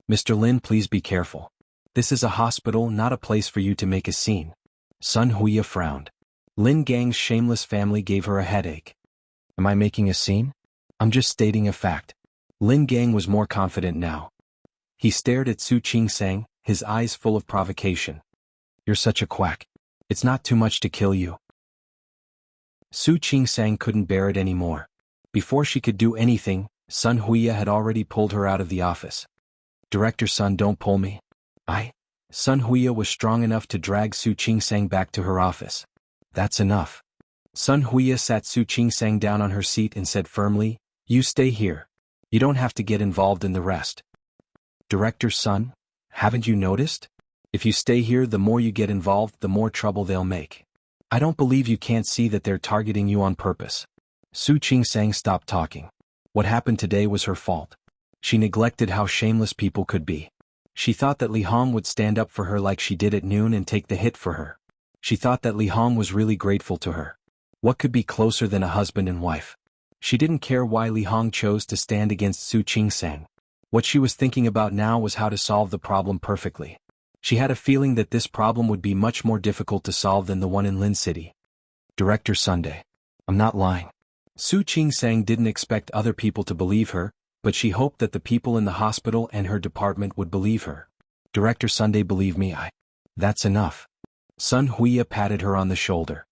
"Mr. Lin, please be careful. This is a hospital, not a place for you to make a scene." Sun Huiya frowned. Lin Gang's shameless family gave her a headache. "Am I making a scene? I'm just stating a fact." Lin Gang was more confident now. He stared at Su Qingsang, his eyes full of provocation. "You're such a quack. It's not too much to kill you." Su Qingsang couldn't bear it anymore. Before she could do anything, Sun Huiya had already pulled her out of the office. "Director Sun, don't pull me." Sun Huiya was strong enough to drag Su Qingsang back to her office. "That's enough." Sun Huiya sat Su Qingsang down on her seat and said firmly, "You stay here. You don't have to get involved in the rest." "Director Sun, haven't you noticed? If you stay here, the more you get involved, the more trouble they'll make. I don't believe you can't see that they're targeting you on purpose." Su Qingsang stopped talking. What happened today was her fault. She neglected how shameless people could be. She thought that Li Hong would stand up for her like she did at noon and take the hit for her. She thought that Li Hong was really grateful to her. What could be closer than a husband and wife? She didn't care why Li Hong chose to stand against Su Qingsang. What she was thinking about now was how to solve the problem perfectly. She had a feeling that this problem would be much more difficult to solve than the one in Lin City. Director Sunday. I'm not lying. Su Qing-sang didn't expect other people to believe her, but she hoped that the people in the hospital and her department would believe her. Director Sunday, believe me, That's enough. Sun Huiya patted her on the shoulder.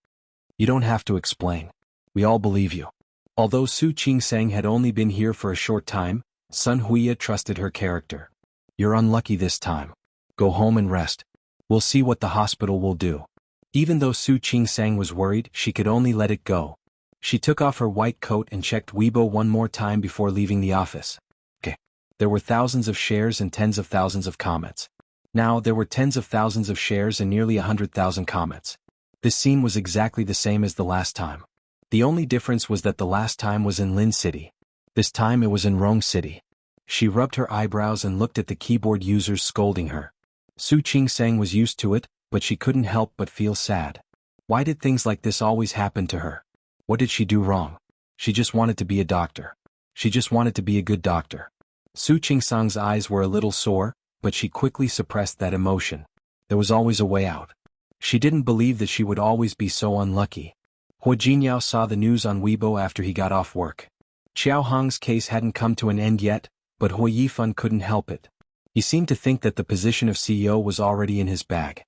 You don't have to explain. We all believe you. Although Su Qing-sang had only been here for a short time, Sun Huiya trusted her character. You're unlucky this time. Go home and rest. We'll see what the hospital will do. Even though Su Qing-sang was worried, she could only let it go. She took off her white coat and checked Weibo one more time before leaving the office. Okay. There were thousands of shares and tens of thousands of comments. Now there were tens of thousands of shares and nearly 100,000 comments. This scene was exactly the same as the last time. The only difference was that the last time was in Lin City. This time it was in Rong City. She rubbed her eyebrows and looked at the keyboard users scolding her. Su Qing-sang was used to it, but she couldn't help but feel sad. Why did things like this always happen to her? What did she do wrong? She just wanted to be a doctor. She just wanted to be a good doctor. Su Qing-sang's eyes were a little sore, but she quickly suppressed that emotion. There was always a way out. She didn't believe that she would always be so unlucky. Hua Jinyao saw the news on Weibo after he got off work. Xiao Hong's case hadn't come to an end yet, but Hua Yifan couldn't help it. He seemed to think that the position of CEO was already in his bag.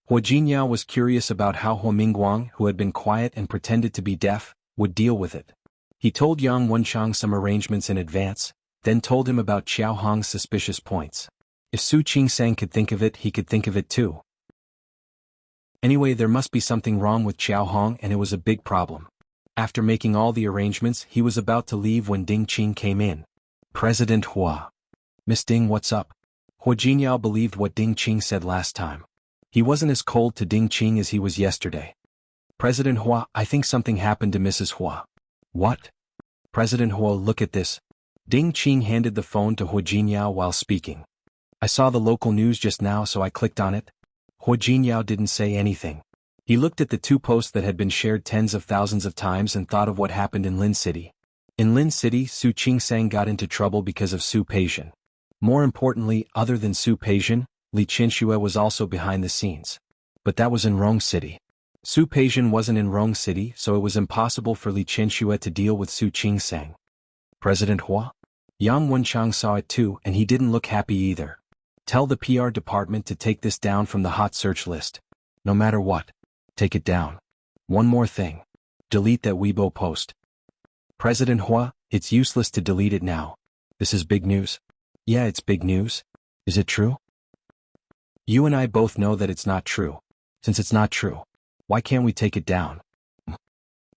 Hua Jinyao was curious about how Hua Mingguang, who had been quiet and pretended to be deaf, would deal with it. He told Yang Wenchang some arrangements in advance, then told him about Xiao Hong's suspicious points. If Su Qing-sang could think of it, he could think of it too. Anyway, there must be something wrong with Xiao Hong, and it was a big problem. After making all the arrangements, he was about to leave when Ding Qing came in. President Hua. Miss Ding, what's up? Hua Jinyao believed what Ding Qing said last time. He wasn't as cold to Ding Qing as he was yesterday. President Hua, I think something happened to Mrs. Hua. What? President Hua, look at this. Ding Qing handed the phone to Hua Jinyao while speaking. I saw the local news just now, so I clicked on it. Hua Jinyao didn't say anything. He looked at the two posts that had been shared tens of thousands of times and thought of what happened in Lin City. In Lin City, Su Qing-sang got into trouble because of Su Peixian. More importantly, other than Su Peixian, Li Qianxue was also behind the scenes. But that was in Rong City. Su Peixian wasn't in Rong City, so it was impossible for Li Qianxue to deal with Su Qing-sang. President Hua? Yang Wenchang saw it too, and he didn't look happy either. Tell the PR department to take this down from the hot search list. No matter what. Take it down. One more thing. Delete that Weibo post. President Hua, it's useless to delete it now. This is big news. Yeah, it's big news. Is it true? You and I both know that it's not true. Since it's not true, why can't we take it down?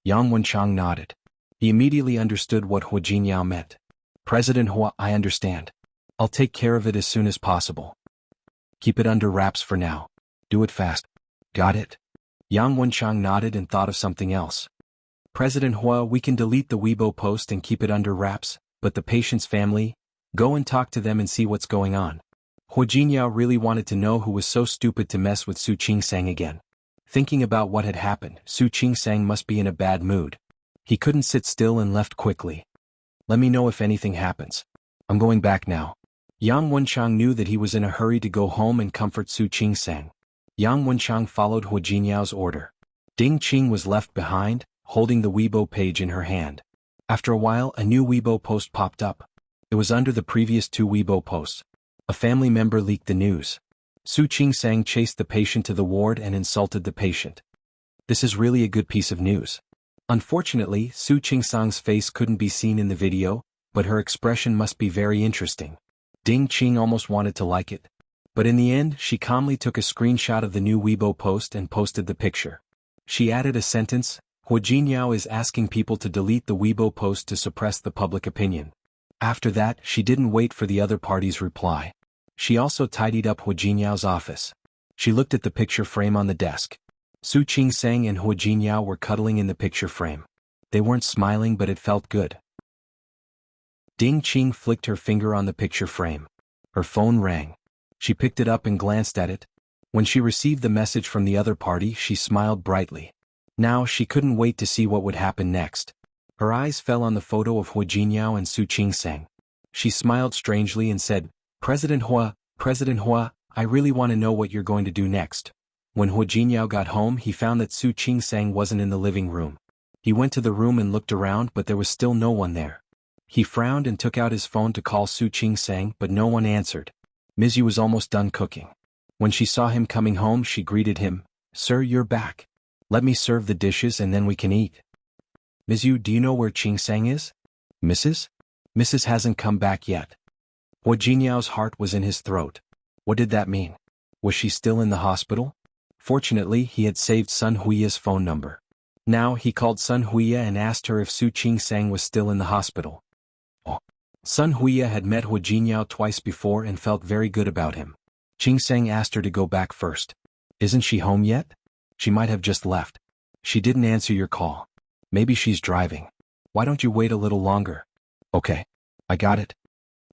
Yang Wenchang nodded. He immediately understood what Hua Jinyao meant. President Hua, I understand. I'll take care of it as soon as possible. Keep it under wraps for now. Do it fast. Got it? Yang Wenchang nodded and thought of something else. President Hua, we can delete the Weibo post and keep it under wraps, but the patient's family, go and talk to them and see what's going on. Hua Jinyao really wanted to know who was so stupid to mess with Su Qing-sang again. Thinking about what had happened, Su Qing-sang must be in a bad mood. He couldn't sit still and left quickly. Let me know if anything happens. I'm going back now. Yang Wenchang knew that he was in a hurry to go home and comfort Su Qing-sang. Yang Wenchang followed Hua Jinyao's order. Ding Qing was left behind, holding the Weibo page in her hand. After a while, a new Weibo post popped up. It was under the previous two Weibo posts. A family member leaked the news. Su Qing-sang chased the patient to the ward and insulted the patient. This is really a good piece of news. Unfortunately, Su Qing-sang's face couldn't be seen in the video, but her expression must be very interesting. Ding Qing almost wanted to like it. But in the end, she calmly took a screenshot of the new Weibo post and posted the picture. She added a sentence, Hua Jinyao is asking people to delete the Weibo post to suppress the public opinion. After that, she didn't wait for the other party's reply. She also tidied up Hua Jinyao's office. She looked at the picture frame on the desk. Su Qing-sang and Hua Jinyao were cuddling in the picture frame. They weren't smiling, but it felt good. Ding Qing flicked her finger on the picture frame. Her phone rang. She picked it up and glanced at it. When she received the message from the other party, she smiled brightly. Now she couldn't wait to see what would happen next. Her eyes fell on the photo of Hua Jinyao and Su Qing-sang. She smiled strangely and said, President Hua, I really want to know what you're going to do next. When Hu Jiniao got home, he found that Su Qingsang wasn't in the living room. He went to the room and looked around, but there was still no one there. He frowned and took out his phone to call Su Qingsang, but no one answered. Ms. Yu was almost done cooking. When she saw him coming home, she greeted him, Sir, you're back. Let me serve the dishes and then we can eat. Ms. Yu, do you know where Qingsang is? Mrs.? Mrs. hasn't come back yet. Hu Jiniao's heart was in his throat. What did that mean? Was she still in the hospital? Fortunately, he had saved Sun Huiya's phone number. Now, he called Sun Huiya and asked her if Su Qingsang was still in the hospital. Oh. Sun Huiya had met Hu Jiniao twice before and felt very good about him. Qingsang asked her to go back first. Isn't she home yet? She might have just left. She didn't answer your call. Maybe she's driving. Why don't you wait a little longer? Okay. I got it.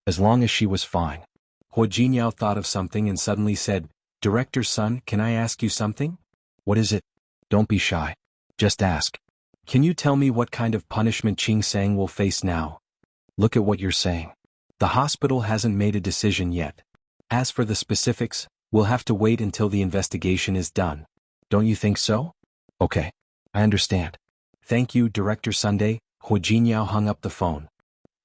As long as she was fine. Hu Jiniao thought of something and suddenly said, Director's son, can I ask you something? What is it? Don't be shy. Just ask. Can you tell me what kind of punishment Qingsang will face now? Look at what you're saying. The hospital hasn't made a decision yet. As for the specifics, we'll have to wait until the investigation is done. Don't you think so? Okay. I understand. Thank you, Director Sunday. Hu Jiniao hung up the phone.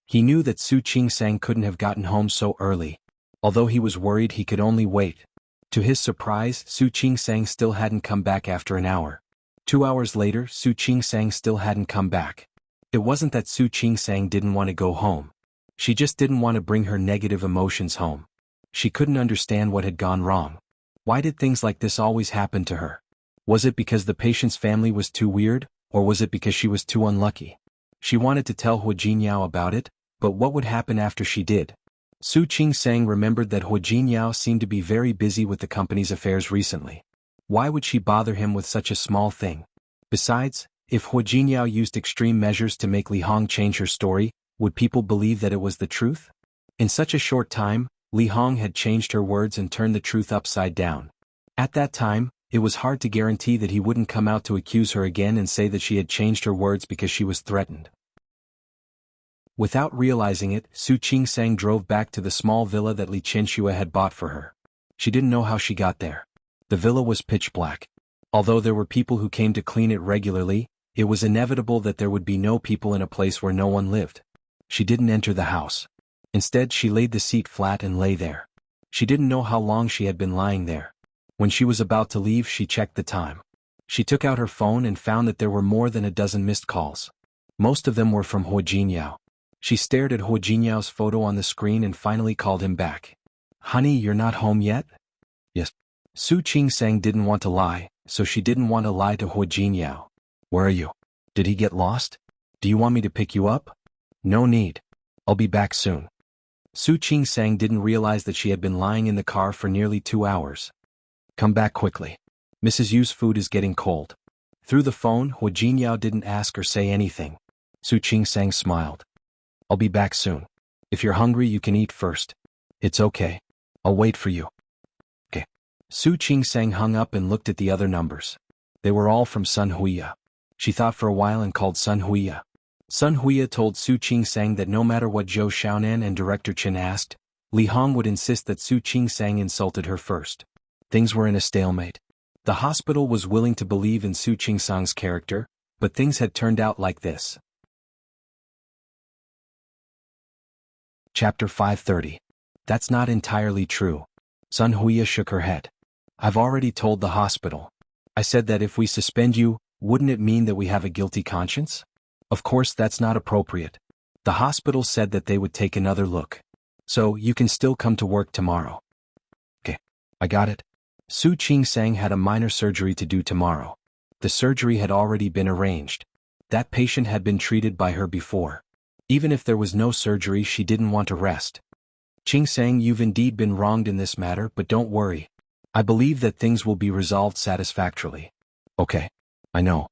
He knew that Su Qingsang couldn't have gotten home so early. Although he was worried, he could only wait. To his surprise, Su Qingsang still hadn't come back after an hour. 2 hours later, Su Qingsang still hadn't come back. It wasn't that Su Qingsang didn't want to go home. She just didn't want to bring her negative emotions home. She couldn't understand what had gone wrong. Why did things like this always happen to her? Was it because the patient's family was too weird, or was it because she was too unlucky? She wanted to tell Hu Jiniao about it, but what would happen after she did? Su Qingsang remembered that Hu Jiniao seemed to be very busy with the company's affairs recently. Why would she bother him with such a small thing? Besides, if Hu Jiniao used extreme measures to make Li Hong change her story, would people believe that it was the truth? In such a short time, Li Hong had changed her words and turned the truth upside down. At that time, it was hard to guarantee that he wouldn't come out to accuse her again and say that she had changed her words because she was threatened. Without realizing it, Su Qingsang drove back to the small villa that Li Chenxua had bought for her. She didn't know how she got there. The villa was pitch black. Although there were people who came to clean it regularly, it was inevitable that there would be no people in a place where no one lived. She didn't enter the house. Instead, she laid the seat flat and lay there. She didn't know how long she had been lying there. When she was about to leave, she checked the time. She took out her phone and found that there were more than a dozen missed calls. Most of them were from Hu Jiniao. She stared at Hu Jiniao's photo on the screen and finally called him back. Honey, you're not home yet? Yes. Su Qingsang didn't want to lie, so she didn't want to lie to Hu Jiniao. Where are you? Did he get lost? Do you want me to pick you up? No need. I'll be back soon. Su Qingsang didn't realize that she had been lying in the car for nearly 2 hours. Come back quickly. Mrs. Yu's food is getting cold. Through the phone, Hu Jiniao didn't ask or say anything. Su Qingsang smiled. I'll be back soon. If you're hungry, you can eat first. It's okay. I'll wait for you. Okay. Su Qingsang hung up and looked at the other numbers. They were all from Sun Huiya. She thought for a while and called Sun Huiya. Sun Huiya told Su Qingsang that no matter what Zhou Xiaonan and Director Chen asked, Li Hong would insist that Su Qingsang insulted her first. Things were in a stalemate. The hospital was willing to believe in Su Qingsang's character, but things had turned out like this. Chapter 530. That's not entirely true. Sun Huiya shook her head. I've already told the hospital. I said that if we suspend you, wouldn't it mean that we have a guilty conscience? Of course that's not appropriate. The hospital said that they would take another look. So, you can still come to work tomorrow. Okay. I got it. Su Qingsang had a minor surgery to do tomorrow. The surgery had already been arranged. That patient had been treated by her before. Even if there was no surgery, she didn't want to rest. Qingsang, you've indeed been wronged in this matter, but don't worry. I believe that things will be resolved satisfactorily. Okay. I know.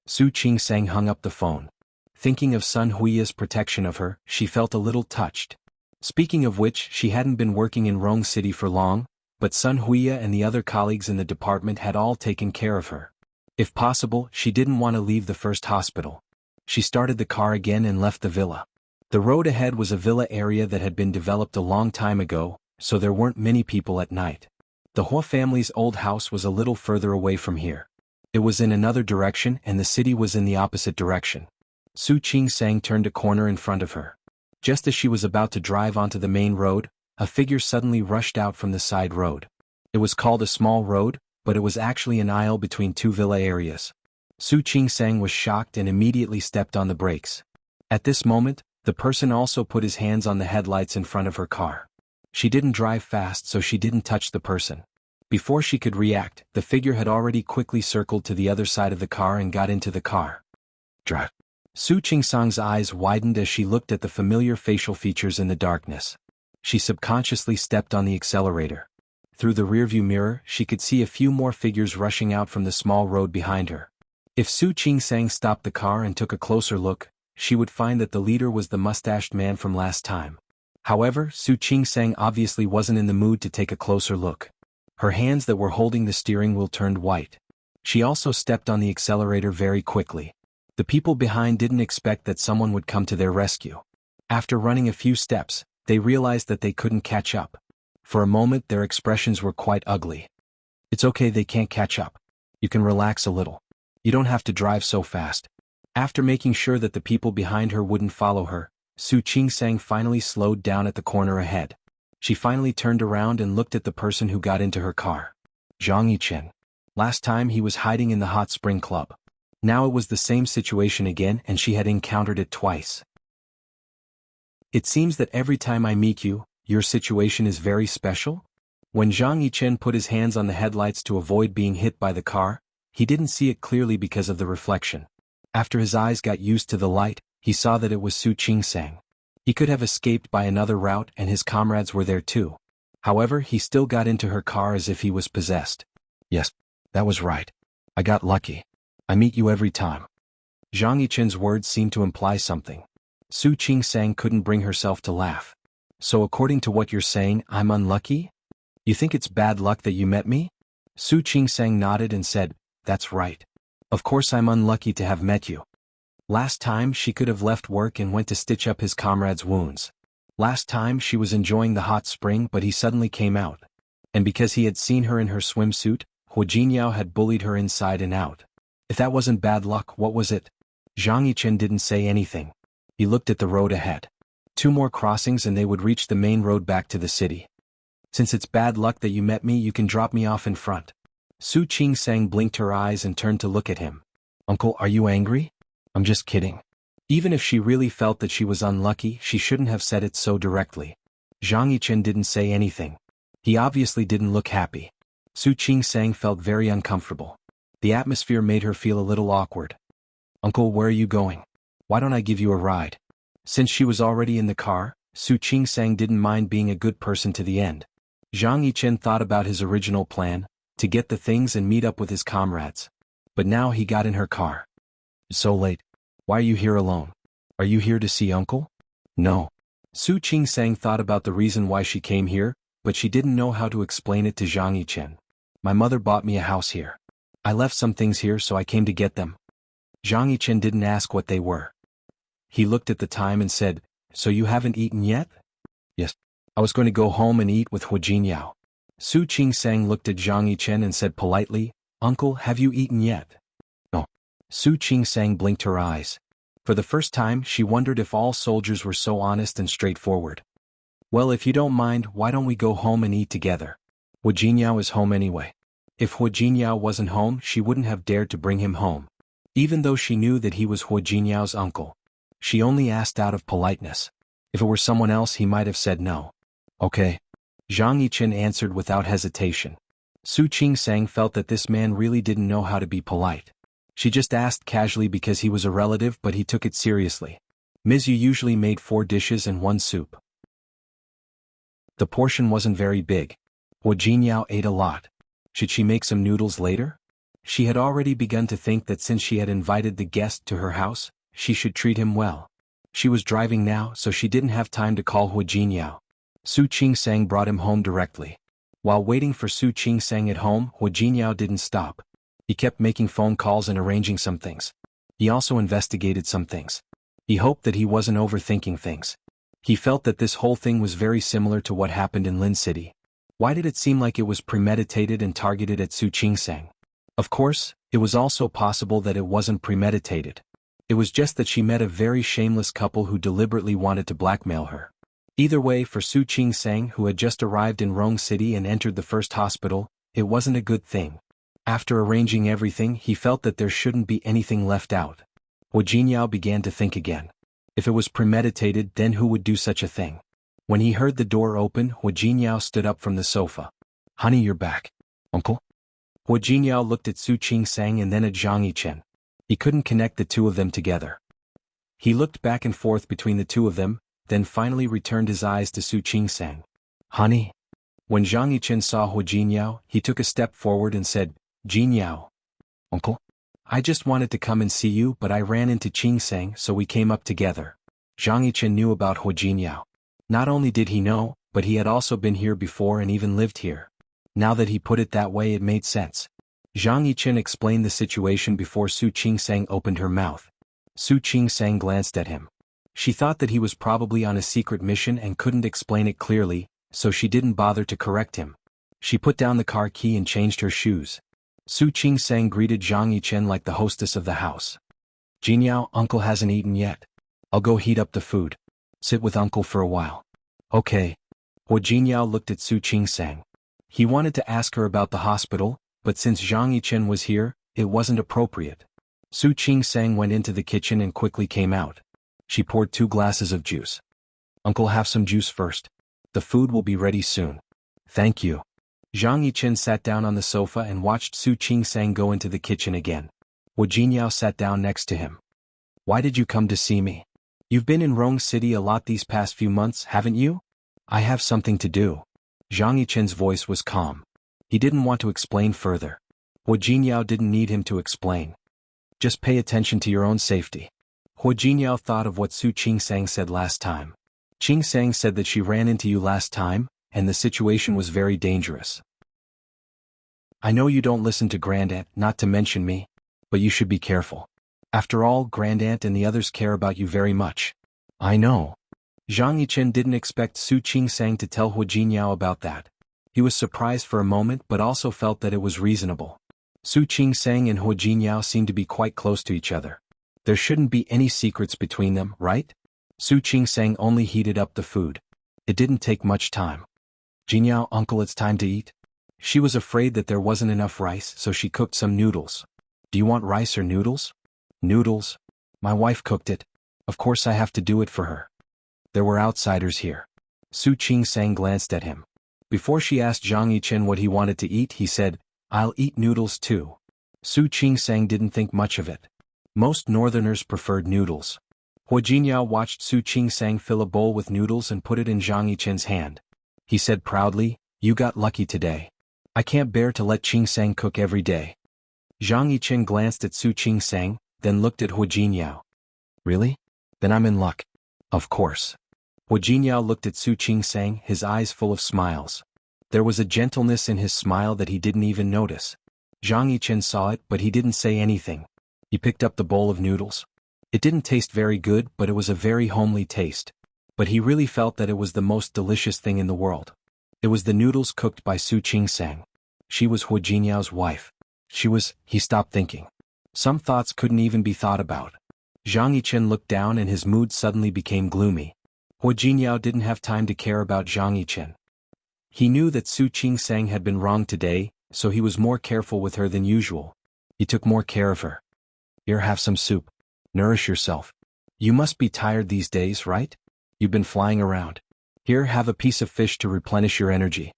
Su Qingsang hung up the phone. Thinking of Sun Huiya's protection of her, she felt a little touched. Speaking of which, she hadn't been working in Rong City for long, but Sun Huiya and the other colleagues in the department had all taken care of her. If possible, she didn't want to leave the first hospital. She started the car again and left the villa. The road ahead was a villa area that had been developed a long time ago, so there weren't many people at night. The Hua family's old house was a little further away from here. It was in another direction and the city was in the opposite direction. Su Qingsang turned a corner in front of her. Just as she was about to drive onto the main road, a figure suddenly rushed out from the side road. It was called a small road, but it was actually an aisle between two villa areas. Su Qingsang was shocked and immediately stepped on the brakes. At this moment, the person also put his hands on the headlights in front of her car. She didn't drive fast, so she didn't touch the person. Before she could react, the figure had already quickly circled to the other side of the car and got into the car. Drive. Su Qingsang's eyes widened as she looked at the familiar facial features in the darkness. She subconsciously stepped on the accelerator. Through the rearview mirror, she could see a few more figures rushing out from the small road behind her. If Su Qingsang stopped the car and took a closer look, she would find that the leader was the mustached man from last time. However, Su Qingsang obviously wasn't in the mood to take a closer look. Her hands that were holding the steering wheel turned white. She also stepped on the accelerator very quickly. The people behind didn't expect that someone would come to their rescue. After running a few steps, they realized that they couldn't catch up. For a moment their expressions were quite ugly. It's okay, they can't catch up. You can relax a little. You don't have to drive so fast. After making sure that the people behind her wouldn't follow her, Su Qingsang finally slowed down at the corner ahead. She finally turned around and looked at the person who got into her car. Zhang Yichen. Last time he was hiding in the hot spring club. Now it was the same situation again and she had encountered it twice. It seems that every time I meet you, your situation is very special? When Zhang Yichen put his hands on the headlights to avoid being hit by the car, he didn't see it clearly because of the reflection. After his eyes got used to the light, he saw that it was Su Qingsang. He could have escaped by another route and his comrades were there too. However, he still got into her car as if he was possessed. Yes, that was right. I got lucky. I meet you every time. Zhang Yichen's words seemed to imply something. Su Qingsang couldn't bring herself to laugh. So according to what you're saying, I'm unlucky? You think it's bad luck that you met me? Su Qingsang nodded and said, that's right. Of course I'm unlucky to have met you. Last time she could have left work and went to stitch up his comrade's wounds. Last time she was enjoying the hot spring but he suddenly came out. And because he had seen her in her swimsuit, Hu Jinyao had bullied her inside and out. If that wasn't bad luck, what was it? Zhang Yichen didn't say anything. He looked at the road ahead. 2 more crossings and they would reach the main road back to the city. Since it's bad luck that you met me, you can drop me off in front. Su Qingsang blinked her eyes and turned to look at him. Uncle, are you angry? I'm just kidding. Even if she really felt that she was unlucky, she shouldn't have said it so directly. Zhang Yichen didn't say anything. He obviously didn't look happy. Su Qingsang felt very uncomfortable. The atmosphere made her feel a little awkward. Uncle, where are you going? Why don't I give you a ride? Since she was already in the car, Su Qingsang didn't mind being a good person to the end. Zhang Yichen thought about his original plan, to get the things and meet up with his comrades. But now he got in her car. It's so late. Why are you here alone? Are you here to see Uncle? No. Su Qingsang thought about the reason why she came here, but she didn't know how to explain it to Zhang Yichen. My mother bought me a house here. I left some things here so I came to get them. Zhang Yichen didn't ask what they were. He looked at the time and said, so you haven't eaten yet? Yes. I was going to go home and eat with Hu Jinyao. Su Qingsang looked at Zhang Yichen and said politely, Uncle, have you eaten yet? No. Su Qingsang blinked her eyes. For the first time, she wondered if all soldiers were so honest and straightforward. Well, if you don't mind, why don't we go home and eat together? Hu Jinyao is home anyway. If Hu Jinyao wasn't home, she wouldn't have dared to bring him home. Even though she knew that he was Hu Jinyao's uncle. She only asked out of politeness. If it were someone else, he might have said no. Okay. Zhang Yichen answered without hesitation. Su Qingsang felt that this man really didn't know how to be polite. She just asked casually because he was a relative, but he took it seriously. Ms. Yu usually made 4 dishes and 1 soup. The portion wasn't very big. Hu Jinyao ate a lot. Should she make some noodles later? She had already begun to think that since she had invited the guest to her house, she should treat him well. She was driving now, so she didn't have time to call Hu Jinyao. Su Qingsang brought him home directly. While waiting for Su Qingsang at home, Hu Jinyao didn't stop. He kept making phone calls and arranging some things. He also investigated some things. He hoped that he wasn't overthinking things. He felt that this whole thing was very similar to what happened in Lin City. Why did it seem like it was premeditated and targeted at Su Qingsang? Of course, it was also possible that it wasn't premeditated. It was just that she met a very shameless couple who deliberately wanted to blackmail her. Either way, for Su Qingsang, who had just arrived in Rong City and entered the first hospital, it wasn't a good thing. After arranging everything, he felt that there shouldn't be anything left out. Hu Jinyao began to think again. If it was premeditated, then who would do such a thing? When he heard the door open, Hu Jinyao stood up from the sofa. "Honey, you're back. Uncle?" Hu Jinyao looked at Su Qingsang and then at Zhang Yichen. He couldn't connect the two of them together. He looked back and forth between the two of them, then finally returned his eyes to Su Qingsang. "Honey?" When Zhang Yichen saw Hu Jinyao, he took a step forward and said, "Jinyao." "Uncle? I just wanted to come and see you, but I ran into Qingsang, so we came up together." Zhang Yichen knew about Hu Jinyao. Not only did he know, but he had also been here before and even lived here. Now that he put it that way, it made sense. Zhang Yichen explained the situation before Su Qingsang opened her mouth. Su Qingsang glanced at him. She thought that he was probably on a secret mission and couldn't explain it clearly, so she didn't bother to correct him. She put down the car key and changed her shoes. Su Qingsang greeted Zhang Yichen like the hostess of the house. "Jinyao, Uncle hasn't eaten yet. I'll go heat up the food. Sit with Uncle for a while." "Okay." Hu Jinyao looked at Su Qingsang. He wanted to ask her about the hospital, but since Zhang Yichen was here, it wasn't appropriate. Su Qingsang went into the kitchen and quickly came out. She poured 2 glasses of juice. "Uncle, have some juice first. The food will be ready soon." "Thank you." Zhang Yichen sat down on the sofa and watched Su Qingsang go into the kitchen again. Hu Jinyao sat down next to him. "Why did you come to see me? You've been in Rong City a lot these past few months, haven't you?" "I have something to do." Zhang Yichen's voice was calm. He didn't want to explain further. Hu Jinyao didn't need him to explain. "Just pay attention to your own safety." Hu Jinyao thought of what Su Qingsang said last time. Qingsang said that she ran into you last time, and the situation was very dangerous. "I know you don't listen to Grandaunt, not to mention me, but you should be careful. After all, Grandaunt and the others care about you very much." "I know." Zhang Yichen didn't expect Su Qingsang to tell Hu Jinyao about that. He was surprised for a moment but also felt that it was reasonable. Su Qingsang and Hu Jinyao seemed to be quite close to each other. There shouldn't be any secrets between them, right? Su Qingsang only heated up the food. It didn't take much time. "Jinyao, Uncle, it's time to eat." She was afraid that there wasn't enough rice, so she cooked some noodles. "Do you want rice or noodles?" "Noodles. My wife cooked it. Of course I have to do it for her." There were outsiders here. Su Qingsang glanced at him. Before she asked Zhang Yichen what he wanted to eat, he said, "I'll eat noodles too." Su Qingsang didn't think much of it. Most northerners preferred noodles. Hu Jinyao watched Su Qingsang fill a bowl with noodles and put it in Zhang Yichen's hand. He said proudly, "You got lucky today. I can't bear to let Qingsang cook every day." Zhang Yichen glanced at Su Qingsang, then looked at Hu Jinyao. "Really? Then I'm in luck." "Of course." Hu Jinyao looked at Su Qingsang, his eyes full of smiles. There was a gentleness in his smile that he didn't even notice. Zhang Yichen saw it, but he didn't say anything. He picked up the bowl of noodles. It didn't taste very good, but it was a very homely taste. But he really felt that it was the most delicious thing in the world. It was the noodles cooked by Su Qingsang. She was Hu Jinyao's wife. He stopped thinking. Some thoughts couldn't even be thought about. Zhang Yichen looked down and his mood suddenly became gloomy. Hu Jinyao didn't have time to care about Zhang Yichen. He knew that Su Qingsang had been wrong today, so he was more careful with her than usual. He took more care of her. "Here, have some soup. Nourish yourself. You must be tired these days, right? You've been flying around. Here, have a piece of fish to replenish your energy.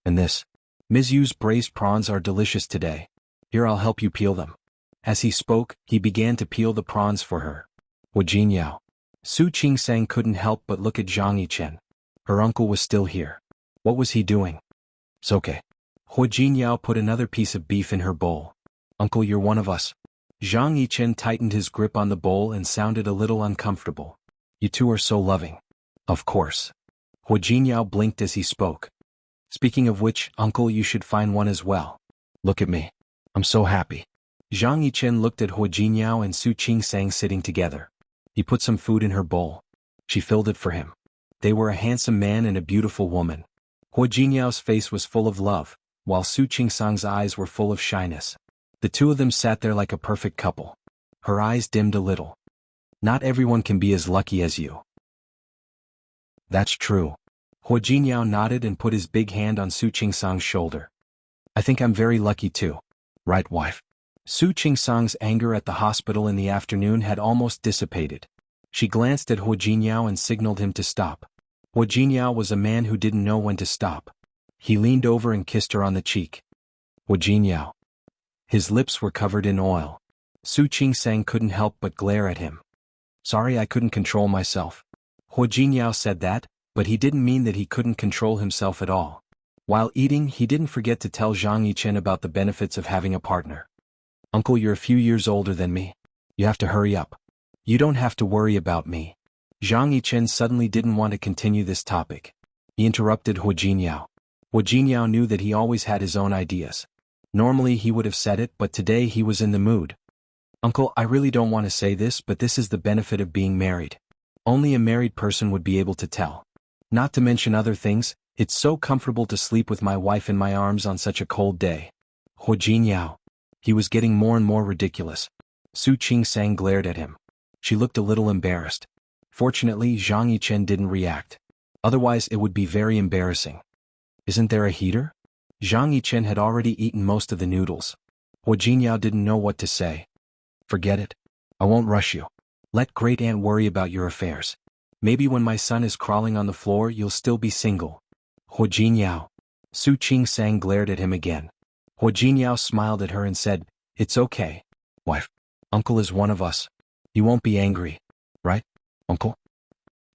And this. Ms. Yu's braised prawns are delicious today. Here, I'll help you peel them." As he spoke, he began to peel the prawns for her. Hu Jinyao. Su Qingsang couldn't help but look at Zhang Yichen. Her uncle was still here. What was he doing? "It's okay." Hu Jinyao put another piece of beef in her bowl. "Uncle, you're one of us." Zhang Yichen tightened his grip on the bowl and sounded a little uncomfortable. "You two are so loving." "Of course." Hu Jinyao blinked as he spoke. "Speaking of which, Uncle, you should find one as well. Look at me. I'm so happy." Zhang Yichen looked at Hu Jinyao and Su Qingsang sitting together. He put some food in her bowl. She filled it for him. They were a handsome man and a beautiful woman. Hua Jinyao's face was full of love, while Su Qingsang's eyes were full of shyness. The two of them sat there like a perfect couple. Her eyes dimmed a little. Not everyone can be as lucky as you. That's true. Hua Jinyao nodded and put his big hand on Su Qingsang's shoulder. I think I'm very lucky too. Right, wife? Su Qingsang's anger at the hospital in the afternoon had almost dissipated. She glanced at Hua Jinyao and signaled him to stop. Hua Jinyao was a man who didn't know when to stop. He leaned over and kissed her on the cheek. Hua Jinyao. His lips were covered in oil. Su Qingsang couldn't help but glare at him. Sorry, I couldn't control myself. Hua Jinyao said that, but he didn't mean that he couldn't control himself at all. While eating, he didn't forget to tell Zhang Yichen about the benefits of having a partner. Uncle, you're a few years older than me. You have to hurry up. You don't have to worry about me. Zhang Yichen suddenly didn't want to continue this topic. He interrupted Hua Jinyao. Hua Jinyao knew that he always had his own ideas. Normally he would have said it, but today he was in the mood. Uncle, I really don't want to say this, but this is the benefit of being married. Only a married person would be able to tell. Not to mention other things, it's so comfortable to sleep with my wife in my arms on such a cold day. Hua Jinyao. He was getting more and more ridiculous. Su Qingsang glared at him. She looked a little embarrassed. Fortunately, Zhang Yichen didn't react. Otherwise it would be very embarrassing. Isn't there a heater? Zhang Yichen had already eaten most of the noodles. Hua Jinyao didn't know what to say. Forget it. I won't rush you. Let Great Aunt worry about your affairs. Maybe when my son is crawling on the floor you'll still be single. Hua Jinyao. Su Qingsang glared at him again. Hua Jinyao smiled at her and said, It's okay. Wife. Uncle is one of us. You won't be angry. Right, Uncle?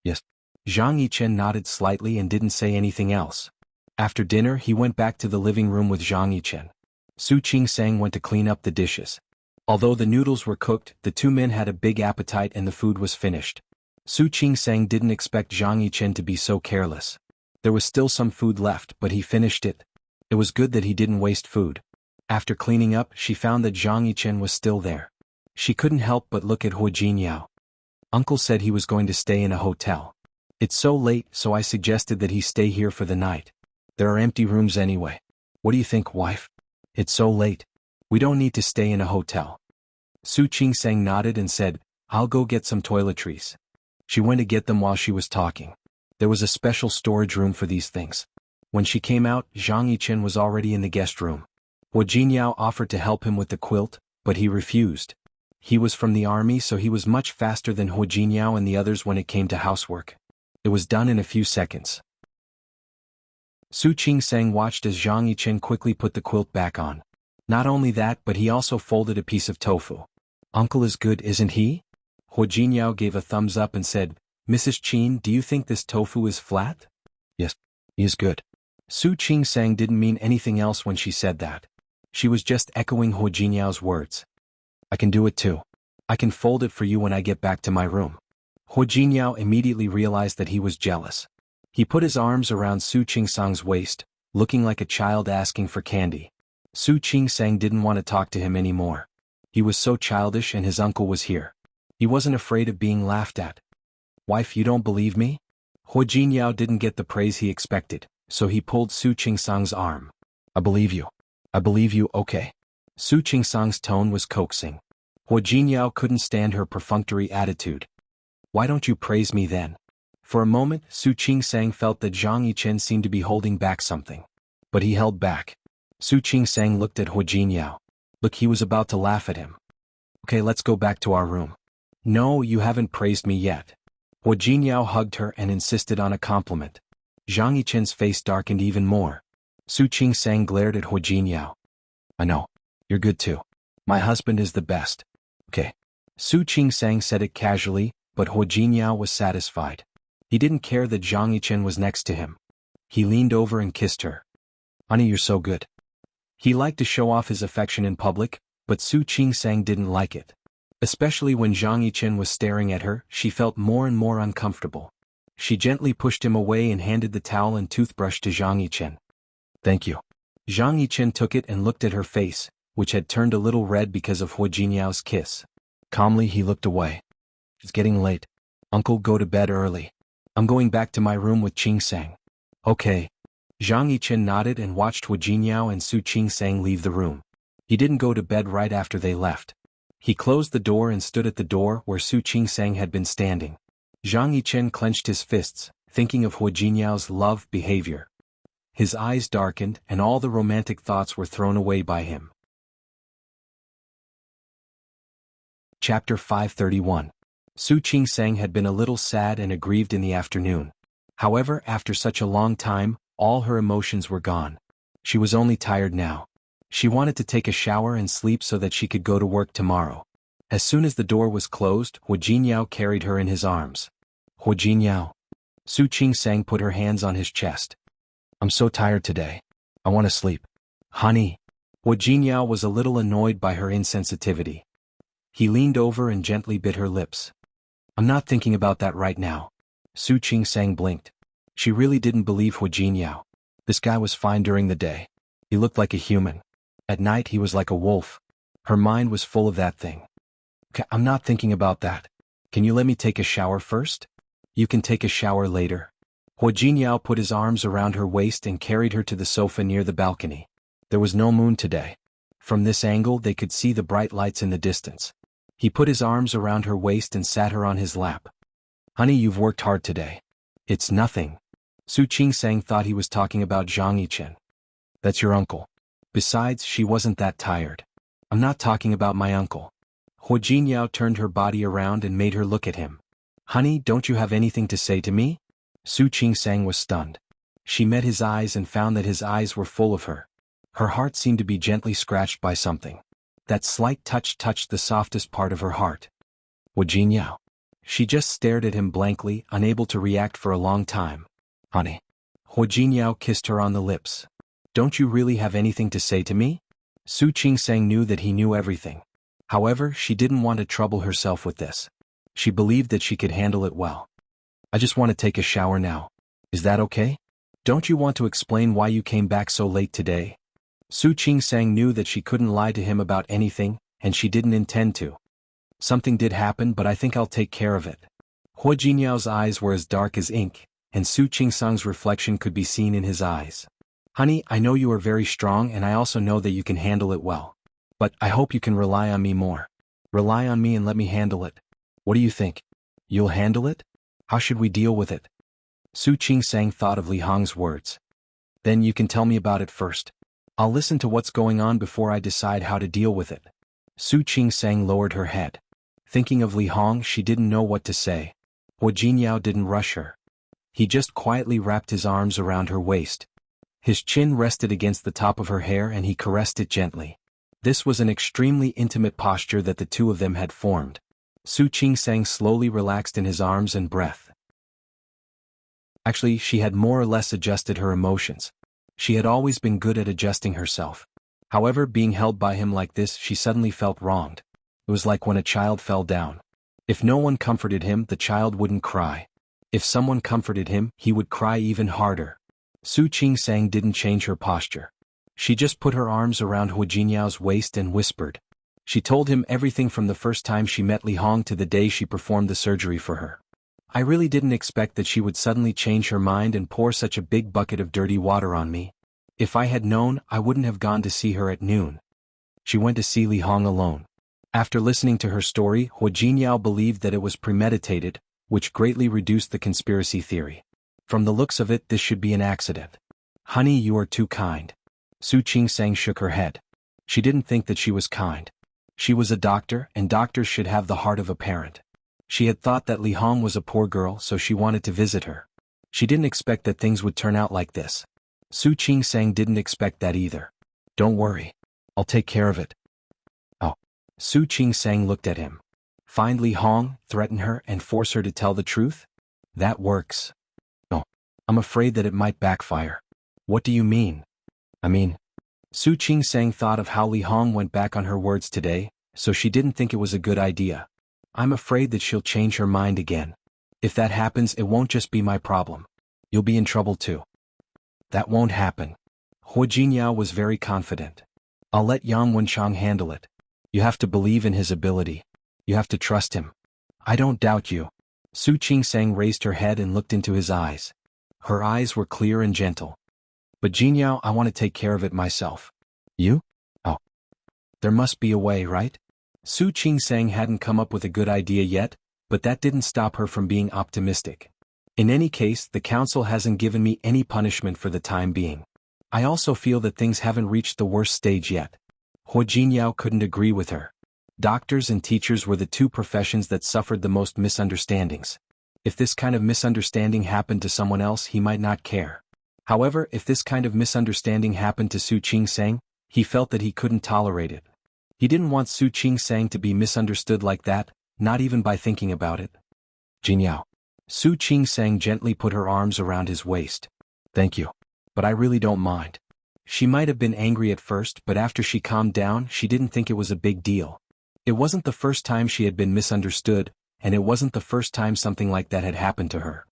Yes. Zhang Yichen nodded slightly and didn't say anything else. After dinner he went back to the living room with Zhang Yichen. Su Qingsang went to clean up the dishes. Although the noodles were cooked, the two men had a big appetite and the food was finished. Su Qingsang didn't expect Zhang Yichen to be so careless. There was still some food left, but he finished it. It was good that he didn't waste food. After cleaning up, she found that Zhang Yichen was still there. She couldn't help but look at Hua Jinyao. Uncle said he was going to stay in a hotel. It's so late, so I suggested that he stay here for the night. There are empty rooms anyway. What do you think, wife? It's so late. We don't need to stay in a hotel. Su Qingsang nodded and said, I'll go get some toiletries. She went to get them while she was talking. There was a special storage room for these things. When she came out, Zhang Yichen was already in the guest room. Hua Jinyao offered to help him with the quilt, but he refused. He was from the army, so he was much faster than Hua Jinyao and the others when it came to housework. It was done in a few seconds. Su Qingsang watched as Zhang Yichen quickly put the quilt back on. Not only that, but he also folded a piece of tofu. Uncle is good, isn't he? Hua Jinyao gave a thumbs up and said, Mrs. Qin, do you think this tofu is flat? Yes, he is good. Su Qingsang didn't mean anything else when she said that. She was just echoing Hua Jinyao's words. I can do it too. I can fold it for you when I get back to my room. Hua Jinyao immediately realized that he was jealous. He put his arms around Su Qingsang's waist, looking like a child asking for candy. Su Qingsang didn't want to talk to him anymore. He was so childish and his uncle was here. He wasn't afraid of being laughed at. Wife, you don't believe me? Hua Jinyao didn't get the praise he expected, so he pulled Su Qingsang's arm. I believe you. I believe you, okay. Su Qingsang's tone was coaxing. Hua Jinyao couldn't stand her perfunctory attitude. Why don't you praise me then? For a moment, Su Qingsang felt that Zhang Yichen seemed to be holding back something. But he held back. Su Qingsang looked at Hua Jinyao. Look, he was about to laugh at him. Okay, let's go back to our room. No, you haven't praised me yet. Hua Jinyao hugged her and insisted on a compliment. Zhang Yichen's face darkened even more. Su Qingsang glared at Hua Jinyao. I know. You're good too. My husband is the best. Okay. Su Qingsang said it casually, but Hua Jinyao was satisfied. He didn't care that Zhang Yichen was next to him. He leaned over and kissed her. Honey, you're so good. He liked to show off his affection in public, but Su Qingsang didn't like it. Especially when Zhang Yichen was staring at her, she felt more and more uncomfortable. She gently pushed him away and handed the towel and toothbrush to Zhang Yichen. Thank you. Zhang Yichen took it and looked at her face, which had turned a little red because of Hua Jinyao's kiss. Calmly he looked away. It's getting late. Uncle, go to bed early. I'm going back to my room with Qing-sang. Okay. Zhang Yichen nodded and watched Hu Jingyao and Su Qing-sang leave the room. He didn't go to bed right after they left. He closed the door and stood at the door where Su Qing-sang had been standing. Zhang Yichen clenched his fists, thinking of Hu Jinyao's love behavior. His eyes darkened and all the romantic thoughts were thrown away by him. Chapter 531. Su Qing-sang had been a little sad and aggrieved in the afternoon. However, after such a long time, all her emotions were gone. She was only tired now. She wanted to take a shower and sleep so that she could go to work tomorrow. As soon as the door was closed, Hu Jingyao carried her in his arms. Hu Jingyao. Su Qing-sang put her hands on his chest. I'm so tired today. I want to sleep. Honey. Hu Jingyao was a little annoyed by her insensitivity. He leaned over and gently bit her lips. I'm not thinking about that right now. Su Qing-sang blinked. She really didn't believe Hu Jingyao. This guy was fine during the day. He looked like a human. At night he was like a wolf. Her mind was full of that thing. I'm not thinking about that. Can you let me take a shower first? You can take a shower later. Hu Jingyao put his arms around her waist and carried her to the sofa near the balcony. There was no moon today. From this angle they could see the bright lights in the distance. He put his arms around her waist and sat her on his lap. Honey, you've worked hard today. It's nothing. Su Qing-sang thought he was talking about Zhang Yichen. That's your uncle. Besides, she wasn't that tired. I'm not talking about my uncle. Hu Jingyao turned her body around and made her look at him. Honey, don't you have anything to say to me? Su Qing-sang was stunned. She met his eyes and found that his eyes were full of her. Her heart seemed to be gently scratched by something. That slight touch touched the softest part of her heart. Hu Jingyao. She just stared at him blankly, unable to react for a long time. Honey. Hu Jingyao kissed her on the lips. Don't you really have anything to say to me? Su Qing-sang knew that he knew everything. However, she didn't want to trouble herself with this. She believed that she could handle it well. I just want to take a shower now. Is that okay? Don't you want to explain why you came back so late today? Su Qing-sang knew that she couldn't lie to him about anything, and she didn't intend to. Something did happen, but I think I'll take care of it. Hu Jinyao's eyes were as dark as ink, and Su Qing-sang's reflection could be seen in his eyes. Honey, I know you are very strong and I also know that you can handle it well. But I hope you can rely on me more. Rely on me and let me handle it. What do you think? You'll handle it? How should we deal with it? Su Qing-sang thought of Li Hong's words. Then you can tell me about it first. I'll listen to what's going on before I decide how to deal with it. Su Qing-sang lowered her head. Thinking of Li Hong, she didn't know what to say. Hu Jingyao didn't rush her. He just quietly wrapped his arms around her waist. His chin rested against the top of her hair and he caressed it gently. This was an extremely intimate posture that the two of them had formed. Su Qing-sang slowly relaxed in his arms and breath. Actually, she had more or less adjusted her emotions. She had always been good at adjusting herself. However, being held by him like this, she suddenly felt wronged. It was like when a child fell down. If no one comforted him, the child wouldn't cry. If someone comforted him, he would cry even harder. Su Qing-sang didn't change her posture. She just put her arms around Hu Jinyao's waist and whispered. She told him everything from the first time she met Li Hong to the day she performed the surgery for her. I really didn't expect that she would suddenly change her mind and pour such a big bucket of dirty water on me. If I had known, I wouldn't have gone to see her at noon. She went to see Li Hong alone. After listening to her story, Hu Jingyao believed that it was premeditated, which greatly reduced the conspiracy theory. From the looks of it, this should be an accident. Honey, you are too kind. Su Qing-sang shook her head. She didn't think that she was kind. She was a doctor, and doctors should have the heart of a parent. She had thought that Li Hong was a poor girl, so she wanted to visit her. She didn't expect that things would turn out like this. Su Qing-sang didn't expect that either. Don't worry. I'll take care of it. Oh. Su Qing-sang looked at him. Find Li Hong, threaten her, and force her to tell the truth? That works. No. I'm afraid that it might backfire. What do you mean? Su Qing-sang thought of how Li Hong went back on her words today, so she didn't think it was a good idea. I'm afraid that she'll change her mind again. If that happens, it won't just be my problem. You'll be in trouble too. That won't happen. Hu Jingyao was very confident. I'll let Yang Wenchang handle it. You have to believe in his ability. You have to trust him. I don't doubt you. Su Qingsang raised her head and looked into his eyes. Her eyes were clear and gentle. But Jinyao, I want to take care of it myself. You? Oh. There must be a way, right? Su Qingsang hadn't come up with a good idea yet, but that didn't stop her from being optimistic. In any case, the council hasn't given me any punishment for the time being. I also feel that things haven't reached the worst stage yet. Hua Jinyao couldn't agree with her. Doctors and teachers were the two professions that suffered the most misunderstandings. If this kind of misunderstanding happened to someone else, he might not care. However, if this kind of misunderstanding happened to Su Qingsang, he felt that he couldn't tolerate it. He didn't want Su Qingsang to be misunderstood like that, not even by thinking about it. Jinyao. Su Qingsang gently put her arms around his waist. Thank you. But I really don't mind. She might have been angry at first, but after she calmed down, she didn't think it was a big deal. It wasn't the first time she had been misunderstood, and it wasn't the first time something like that had happened to her.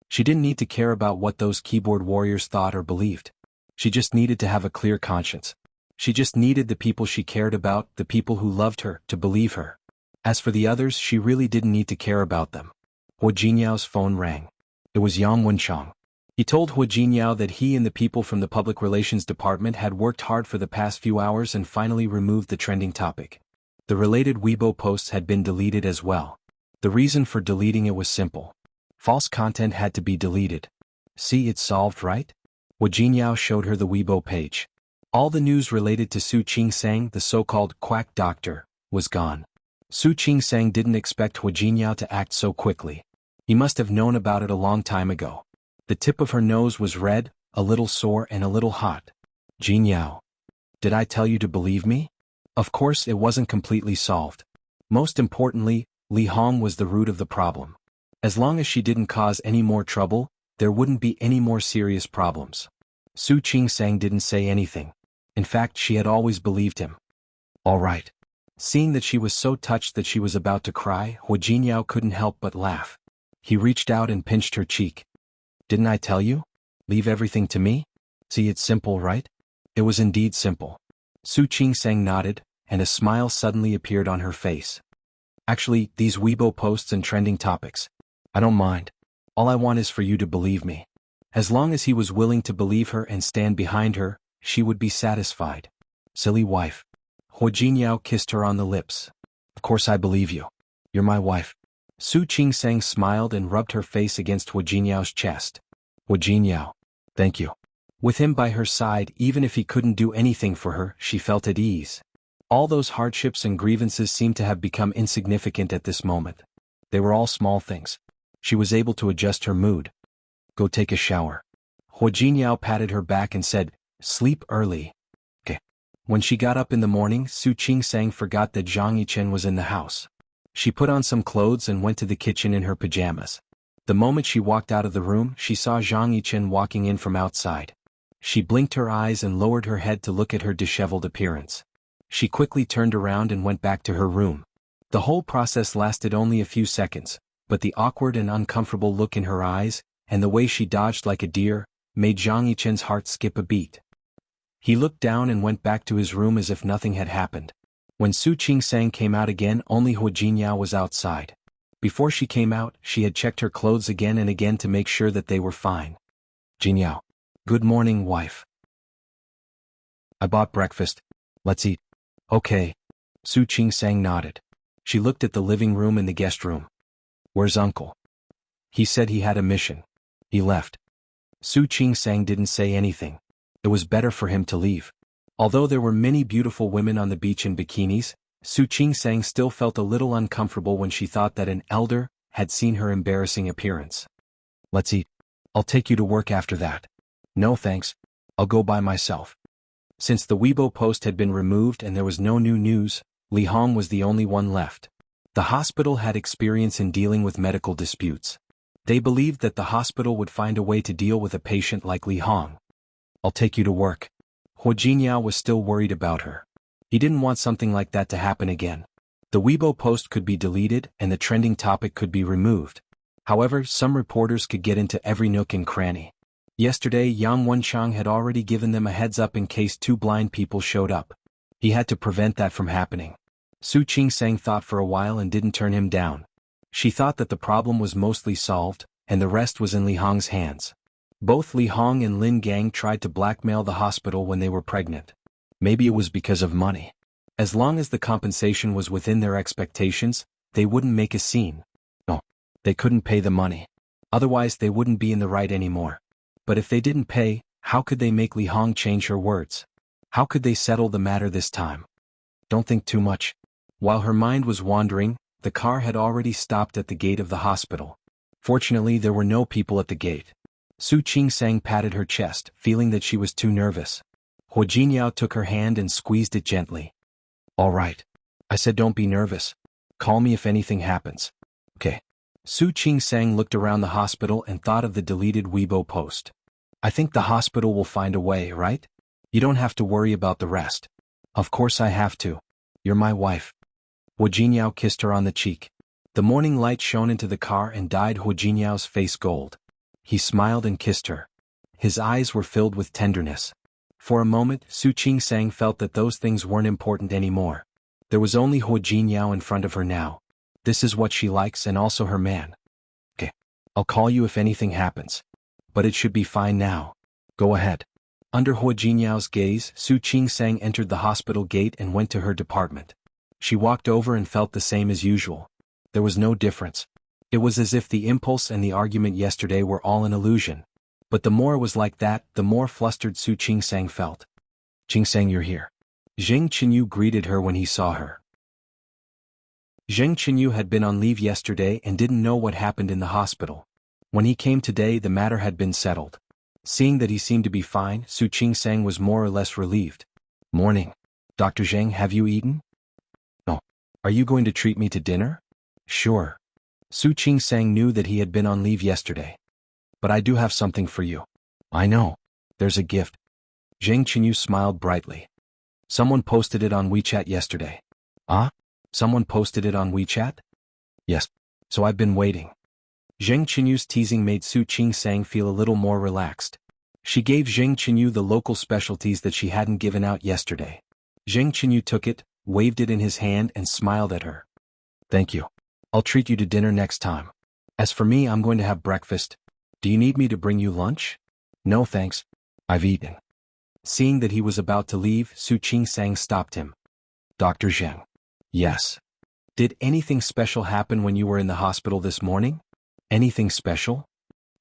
She didn't need to care about what those keyboard warriors thought or believed. She just needed to have a clear conscience. She just needed the people she cared about, the people who loved her, to believe her. As for the others, she really didn't need to care about them. Hua Jinyao's phone rang. It was Yang Wenchang. He told Hua Jinyao that he and the people from the public relations department had worked hard for the past few hours and finally removed the trending topic. The related Weibo posts had been deleted as well. The reason for deleting it was simple. False content had to be deleted. See, it's solved, right? Hua Jinyao showed her the Weibo page. All the news related to Su Qingsang, the so-called quack doctor, was gone. Su Qingsang didn't expect Hua Jinyao to act so quickly. He must have known about it a long time ago. The tip of her nose was red, a little sore and a little hot. Jinyao. Did I tell you to believe me? Of course it wasn't completely solved. Most importantly, Li Hong was the root of the problem. As long as she didn't cause any more trouble, there wouldn't be any more serious problems. Su Qingsang didn't say anything. In fact, she had always believed him. All right. Seeing that she was so touched that she was about to cry, Hua Jinyao couldn't help but laugh. He reached out and pinched her cheek. Didn't I tell you? Leave everything to me? See, it's simple, right? It was indeed simple. Su Qingsang nodded, and a smile suddenly appeared on her face. Actually, these Weibo posts and trending topics. I don't mind. All I want is for you to believe me. As long as he was willing to believe her and stand behind her, she would be satisfied. Silly wife. Hua Jinyao kissed her on the lips. Of course I believe you. You're my wife. Su Qingsang smiled and rubbed her face against Hua Jinyao's chest. Hua Jinyao. Thank you. With him by her side, even if he couldn't do anything for her, she felt at ease. All those hardships and grievances seemed to have become insignificant at this moment. They were all small things. She was able to adjust her mood. Go take a shower. Hua Jinyao patted her back and said, sleep early. Okay. When she got up in the morning, Su Qingsang forgot that Zhang Yichen was in the house. She put on some clothes and went to the kitchen in her pajamas. The moment she walked out of the room, she saw Zhang Yichen walking in from outside. She blinked her eyes and lowered her head to look at her disheveled appearance. She quickly turned around and went back to her room. The whole process lasted only a few seconds, but the awkward and uncomfortable look in her eyes, and the way she dodged like a deer, made Zhang Yichen's heart skip a beat. He looked down and went back to his room as if nothing had happened. When Su Qingsang came out again, only Hua Jinyao was outside. Before she came out, she had checked her clothes again and again to make sure that they were fine. Jinyao. Good morning, wife. I bought breakfast. Let's eat. Okay. Su Qingsang nodded. She looked at the living room and the guest room. Where's uncle? He said he had a mission. He left. Su Qingsang didn't say anything. It was better for him to leave. Although there were many beautiful women on the beach in bikinis, Su Qingsang still felt a little uncomfortable when she thought that an elder had seen her embarrassing appearance. Let's eat. I'll take you to work after that. No thanks. I'll go by myself. Since the Weibo post had been removed and there was no new news, Li Hong was the only one left. The hospital had experience in dealing with medical disputes. They believed that the hospital would find a way to deal with a patient like Li Hong. I'll take you to work. Hua Jinyao was still worried about her. He didn't want something like that to happen again. The Weibo post could be deleted and the trending topic could be removed. However, some reporters could get into every nook and cranny. Yesterday, Yang Wenchang had already given them a heads up in case two blind people showed up. He had to prevent that from happening. Su Qingsang thought for a while and didn't turn him down. She thought that the problem was mostly solved, and the rest was in Li Hong's hands. Both Li Hong and Lin Gang tried to blackmail the hospital when they were pregnant. Maybe it was because of money. As long as the compensation was within their expectations, they wouldn't make a scene. No, they couldn't pay the money. Otherwise they wouldn't be in the right anymore. But if they didn't pay, how could they make Li Hong change her words? How could they settle the matter this time? Don't think too much. While her mind was wandering, the car had already stopped at the gate of the hospital. Fortunately there were no people at the gate. Su Qingsang patted her chest, feeling that she was too nervous. Hua Jinyao took her hand and squeezed it gently. All right. I said don't be nervous. Call me if anything happens. Okay. Su Qingsang looked around the hospital and thought of the deleted Weibo post. I think the hospital will find a way, right? You don't have to worry about the rest. Of course I have to. You're my wife. Hua Jinyao kissed her on the cheek. The morning light shone into the car and dyed Hua Jinyao's face gold. He smiled and kissed her. His eyes were filled with tenderness. For a moment, Su Qingsang felt that those things weren't important anymore. There was only Hua Jinyao in front of her now. This is what she likes and also her man. Okay. I'll call you if anything happens. But it should be fine now. Go ahead. Under Hua Jinyao's gaze, Su Qingsang entered the hospital gate and went to her department. She walked over and felt the same as usual. There was no difference. It was as if the impulse and the argument yesterday were all an illusion. But the more it was like that, the more flustered Su Qingsang felt. Qingsang, you're here. Zheng Qinyu greeted her when he saw her. Zheng Qinyu had been on leave yesterday and didn't know what happened in the hospital. When he came today, the matter had been settled. Seeing that he seemed to be fine, Su Qingsang was more or less relieved. Morning. Dr. Zheng, have you eaten? No. Are you going to treat me to dinner? Sure. Su Qingsang knew that he had been on leave yesterday. But I do have something for you. I know. There's a gift. Zheng Qinyu smiled brightly. Someone posted it on WeChat yesterday. Ah? Someone posted it on WeChat? Yes. So I've been waiting. Zheng Qinyu's teasing made Su Qingsang feel a little more relaxed. She gave Zheng Qinyu the local specialties that she hadn't given out yesterday. Zheng Qinyu took it, waved it in his hand and smiled at her. Thank you. I'll treat you to dinner next time. As for me, I'm going to have breakfast. Do you need me to bring you lunch? No thanks. I've eaten. Seeing that he was about to leave, Su Qingsang stopped him. Dr. Zheng. Yes. Did anything special happen when you were in the hospital this morning? Anything special?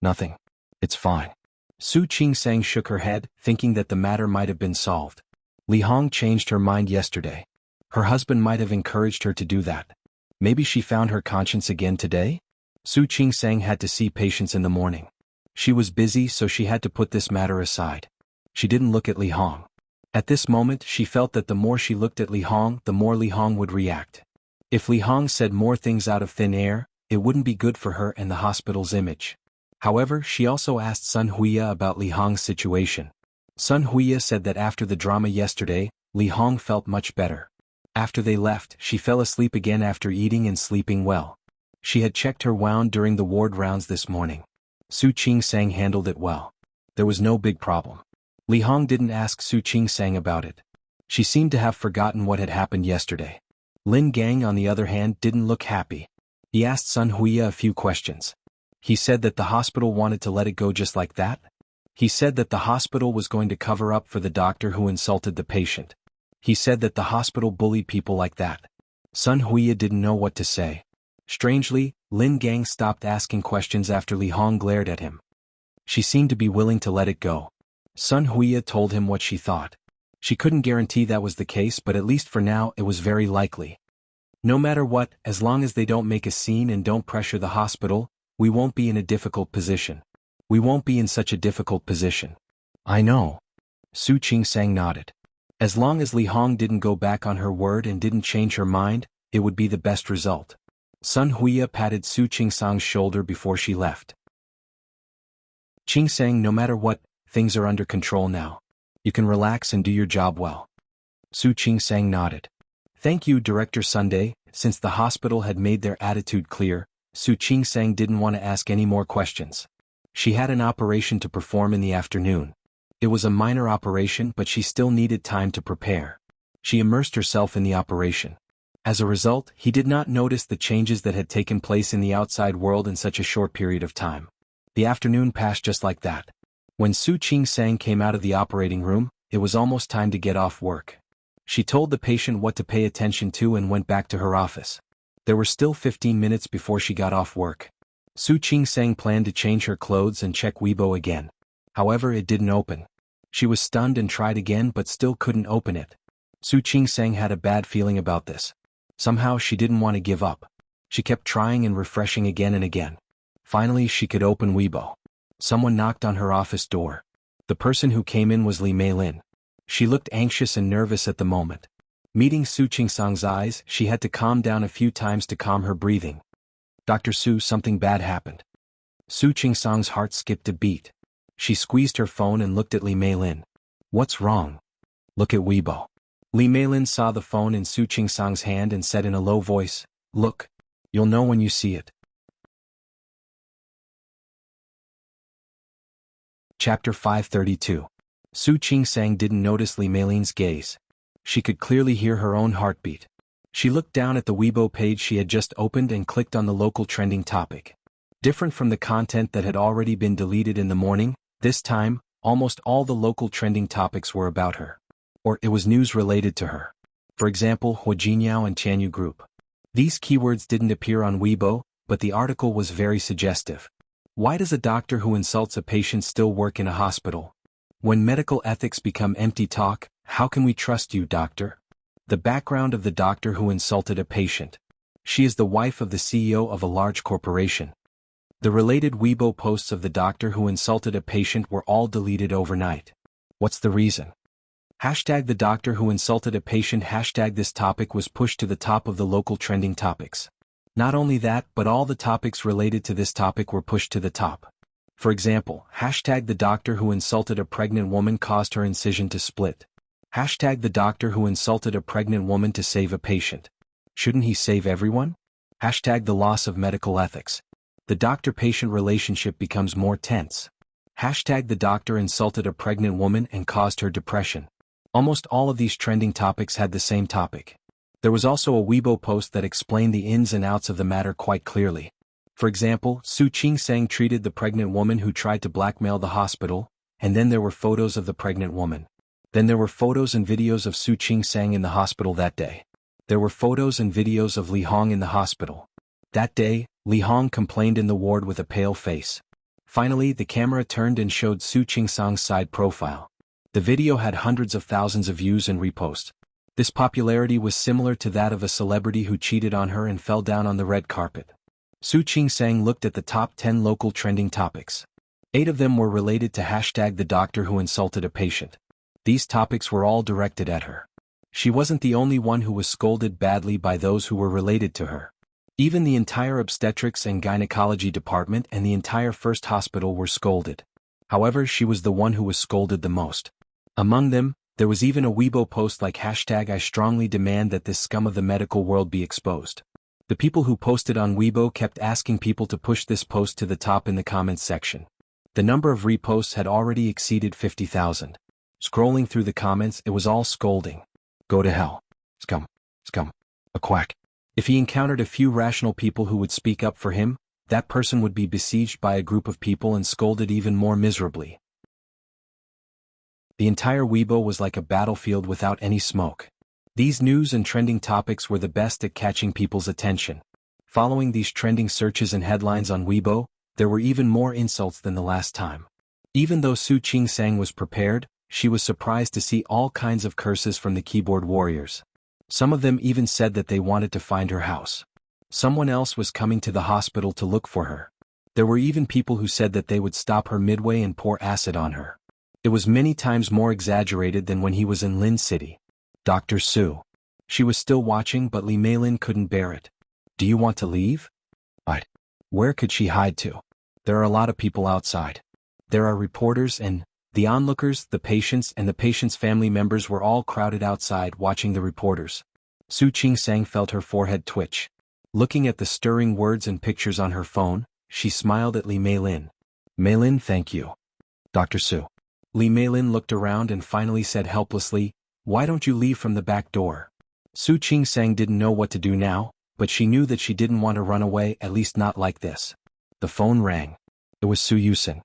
Nothing. It's fine. Su Qingsang shook her head, thinking that the matter might have been solved. Li Hong changed her mind yesterday. Her husband might have encouraged her to do that. Maybe she found her conscience again today? Su Qingsang had to see patients in the morning. She was busy, so she had to put this matter aside. She didn't look at Li Hong. At this moment, she felt that the more she looked at Li Hong, the more Li Hong would react. If Li Hong said more things out of thin air, it wouldn't be good for her and the hospital's image. However, she also asked Sun Huiya about Li Hong's situation. Sun Huiya said that after the drama yesterday, Li Hong felt much better. After they left, she fell asleep again after eating and sleeping well. She had checked her wound during the ward rounds this morning. Su Qingsang handled it well. There was no big problem. Li Hong didn't ask Su Qingsang about it. She seemed to have forgotten what had happened yesterday. Lin Gang, on the other hand, didn't look happy. He asked Sun Huiya a few questions. He said that the hospital wanted to let it go just like that. He said that the hospital was going to cover up for the doctor who insulted the patient. He said that the hospital bullied people like that. Sun Huiya didn't know what to say. Strangely, Lin Gang stopped asking questions after Li Hong glared at him. She seemed to be willing to let it go. Sun Huiya told him what she thought. She couldn't guarantee that was the case, but at least for now it was very likely. No matter what, as long as they don't make a scene and don't pressure the hospital, we won't be in a difficult position. We won't be in such a difficult position. I know. Su Qingsang nodded. As long as Li Hong didn't go back on her word and didn't change her mind, it would be the best result. Sun Huiya patted Su Qingsang's shoulder before she left. Qingsang, no matter what, things are under control now. You can relax and do your job well. Su Qingsang nodded. Thank you, Director Sunday. Since the hospital had made their attitude clear, Su Qingsang didn't want to ask any more questions. She had an operation to perform in the afternoon. It was a minor operation, but she still needed time to prepare. She immersed herself in the operation. As a result, he did not notice the changes that had taken place in the outside world in such a short period of time. The afternoon passed just like that. When Su Qing-sang came out of the operating room, it was almost time to get off work. She told the patient what to pay attention to and went back to her office. There were still 15 minutes before she got off work. Su Qing-sang planned to change her clothes and check Weibo again. However, it didn't open. She was stunned and tried again but still couldn't open it. Su Qing-sang had a bad feeling about this. Somehow she didn't want to give up. She kept trying and refreshing again and again. Finally she could open Weibo. Someone knocked on her office door. The person who came in was Li Meilin. She looked anxious and nervous at the moment. Meeting Su Qing-sang's eyes, she had to calm down a few times to calm her breathing. "Dr. Su, something bad happened." Su Qing-sang's heart skipped a beat. She squeezed her phone and looked at Li Meilin. "What's wrong?" "Look at Weibo." Li Meilin saw the phone in Su Qing-sang's hand and said in a low voice, "Look. You'll know when you see it." Chapter 532. Su Qing-sang didn't notice Li Meilin's gaze. She could clearly hear her own heartbeat. She looked down at the Weibo page she had just opened and clicked on the local trending topic. Different from the content that had already been deleted in the morning, this time, almost all the local trending topics were about her. Or it was news related to her. For example, Huijiniao and Tianyu Group. These keywords didn't appear on Weibo, but the article was very suggestive. Why does a doctor who insults a patient still work in a hospital? When medical ethics become empty talk, how can we trust you, doctor? The background of the doctor who insulted a patient. She is the wife of the CEO of a large corporation. The related Weibo posts of the doctor who insulted a patient were all deleted overnight. What's the reason? Hashtag the doctor who insulted a patient. Hashtag this topic was pushed to the top of the local trending topics. Not only that, but all the topics related to this topic were pushed to the top. For example, hashtag the doctor who insulted a pregnant woman caused her incision to split. Hashtag the doctor who insulted a pregnant woman to save a patient. Shouldn't he save everyone? Hashtag the loss of medical ethics. The doctor-patient relationship becomes more tense. Hashtag the doctor insulted a pregnant woman and caused her depression. Almost all of these trending topics had the same topic. There was also a Weibo post that explained the ins and outs of the matter quite clearly. For example, Su Qing-sang treated the pregnant woman who tried to blackmail the hospital, and then there were photos of the pregnant woman. Then there were photos and videos of Su Qing-sang in the hospital that day. There were photos and videos of Li Hong in the hospital. That day, Li Hong complained in the ward with a pale face. Finally, the camera turned and showed Su Qing-sang's side profile. The video had hundreds of thousands of views and reposts. This popularity was similar to that of a celebrity who cheated on her and fell down on the red carpet. Su Qing-sang looked at the top 10 local trending topics. 8 of them were related to hashtag the doctor who insulted a patient. These topics were all directed at her. She wasn't the only one who was scolded badly by those who were related to her. Even the entire obstetrics and gynecology department and the entire first hospital were scolded. However, she was the one who was scolded the most. Among them, there was even a Weibo post like hashtag I strongly demand that this scum of the medical world be exposed. The people who posted on Weibo kept asking people to push this post to the top in the comments section. The number of reposts had already exceeded 50,000. Scrolling through the comments, it was all scolding. Go to hell. Scum. Scum. A quack. If he encountered a few rational people who would speak up for him, that person would be besieged by a group of people and scolded even more miserably. The entire Weibo was like a battlefield without any smoke. These news and trending topics were the best at catching people's attention. Following these trending searches and headlines on Weibo, there were even more insults than the last time. Even though Su Qing-sang was prepared, she was surprised to see all kinds of curses from the keyboard warriors. Some of them even said that they wanted to find her house. Someone else was coming to the hospital to look for her. There were even people who said that they would stop her midway and pour acid on her. It was many times more exaggerated than when he was in Lin City. Dr. Su. She was still watching, but Li Meilin couldn't bear it. Do you want to leave? But where could she hide to? There are a lot of people outside. There are reporters and the onlookers, the patients and the patients' family members were all crowded outside watching the reporters. Su Qing-sang felt her forehead twitch. Looking at the stirring words and pictures on her phone, she smiled at Li Meilin. Meilin, thank you. Dr. Su. Li Meilin looked around and finally said helplessly, why don't you leave from the back door? Su Qing-sang didn't know what to do now, but she knew that she didn't want to run away, at least not like this. The phone rang. It was Su Yusin.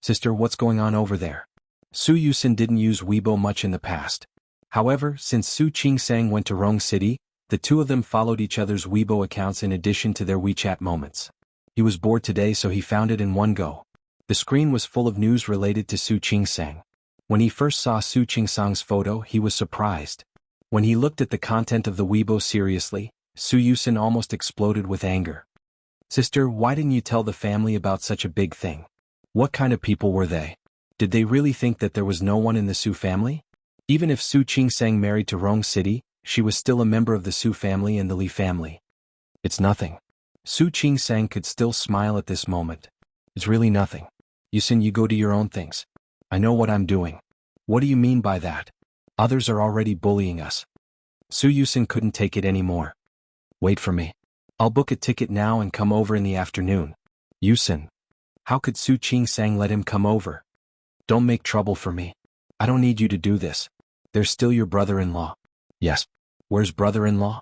Sister, what's going on over there? Su Yusin didn't use Weibo much in the past. However, since Su Qing-sang went to Rong City, the two of them followed each other's Weibo accounts in addition to their WeChat moments. He was bored today, so he found it in one go. The screen was full of news related to Su Qing-sang. When he first saw Su Qing-sang's photo, he was surprised. When he looked at the content of the Weibo seriously, Su Yusin almost exploded with anger. Sister, why didn't you tell the family about such a big thing? What kind of people were they? Did they really think that there was no one in the Su family? Even if Su Qing-sang married to Rong City, she was still a member of the Su family and the Li family. It's nothing. Su Qing-sang could still smile at this moment. It's really nothing. Yusin, you go do your own things. I know what I'm doing. What do you mean by that? Others are already bullying us. Su Yusin couldn't take it anymore. Wait for me. I'll book a ticket now and come over in the afternoon. Yusin. How could Su Qing-sang let him come over? Don't make trouble for me. I don't need you to do this. There's still your brother-in-law. Yes. Where's brother-in-law?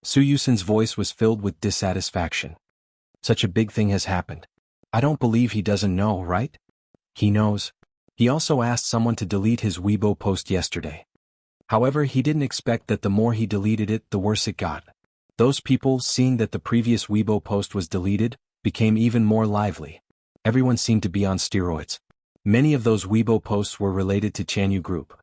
Su Yusin's voice was filled with dissatisfaction. Such a big thing has happened. I don't believe he doesn't know, right? He knows. He also asked someone to delete his Weibo post yesterday. However, he didn't expect that the more he deleted it, the worse it got. Those people, seeing that the previous Weibo post was deleted, became even more lively. Everyone seemed to be on steroids. Many of those Weibo posts were related to Chanyu Group.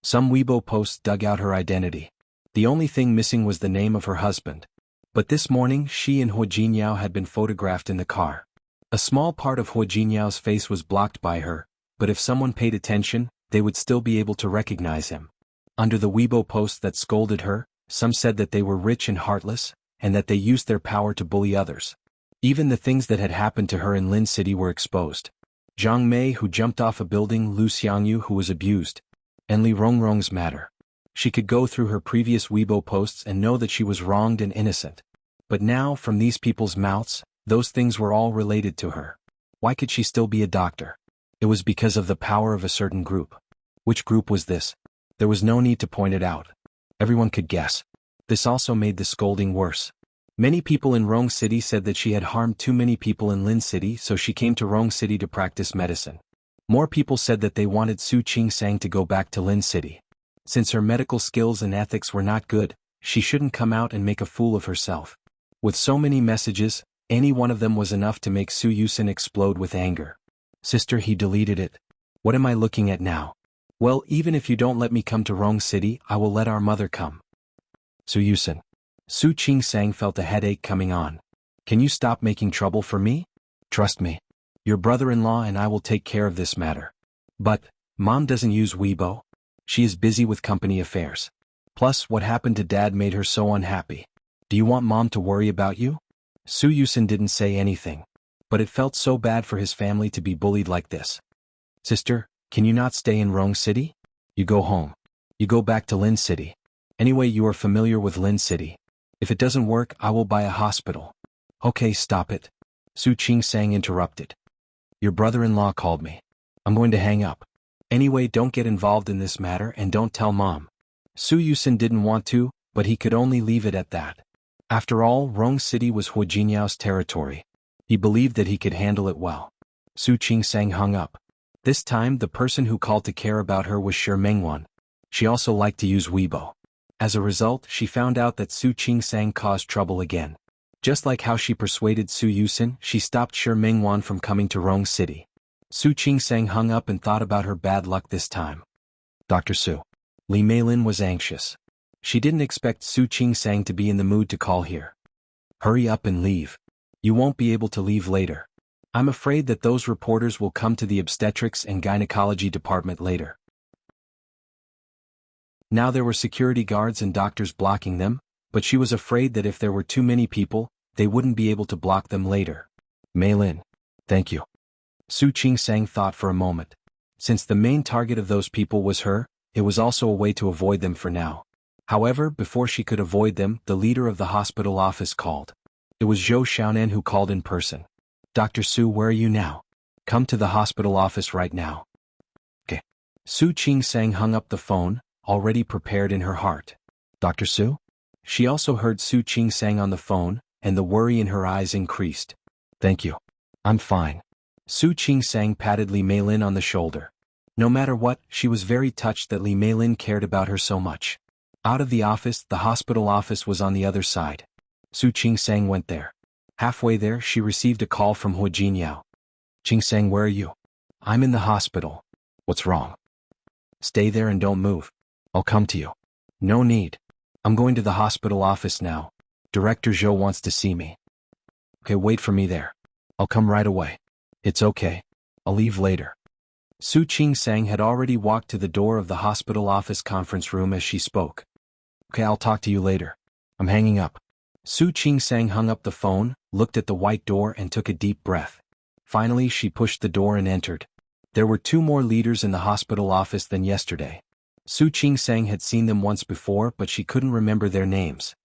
Some Weibo posts dug out her identity. The only thing missing was the name of her husband. But this morning, she and Hua Jinyao had been photographed in the car. A small part of Hua Jinyao's face was blocked by her, but if someone paid attention, they would still be able to recognize him. Under the Weibo posts that scolded her, some said that they were rich and heartless, and that they used their power to bully others. Even the things that had happened to her in Lin City were exposed. Zhang Mei, who jumped off a building, Lu Xiangyu, who was abused, and Li Rongrong's matter. She could go through her previous Weibo posts and know that she was wronged and innocent. But now, from these people's mouths, those things were all related to her. Why could she still be a doctor? It was because of the power of a certain group. Which group was this? There was no need to point it out. Everyone could guess. This also made the scolding worse. Many people in Rong City said that she had harmed too many people in Lin City, so she came to Rong City to practice medicine. More people said that they wanted Su Qing-sang to go back to Lin City. Since her medical skills and ethics were not good, she shouldn't come out and make a fool of herself. With so many messages, any one of them was enough to make Su Yusin explode with anger. Sister, he deleted it. What am I looking at now? Well, even if you don't let me come to Rong City, I will let our mother come. Su Yusin. Su Qing-sang felt a headache coming on. Can you stop making trouble for me? Trust me. Your brother-in-law and I will take care of this matter. But, Mom doesn't use Weibo. She is busy with company affairs. Plus, what happened to Dad made her so unhappy. Do you want Mom to worry about you? Su Yusin didn't say anything. But it felt so bad for his family to be bullied like this. Sister, can you not stay in Rong City? You go home. You go back to Lin City. Anyway, you are familiar with Lin City. If it doesn't work, I will buy a hospital. Okay, stop it. Su Qing-sang interrupted. Your brother-in-law called me. I'm going to hang up. Anyway, don't get involved in this matter and don't tell Mom. Su Yusin didn't want to, but he could only leave it at that. After all, Rong City was Hua Jinyao's territory. He believed that he could handle it well. Su Qing-sang hung up. This time, the person who called to care about her was Shi Mengwan. She also liked to use Weibo. As a result, she found out that Su Qing-sang caused trouble again. Just like how she persuaded Su Yusin, she stopped Shi Mengwan from coming to Rong City. Su Qing-sang hung up and thought about her bad luck this time. Dr. Su. Li Meilin was anxious. She didn't expect Su Qing-sang to be in the mood to call here. Hurry up and leave. You won't be able to leave later. I'm afraid that those reporters will come to the obstetrics and gynecology department later. Now there were security guards and doctors blocking them, but she was afraid that if there were too many people, they wouldn't be able to block them later. Meilin. Thank you. Su Qing-sang thought for a moment. Since the main target of those people was her, it was also a way to avoid them for now. However, before she could avoid them, the leader of the hospital office called. It was Zhou Xiaonan who called in person. Dr. Su, where are you now? Come to the hospital office right now. Okay. Su Qing-sang hung up the phone, already prepared in her heart. Dr. Su? She also heard Su Qing-sang on the phone, and the worry in her eyes increased. Thank you. I'm fine. Su Qing-sang patted Li Meilin on the shoulder. No matter what, she was very touched that Li Meilin cared about her so much. Out of the office, the hospital office was on the other side. Su Qing-sang went there. Halfway there, she received a call from Hu Jinyao. Qing-sang, where are you? I'm in the hospital. What's wrong? Stay there and don't move. I'll come to you. No need. I'm going to the hospital office now. Director Zhou wants to see me. Okay, wait for me there. I'll come right away. It's okay. I'll leave later. Su Qing-sang had already walked to the door of the hospital office conference room as she spoke. Okay, I'll talk to you later. I'm hanging up. Su Qing-sang hung up the phone, looked at the white door and took a deep breath. Finally, she pushed the door and entered. There were 2 more leaders in the hospital office than yesterday. Su Qing-sang had seen them once before, but she couldn't remember their names.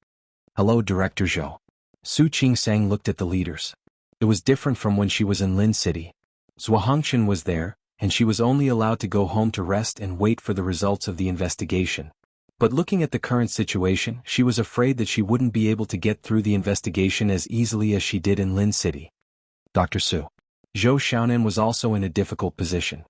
Hello, Director Zhou. Su Qing-sang looked at the leaders. It was different from when she was in Lin City. Zhou Hongchen was there, and she was only allowed to go home to rest and wait for the results of the investigation. But looking at the current situation, she was afraid that she wouldn't be able to get through the investigation as easily as she did in Lin City. Dr. Su. Zhou Xiaonan was also in a difficult position.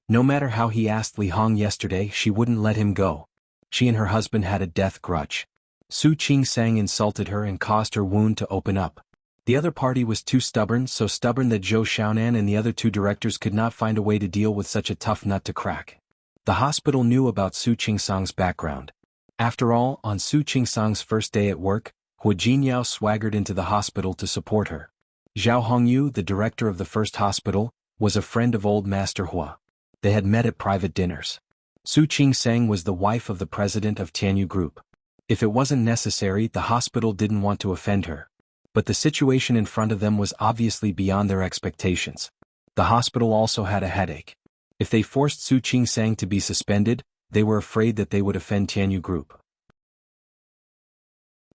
No matter how he asked Li Hong yesterday, she wouldn't let him go. She and her husband had a death grudge. Su Qing-sang insulted her and caused her wound to open up. The other party was too stubborn, so stubborn that Zhou Xiaonan and the other 2 directors could not find a way to deal with such a tough nut to crack. The hospital knew about Su Qing-sang's background. After all, on Su Qing-sang's first day at work, Hu Jinyao swaggered into the hospital to support her. Zhao Hongyu, the director of the first hospital, was a friend of old Master Hua. They had met at private dinners. Su Qing-sang was the wife of the president of Tianyu Group. If it wasn't necessary, the hospital didn't want to offend her. But the situation in front of them was obviously beyond their expectations. The hospital also had a headache. If they forced Su Qing-sang to be suspended, they were afraid that they would offend Tianyu Group.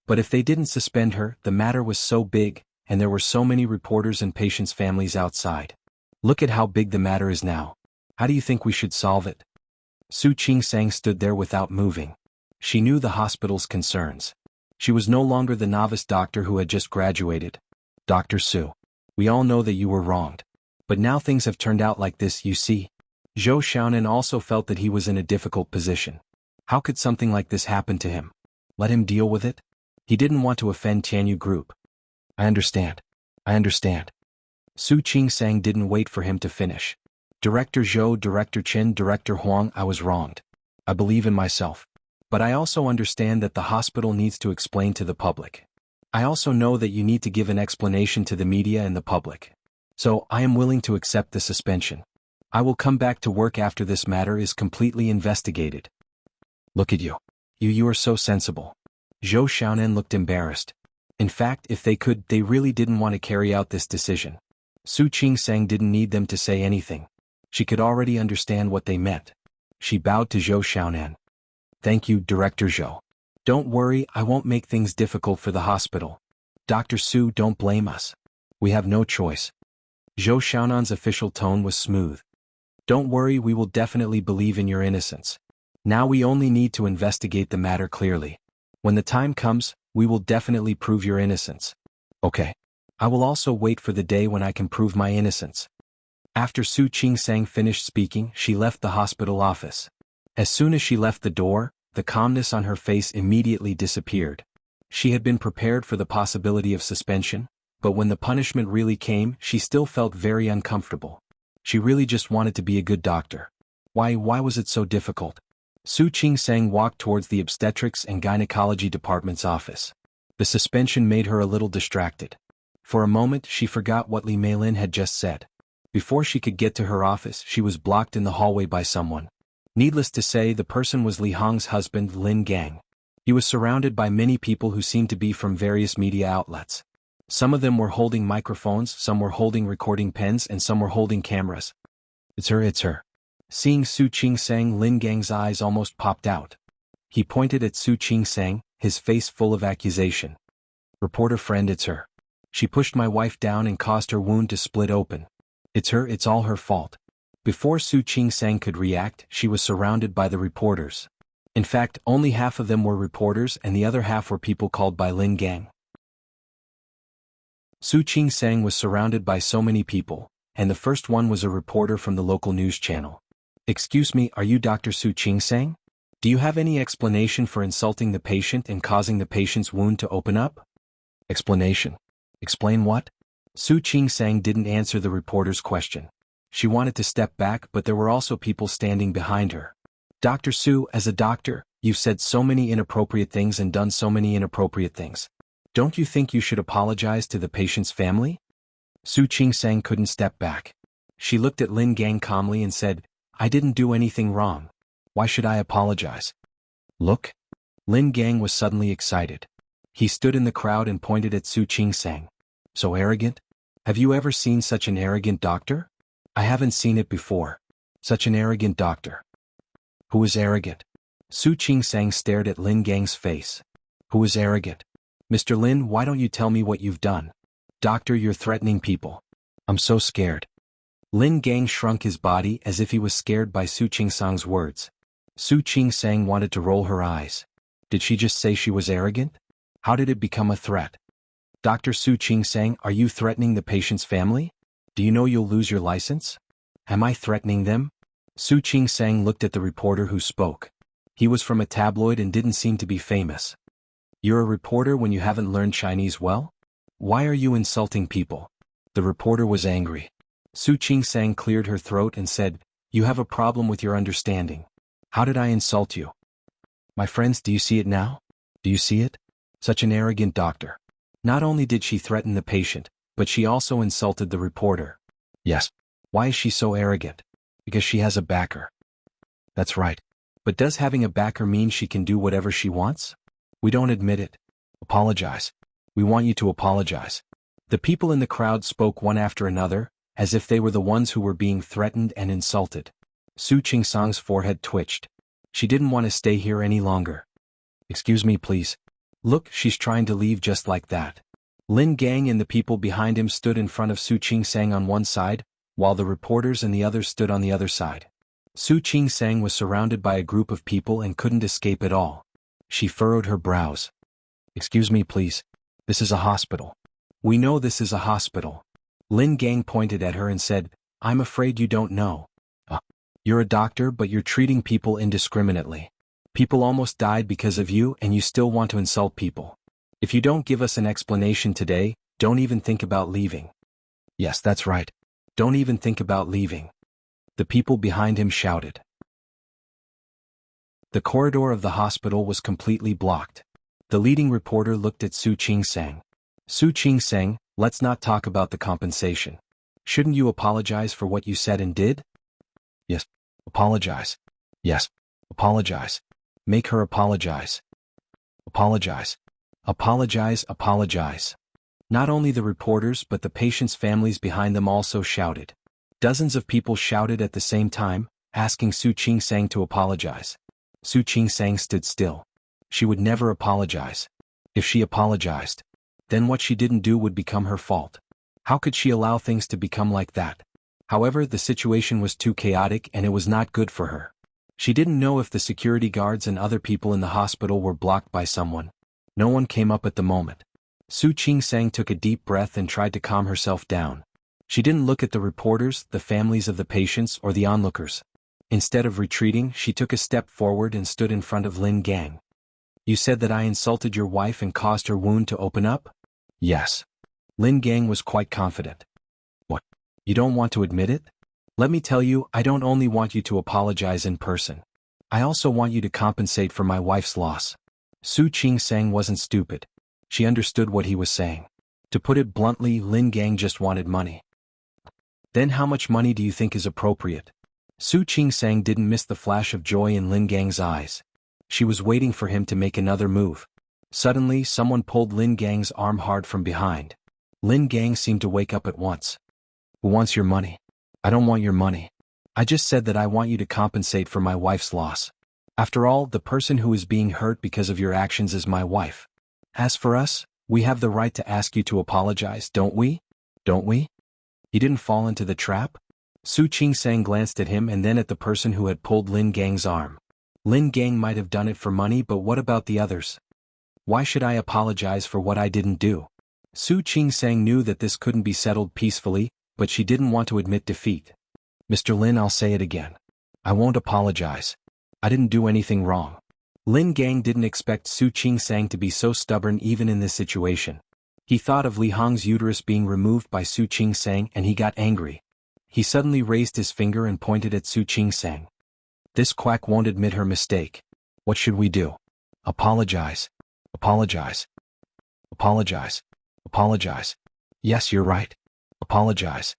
But if they didn't suspend her, the matter was so big, and there were so many reporters and patients' families outside. Look at how big the matter is now. How do you think we should solve it? Su Qing-sang stood there without moving. She knew the hospital's concerns. She was no longer the novice doctor who had just graduated. Dr. Su. We all know that you were wronged. But now things have turned out like this, you see. Zhou Xiaonan also felt that he was in a difficult position. How could something like this happen to him? Let him deal with it? He didn't want to offend Tianyu Group. I understand. Su Qing-sang didn't wait for him to finish. Director Zhou, Director Chen, Director Huang, I was wronged. I believe in myself. But I also understand that the hospital needs to explain to the public. I also know that you need to give an explanation to the media and the public. So, I am willing to accept the suspension. I will come back to work after this matter is completely investigated. Look at you. You are so sensible. Zhou Xiaonan looked embarrassed. In fact, if they could, they really didn't want to carry out this decision. Su Qing-sang didn't need them to say anything. She could already understand what they meant. She bowed to Zhou Xiaonan. Thank you, Director Zhou. Don't worry, I won't make things difficult for the hospital. Dr. Su, don't blame us. We have no choice. Zhou Xiaonan's official tone was smooth. Don't worry, we will definitely believe in your innocence. Now we only need to investigate the matter clearly. When the time comes, we will definitely prove your innocence. Okay. I will also wait for the day when I can prove my innocence. After Su Qing-sang finished speaking, she left the hospital office. As soon as she left the door, the calmness on her face immediately disappeared. She had been prepared for the possibility of suspension, but when the punishment really came, she still felt very uncomfortable. She really just wanted to be a good doctor. Why was it so difficult? Su Qing-sang walked towards the obstetrics and gynecology department's office. The suspension made her a little distracted. For a moment, she forgot what Li Meilin had just said. Before she could get to her office, she was blocked in the hallway by someone. Needless to say, the person was Li Hong's husband, Lin Gang. He was surrounded by many people who seemed to be from various media outlets. Some of them were holding microphones, some were holding recording pens, and some were holding cameras. It's her. Seeing Su Qing-sang, Lin Gang's eyes almost popped out. He pointed at Su Qing-sang, his face full of accusation. Reporter friend, it's her. She pushed my wife down and caused her wound to split open. It's her, it's all her fault. Before Su Qing-sang could react, she was surrounded by the reporters. In fact, only half of them were reporters and the other half were people called by Lin Gang. Su Qing-sang was surrounded by so many people, and the first one was a reporter from the local news channel. "Excuse me, are you Dr. Su Qing-sang? Do you have any explanation for insulting the patient and causing the patient's wound to open up?" "Explanation? Explain what?" Su Qing-sang didn't answer the reporter's question. She wanted to step back, but there were also people standing behind her. "Dr. Su, as a doctor, you've said so many inappropriate things and done so many inappropriate things. Don't you think you should apologize to the patient's family?" Su Qing-sang couldn't step back. She looked at Lin Gang calmly and said, "I didn't do anything wrong. Why should I apologize?" "Look." Lin Gang was suddenly excited. He stood in the crowd and pointed at Su Qing-sang. "So arrogant? Have you ever seen such an arrogant doctor? I haven't seen it before. Such an arrogant doctor." "Who is arrogant?" Su Qing-sang stared at Lin Gang's face. "Who is arrogant? Mr. Lin, why don't you tell me what you've done? Doctor, you're threatening people. I'm so scared." Lin Gang shrunk his body as if he was scared by Su Qing-sang's words. Su Qing-sang wanted to roll her eyes. Did she just say she was arrogant? How did it become a threat? "Dr. Su Qing-sang, are you threatening the patient's family? Do you know you'll lose your license?" "Am I threatening them?" Su Qing-sang looked at the reporter who spoke. He was from a tabloid and didn't seem to be famous. "You're a reporter when you haven't learned Chinese well? Why are you insulting people?" The reporter was angry. Su Qing-sang cleared her throat and said, "You have a problem with your understanding. How did I insult you? My friends, do you see it now? Do you see it? Such an arrogant doctor." Not only did she threaten the patient, but she also insulted the reporter. "Yes. Why is she so arrogant? Because she has a backer." "That's right. But does having a backer mean she can do whatever she wants?" "We don't admit it. Apologize. We want you to apologize." The people in the crowd spoke one after another, as if they were the ones who were being threatened and insulted. Su Qing-sang's forehead twitched. She didn't want to stay here any longer. "Excuse me, please. Look, she's trying to leave just like that." Lin Gang and the people behind him stood in front of Su Qing-sang on one side, while the reporters and the others stood on the other side. Su Qing-sang was surrounded by a group of people and couldn't escape at all. She furrowed her brows. "Excuse me, please. This is a hospital." "We know this is a hospital." Lin Gang pointed at her and said, "I'm afraid you don't know. You're a doctor, but you're treating people indiscriminately. People almost died because of you and you still want to insult people. If you don't give us an explanation today, don't even think about leaving." "Yes, that's right. Don't even think about leaving." The people behind him shouted. The corridor of the hospital was completely blocked. The leading reporter looked at Su Qing-sang. "Su Qing-sang, let's not talk about the compensation. Shouldn't you apologize for what you said and did?" "Yes. Apologize. Yes. Apologize. Make her apologize. Apologize. Apologize, apologize." Not only the reporters but the patients' families behind them also shouted. Dozens of people shouted at the same time, asking Su Qing-sang to apologize. Su Qing-sang stood still. She would never apologize. If she apologized, then what she didn't do would become her fault. How could she allow things to become like that? However, the situation was too chaotic and it was not good for her. She didn't know if the security guards and other people in the hospital were blocked by someone. No one came up at the moment. Su Qing-sang took a deep breath and tried to calm herself down. She didn't look at the reporters, the families of the patients, or the onlookers. Instead of retreating, she took a step forward and stood in front of Lin Gang. "You said that I insulted your wife and caused her wound to open up?" "Yes." Lin Gang was quite confident. "What? You don't want to admit it? Let me tell you, I don't only want you to apologize in person. I also want you to compensate for my wife's loss." Su Qing-sang wasn't stupid. She understood what he was saying. To put it bluntly, Lin Gang just wanted money. "Then how much money do you think is appropriate?" Su Qing-sang didn't miss the flash of joy in Lin Gang's eyes. She was waiting for him to make another move. Suddenly, someone pulled Lin Gang's arm hard from behind. Lin Gang seemed to wake up at once. "Who wants your money?" "I don't want your money. I just said that I want you to compensate for my wife's loss. After all, the person who is being hurt because of your actions is my wife. As for us, we have the right to ask you to apologize, don't we? Don't we?" "You didn't fall into the trap?" Su Qing-sang glanced at him and then at the person who had pulled Lin Gang's arm. Lin Gang might have done it for money, but what about the others? Why should I apologize for what I didn't do? Su Qingsang knew that this couldn't be settled peacefully, but she didn't want to admit defeat. Mr. Lin, I'll say it again. I won't apologize. I didn't do anything wrong. Lin Gang didn't expect Su Qingsang to be so stubborn even in this situation. He thought of Li Hong's uterus being removed by Su Qingsang and he got angry. He suddenly raised his finger and pointed at Su Qingsang. This quack won't admit her mistake. What should we do? Apologize. Apologize. Apologize. Apologize. Yes, you're right. Apologize.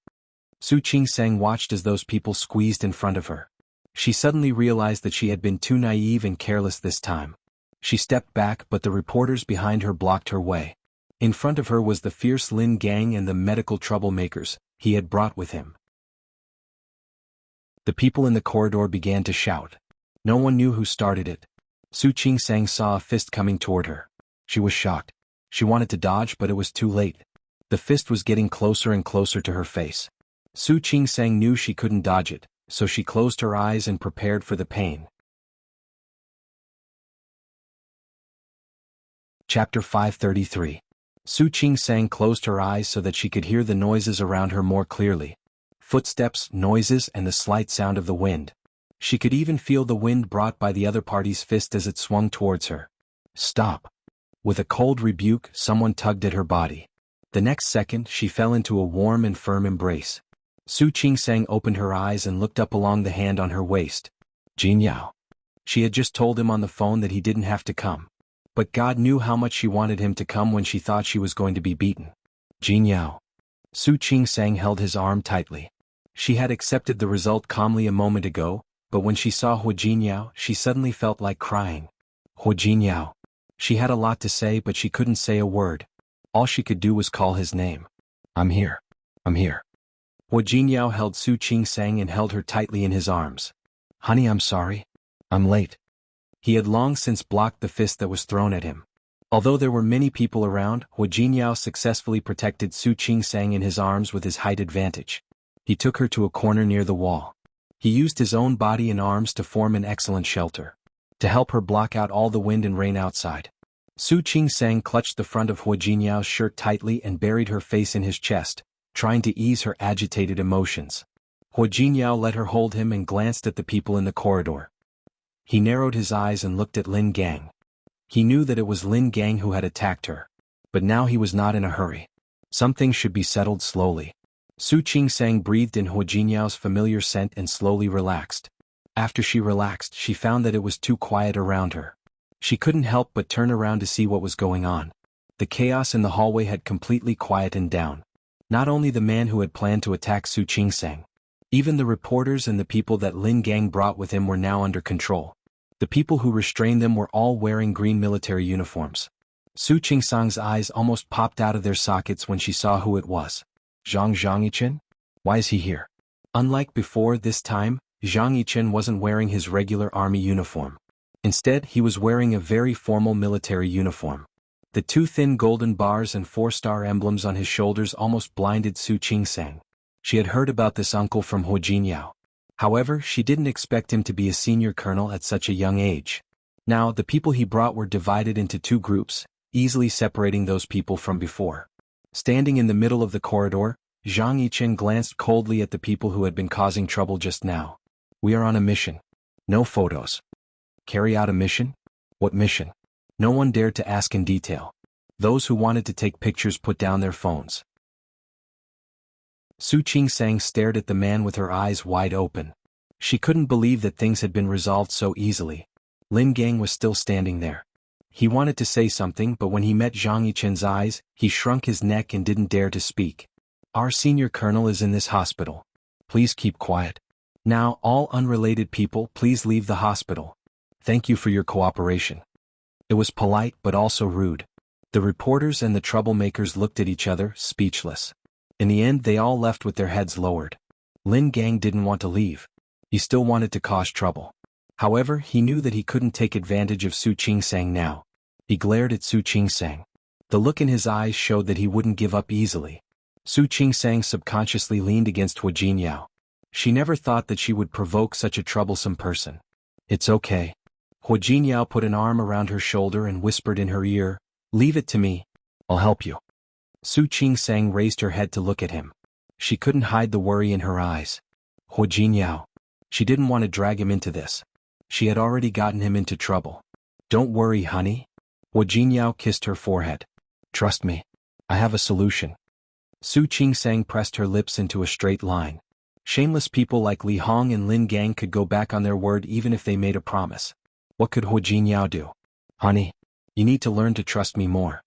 Su Qingsang watched as those people squeezed in front of her. She suddenly realized that she had been too naive and careless this time. She stepped back, but the reporters behind her blocked her way. In front of her was the fierce Lin Gang and the medical troublemakers he had brought with him. The people in the corridor began to shout. No one knew who started it. Su Qingsang saw a fist coming toward her. She was shocked. She wanted to dodge, but it was too late. The fist was getting closer and closer to her face. Su Qingsang knew she couldn't dodge it, so she closed her eyes and prepared for the pain. Chapter 533. Su Qingsang closed her eyes so that she could hear the noises around her more clearly. Footsteps, noises, and the slight sound of the wind. She could even feel the wind brought by the other party's fist as it swung towards her. Stop. With a cold rebuke, someone tugged at her body. The next second, she fell into a warm and firm embrace. Su Qingsang opened her eyes and looked up along the hand on her waist. Jin Yao. She had just told him on the phone that he didn't have to come. But God knew how much she wanted him to come when she thought she was going to be beaten. Jin Yao. Su Qingsang held his arm tightly. She had accepted the result calmly a moment ago, but when she saw Hu Jinyao, she suddenly felt like crying. Hu Jinyao. She had a lot to say, but she couldn't say a word. All she could do was call his name. I'm here. I'm here. Hu Jinyao held Su Qingsang and held her tightly in his arms. Honey, I'm sorry. I'm late. He had long since blocked the fist that was thrown at him. Although there were many people around, Hu Jinyao successfully protected Su Qingsang in his arms with his height advantage. He took her to a corner near the wall. He used his own body and arms to form an excellent shelter. To help her block out all the wind and rain outside. Su Qingsang clutched the front of Hu Jinyao's shirt tightly and buried her face in his chest, trying to ease her agitated emotions. Hu Jinyao let her hold him and glanced at the people in the corridor. He narrowed his eyes and looked at Lin Gang. He knew that it was Lin Gang who had attacked her. But now he was not in a hurry. Some things should be settled slowly. Su Qingsang breathed in Hu Jinyao's familiar scent and slowly relaxed. After she relaxed, she found that it was too quiet around her. She couldn't help but turn around to see what was going on. The chaos in the hallway had completely quietened down. Not only the man who had planned to attack Su Qingsang. Even the reporters and the people that Lin Gang brought with him were now under control. The people who restrained them were all wearing green military uniforms. Su Qingsang's eyes almost popped out of their sockets when she saw who it was. Zhang Yichen? Why is he here? Unlike before, this time, Zhang Yichen wasn't wearing his regular army uniform. Instead, he was wearing a very formal military uniform. The two thin golden bars and four-star emblems on his shoulders almost blinded Su Qingsang. She had heard about this uncle from Hu Jinyao. However, she didn't expect him to be a senior colonel at such a young age. Now, the people he brought were divided into two groups, easily separating those people from before. Standing in the middle of the corridor, Zhang Yichen glanced coldly at the people who had been causing trouble just now. We are on a mission. No photos. Carry out a mission? What mission? No one dared to ask in detail. Those who wanted to take pictures put down their phones. Su Qingsang stared at the man with her eyes wide open. She couldn't believe that things had been resolved so easily. Lin Gang was still standing there. He wanted to say something, but when he met Zhang Yichen's eyes, he shrunk his neck and didn't dare to speak. Our senior colonel is in this hospital. Please keep quiet. Now, all unrelated people, please leave the hospital. Thank you for your cooperation. It was polite but also rude. The reporters and the troublemakers looked at each other, speechless. In the end, they all left with their heads lowered. Lin Gang didn't want to leave. He still wanted to cause trouble. However, he knew that he couldn't take advantage of Su Qingsang now. He glared at Su Qingsang. The look in his eyes showed that he wouldn't give up easily. Su Qingsang subconsciously leaned against Hu Jinyao. She never thought that she would provoke such a troublesome person. It's okay. Hua Jinyao put an arm around her shoulder and whispered in her ear, "Leave it to me. I'll help you." Su Qingsang raised her head to look at him. She couldn't hide the worry in her eyes. Hua Jinyao. She didn't want to drag him into this. She had already gotten him into trouble. "Don't worry, honey." Hua Jinyao kissed her forehead. "Trust me. I have a solution." Su Qingsang pressed her lips into a straight line. Shameless people like Li Hong and Lin Gang could go back on their word even if they made a promise. What could Hua Jinyao do? "Honey, you need to learn to trust me more."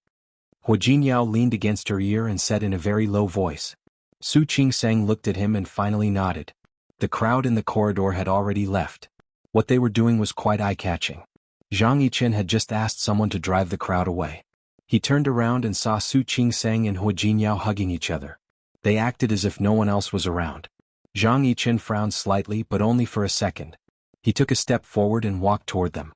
Hua Jinyao leaned against her ear and said in a very low voice. Su Qingsang looked at him and finally nodded. The crowd in the corridor had already left. What they were doing was quite eye-catching. Zhang Yichen had just asked someone to drive the crowd away. He turned around and saw Su Qingsang and Hua Jinyao hugging each other. They acted as if no one else was around. Zhang Yichen frowned slightly but only for a second. He took a step forward and walked toward them.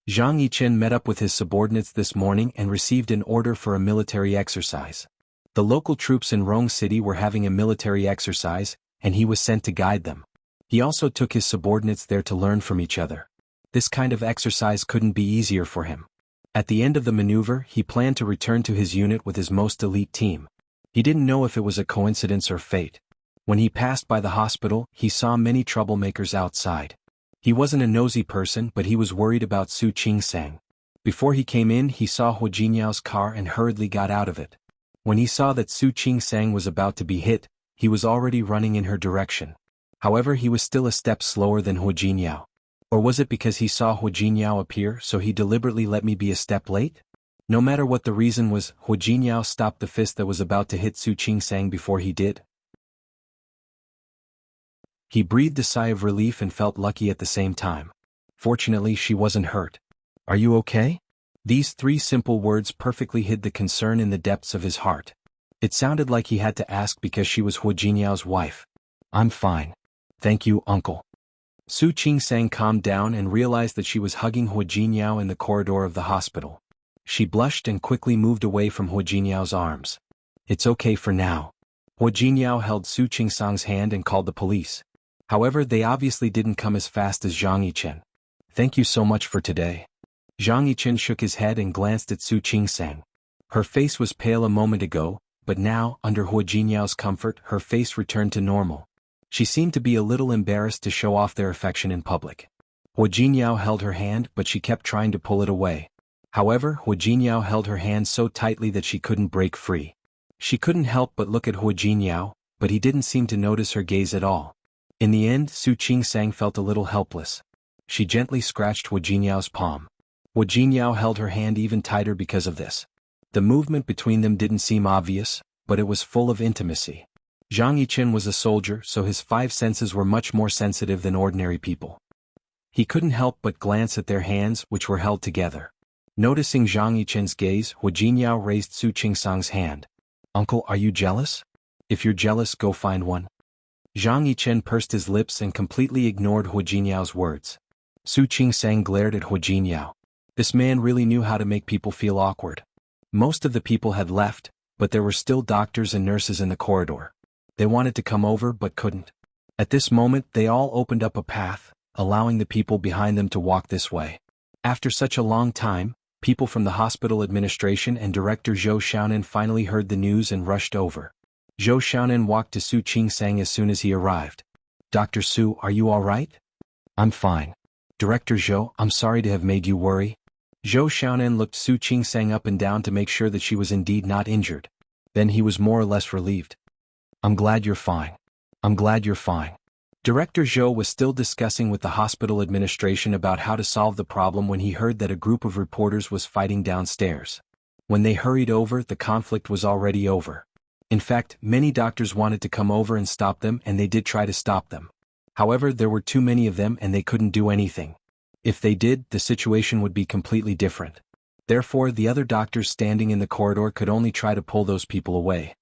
Zhang Yichen met up with his subordinates this morning and received an order for a military exercise. The local troops in Rong City were having a military exercise, and he was sent to guide them. He also took his subordinates there to learn from each other. This kind of exercise couldn't be easier for him. At the end of the maneuver, he planned to return to his unit with his most elite team. He didn't know if it was a coincidence or fate. When he passed by the hospital, he saw many troublemakers outside. He wasn't a nosy person, but he was worried about Su Qingsang. Before he came in, he saw Hua Jinyao's car and hurriedly got out of it. When he saw that Su Qingsang was about to be hit, he was already running in her direction. However, he was still a step slower than Hua Jinyao. Or was it because he saw Hua Jinyao appear, so he deliberately let me be a step late? No matter what the reason was, Hua Jinyao stopped the fist that was about to hit Su Qingsang before he did. He breathed a sigh of relief and felt lucky at the same time. Fortunately, she wasn't hurt. "Are you okay?" These three simple words perfectly hid the concern in the depths of his heart. It sounded like he had to ask because she was Hua Jinyao's wife. "I'm fine. Thank you, uncle." Su Qingsang calmed down and realized that she was hugging Hua Jinyao in the corridor of the hospital. She blushed and quickly moved away from Hua Jinyao's arms. "It's okay for now." Hua Jinyao held Su Qingsang's hand and called the police. However, they obviously didn't come as fast as Zhang Yichen. "Thank you so much for today." Zhang Yichen shook his head and glanced at Su Qingsang. Her face was pale a moment ago, but now, under Hua Jinyao's comfort, her face returned to normal. She seemed to be a little embarrassed to show off their affection in public. Hua Jinyao held her hand, but she kept trying to pull it away. However, Hua Jinyao held her hand so tightly that she couldn't break free. She couldn't help but look at Hua Jinyao, but he didn't seem to notice her gaze at all. In the end, Su Qingsang felt a little helpless. She gently scratched Hua Jinyao's palm. Hua Jinyao held her hand even tighter because of this. The movement between them didn't seem obvious, but it was full of intimacy. Zhang Yichen was a soldier, so his five senses were much more sensitive than ordinary people. He couldn't help but glance at their hands, which were held together. Noticing Zhang Yichen's gaze, Hua Jinyao raised Su Qingsang's hand. "Uncle, are you jealous? If you're jealous, go find one." Zhang Yichen pursed his lips and completely ignored Hua Jinyao's words. Su Qingsang glared at Hua Jinyao. This man really knew how to make people feel awkward. Most of the people had left, but there were still doctors and nurses in the corridor. They wanted to come over but couldn't. At this moment, they all opened up a path, allowing the people behind them to walk this way. After such a long time, people from the hospital administration and Director Zhou Xiaonan finally heard the news and rushed over. Zhou Xiaonan walked to Su Qingsang as soon as he arrived. "Dr. Su, are you all right?" "I'm fine. Director Zhou, I'm sorry to have made you worry." Zhou Xiaonan looked Su Qingsang up and down to make sure that she was indeed not injured. Then he was more or less relieved. "I'm glad you're fine. I'm glad you're fine." Director Zhou was still discussing with the hospital administration about how to solve the problem when he heard that a group of reporters was fighting downstairs. When they hurried over, the conflict was already over. In fact, many doctors wanted to come over and stop them, and they did try to stop them. However, there were too many of them and they couldn't do anything. If they did, the situation would be completely different. Therefore, the other doctors standing in the corridor could only try to pull those people away.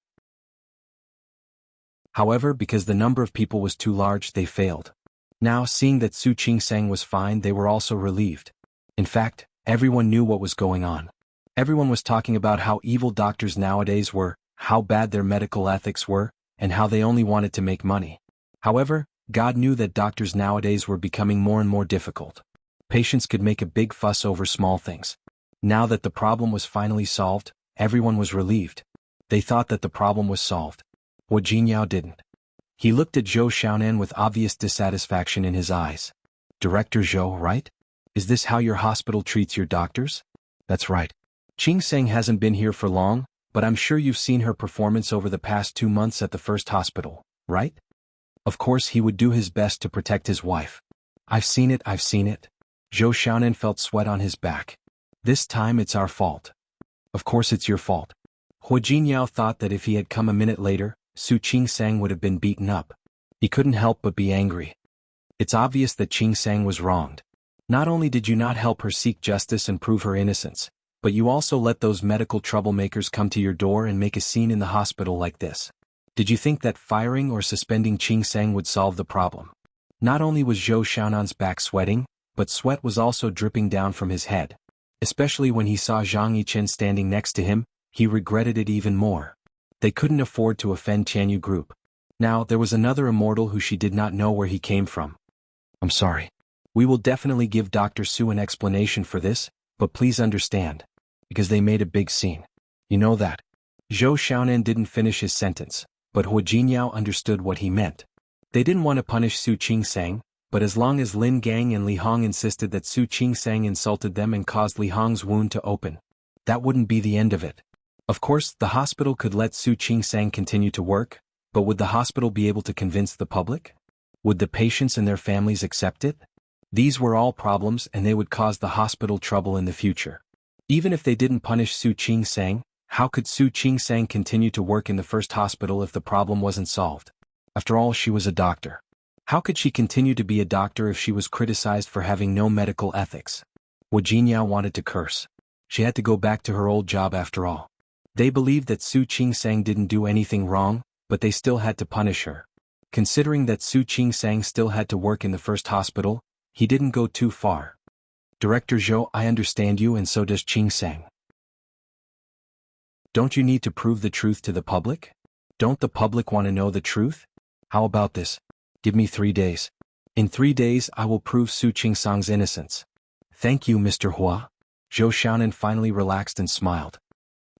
However, because the number of people was too large, they failed. Now, seeing that Su Qingsang was fine, they were also relieved. In fact, everyone knew what was going on. Everyone was talking about how evil doctors nowadays were, how bad their medical ethics were, and how they only wanted to make money. However, God knew that doctors nowadays were becoming more and more difficult. Patients could make a big fuss over small things. Now that the problem was finally solved, everyone was relieved. They thought that the problem was solved. Hu Jingyao didn't. He looked at Zhou Xiaonan with obvious dissatisfaction in his eyes. Director Zhou, right? Is this how your hospital treats your doctors? That's right. Qing Seng hasn't been here for long, but I'm sure you've seen her performance over the past 2 months at the first hospital, right? Of course he would do his best to protect his wife. I've seen it. Zhou Xiaonan felt sweat on his back. This time it's our fault. Of course it's your fault. Hu Jinyao thought that if he had come a minute later, Su Qingsang would have been beaten up. He couldn't help but be angry. It's obvious that Qingsang was wronged. Not only did you not help her seek justice and prove her innocence, but you also let those medical troublemakers come to your door and make a scene in the hospital like this. Did you think that firing or suspending Qingsang would solve the problem? Not only was Zhou Xiaonan's back sweating, but sweat was also dripping down from his head. Especially when he saw Zhang Yichen standing next to him, he regretted it even more. They couldn't afford to offend Tianyu Group. Now there was another immortal who she did not know where he came from. I'm sorry. We will definitely give Dr. Su an explanation for this, but please understand. Because they made a big scene. You know that. Zhou Xiaonan didn't finish his sentence, but Hu Jinyao understood what he meant. They didn't want to punish Su Qingsang, but as long as Lin Gang and Li Hong insisted that Su Qingsang insulted them and caused Li Hong's wound to open, that wouldn't be the end of it. Of course, the hospital could let Su Qingsang continue to work, but would the hospital be able to convince the public? Would the patients and their families accept it? These were all problems and they would cause the hospital trouble in the future. Even if they didn't punish Su Qingsang, how could Su Qingsang continue to work in the first hospital if the problem wasn't solved? After all, she was a doctor. How could she continue to be a doctor if she was criticized for having no medical ethics? Hu Jinyao wanted to curse. She had to go back to her old job after all. They believed that Su Qingsang didn't do anything wrong, but they still had to punish her. Considering that Su Qingsang still had to work in the first hospital, he didn't go too far. Director Zhou, I understand you and so does Qingsang. Don't you need to prove the truth to the public? Don't the public want to know the truth? How about this? Give me 3 days. In 3 days I will prove Su Qingsang's innocence. Thank you, Mr. Hua. Zhou Xiaonan finally relaxed and smiled.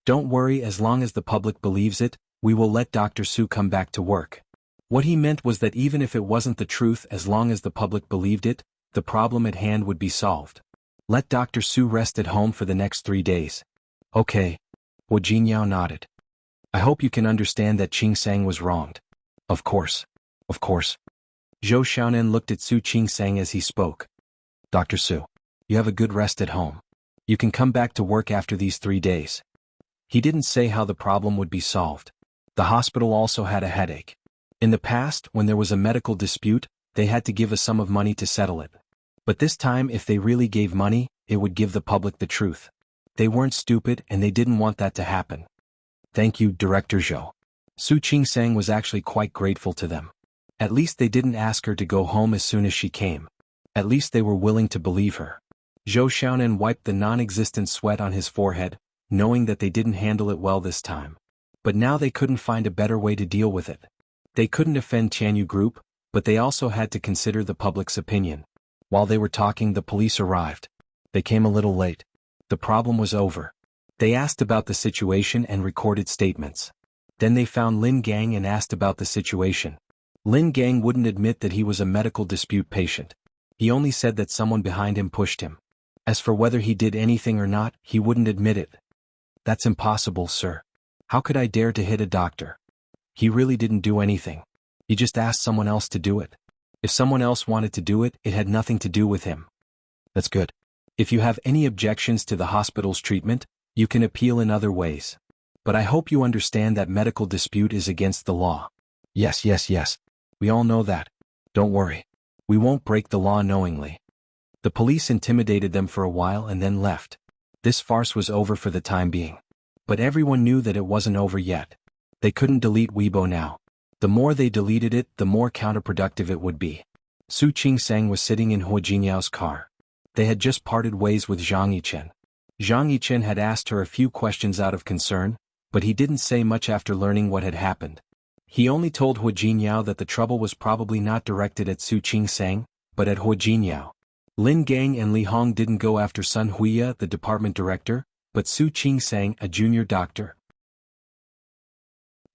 Don't worry, as long as the public believes it, we will let Dr. Su come back to work. What he meant was that even if it wasn't the truth, as long as the public believed it, the problem at hand would be solved. Let Dr. Su rest at home for the next 3 days. Okay. Hu Jinyao nodded. I hope you can understand that Qingsang was wronged. Of course. Of course. Zhou Xiaonan looked at Su Qingsang as he spoke. Dr. Su, you have a good rest at home. You can come back to work after these 3 days. He didn't say how the problem would be solved. The hospital also had a headache. In the past, when there was a medical dispute, they had to give a sum of money to settle it. But this time, if they really gave money, it would give the public the truth. They weren't stupid and they didn't want that to happen. Thank you, Director Zhou. Su Qingsang was actually quite grateful to them. At least they didn't ask her to go home as soon as she came. At least they were willing to believe her. Zhou Xiaonan wiped the non-existent sweat on his forehead, knowing that they didn't handle it well this time. But now they couldn't find a better way to deal with it. They couldn't offend Tianyu Group, but they also had to consider the public's opinion. While they were talking, the police arrived. They came a little late. The problem was over. They asked about the situation and recorded statements. Then they found Lin Gang and asked about the situation. Lin Gang wouldn't admit that he was a medical dispute patient. He only said that someone behind him pushed him. As for whether he did anything or not, he wouldn't admit it. That's impossible, sir. How could I dare to hit a doctor? He really didn't do anything. He just asked someone else to do it. If someone else wanted to do it, it had nothing to do with him. That's good. If you have any objections to the hospital's treatment, you can appeal in other ways. But I hope you understand that medical dispute is against the law. Yes. We all know that. Don't worry. We won't break the law knowingly. The police intimidated them for a while and then left. This farce was over for the time being. But everyone knew that it wasn't over yet. They couldn't delete Weibo now. The more they deleted it, the more counterproductive it would be. Su Qingsang was sitting in Hu Jinyao's car. They had just parted ways with Zhang Yichen. Zhang Yichen had asked her a few questions out of concern, but he didn't say much after learning what had happened. He only told Hu Jinyao that the trouble was probably not directed at Su Qingsang, but at Hu Jinyao. Lin Gang and Li Hong didn't go after Sun Huiya, the department director, but Su Qingsang, a junior doctor.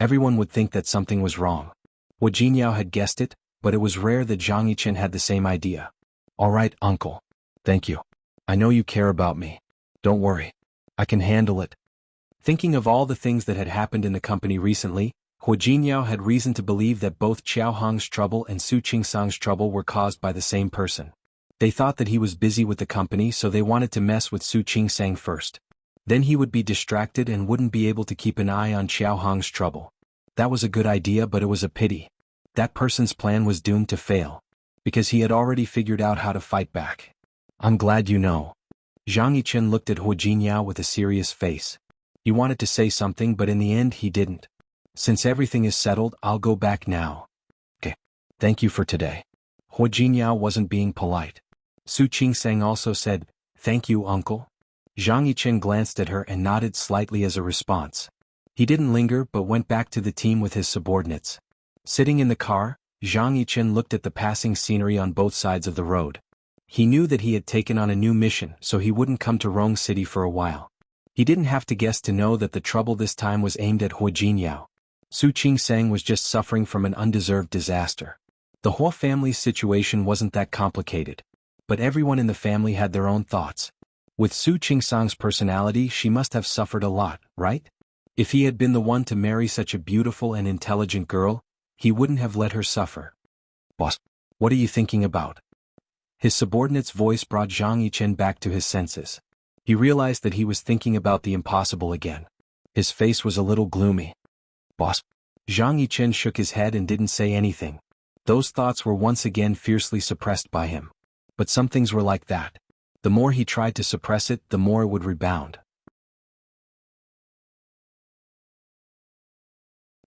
Everyone would think that something was wrong. Hu Jinyao had guessed it, but it was rare that Zhang Yichen had the same idea. All right, uncle. Thank you. I know you care about me. Don't worry. I can handle it. Thinking of all the things that had happened in the company recently, Hu Jinyao had reason to believe that both Qiao Hong's trouble and Su Qingsang's trouble were caused by the same person. They thought that he was busy with the company, so they wanted to mess with Su Qingsang first. Then he would be distracted and wouldn't be able to keep an eye on Qiao Hong's trouble. That was a good idea, but it was a pity. That person's plan was doomed to fail, because he had already figured out how to fight back. I'm glad you know. Zhang Yichen looked at Hu Jinyao with a serious face. He wanted to say something, but in the end he didn't. Since everything is settled, I'll go back now. Okay. Thank you for today. Hu Jinyao wasn't being polite. Su Qingsang also said, "Thank you, uncle." Zhang Yichen glanced at her and nodded slightly as a response. He didn't linger but went back to the team with his subordinates. Sitting in the car, Zhang Yichen looked at the passing scenery on both sides of the road. He knew that he had taken on a new mission, so he wouldn't come to Rong City for a while. He didn't have to guess to know that the trouble this time was aimed at Hu Jinyao. Su Qingsang was just suffering from an undeserved disaster. The Hua family's situation wasn't that complicated, but everyone in the family had their own thoughts. With Su Qingsang's personality, she must have suffered a lot, right? If he had been the one to marry such a beautiful and intelligent girl, he wouldn't have let her suffer. Boss, what are you thinking about? His subordinate's voice brought Zhang Yichen back to his senses. He realized that he was thinking about the impossible again. His face was a little gloomy. Boss. Zhang Yichen shook his head and didn't say anything. Those thoughts were once again fiercely suppressed by him. But some things were like that. The more he tried to suppress it, the more it would rebound.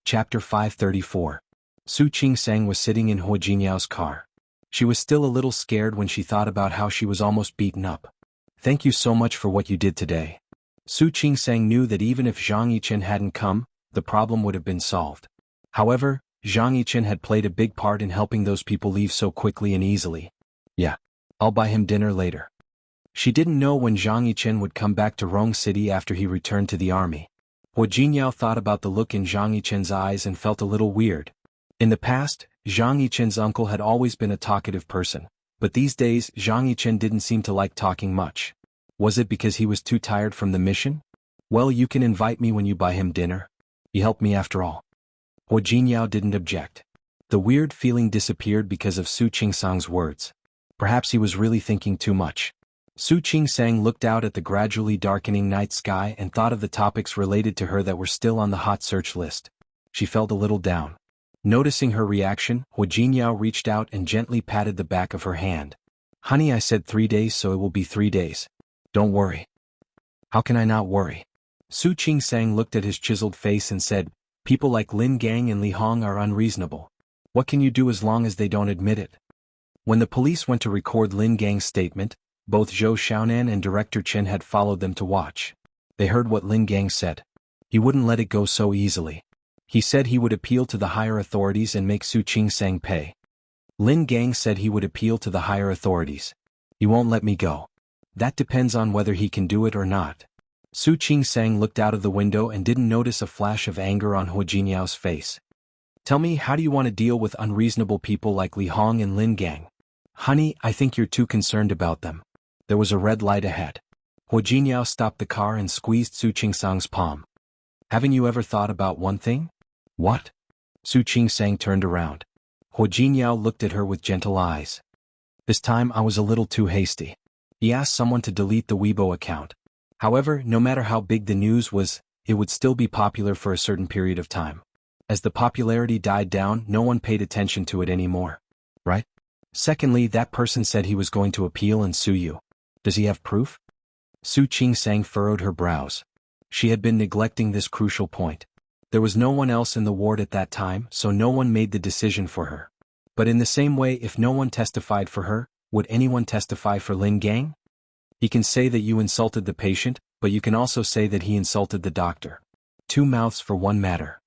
Chapter 534. Su Qingsang was sitting in Hu Jinyao's car. She was still a little scared when she thought about how she was almost beaten up. Thank you so much for what you did today. Su Qingsang knew that even if Zhang Yichen hadn't come, the problem would have been solved. However, Zhang Yichen had played a big part in helping those people leave so quickly and easily. Yeah, I'll buy him dinner later. She didn't know when Zhang Yichen would come back to Rong City after he returned to the army. Hu Jinyao thought about the look in Zhang Yichen's eyes and felt a little weird. In the past, Zhang Yichen's uncle had always been a talkative person, but these days Zhang Yichen didn't seem to like talking much. Was it because he was too tired from the mission? Well, you can invite me when you buy him dinner. He helped me after all. Hu Jinyao didn't object. The weird feeling disappeared because of Su Qingsang's words. Perhaps he was really thinking too much. Su Qingsang looked out at the gradually darkening night sky and thought of the topics related to her that were still on the hot search list. She felt a little down. Noticing her reaction, Hu Jinyao reached out and gently patted the back of her hand. Honey, I said 3 days, so it will be 3 days. Don't worry. How can I not worry? Su Qingsang looked at his chiseled face and said, people like Lin Gang and Li Hong are unreasonable. What can you do as long as they don't admit it? When the police went to record Lin Gang's statement, both Zhou Xiaonan and Director Chen had followed them to watch. They heard what Lin Gang said. He wouldn't let it go so easily. He said he would appeal to the higher authorities and make Su Qingsang pay. Lin Gang said he would appeal to the higher authorities. He won't let me go. That depends on whether he can do it or not. Su Qingsang looked out of the window and didn't notice a flash of anger on Hu Jinyao's face. Tell me, how do you want to deal with unreasonable people like Li Hong and Lin Gang? Honey, I think you're too concerned about them. There was a red light ahead. Hu Jinyao stopped the car and squeezed Su Qingsang's palm. Haven't you ever thought about one thing? What? Su Qingsang turned around. Hu Jinyao looked at her with gentle eyes. This time I was a little too hasty. He asked someone to delete the Weibo account. However, no matter how big the news was, it would still be popular for a certain period of time. As the popularity died down, no one paid attention to it anymore. Right? Secondly, that person said he was going to appeal and sue you. Does he have proof? Su Qingsang furrowed her brows. She had been neglecting this crucial point. There was no one else in the ward at that time, so no one made the decision for her. But in the same way, if no one testified for her, would anyone testify for Lin Gang? He can say that you insulted the patient, but you can also say that he insulted the doctor. 2 mouths for one matter.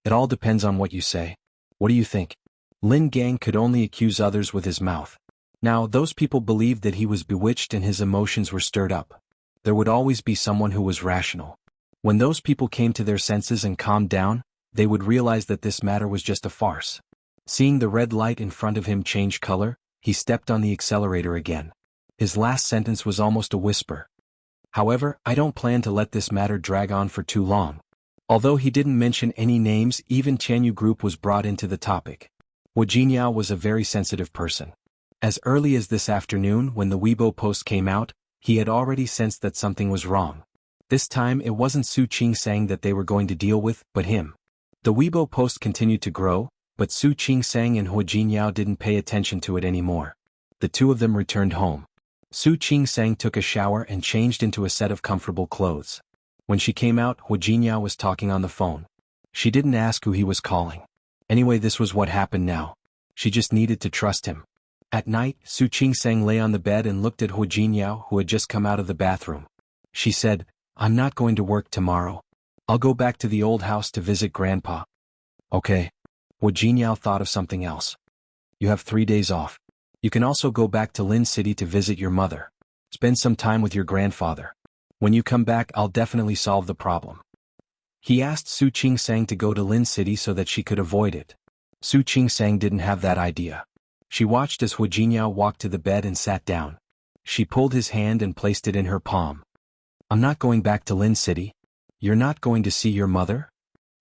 It all depends on what you say. What do you think? Lin Gang could only accuse others with his mouth. Now, those people believed that he was bewitched and his emotions were stirred up. There would always be someone who was rational. When those people came to their senses and calmed down, they would realize that this matter was just a farce. Seeing the red light in front of him change color, he stepped on the accelerator again. His last sentence was almost a whisper. However, I don't plan to let this matter drag on for too long. Although he didn't mention any names, even Tianyu Group was brought into the topic. Wu Jiniao was a very sensitive person. As early as this afternoon when the Weibo post came out, he had already sensed that something was wrong. This time it wasn't Su Qingsang that they were going to deal with, but him. The Weibo post continued to grow, but Su Qingsang and Hu Jiniao didn't pay attention to it anymore. The two of them returned home. Su Qingsang took a shower and changed into a set of comfortable clothes. When she came out, Hu Jiniao was talking on the phone. She didn't ask who he was calling. Anyway, this was what happened now. She just needed to trust him. At night, Su Qingsang lay on the bed and looked at Hu Jiniao, who had just come out of the bathroom. She said, "I'm not going to work tomorrow. I'll go back to the old house to visit Grandpa." Okay. Hu Jiniao thought of something else. "You have 3 days off. You can also go back to Lin City to visit your mother. Spend some time with your grandfather. When you come back, I'll definitely solve the problem." He asked Su Qingsang to go to Lin City so that she could avoid it. Su Qingsang didn't have that idea. She watched as Hu Jiniao walked to the bed and sat down. She pulled his hand and placed it in her palm. "I'm not going back to Lin City. You're not going to see your mother?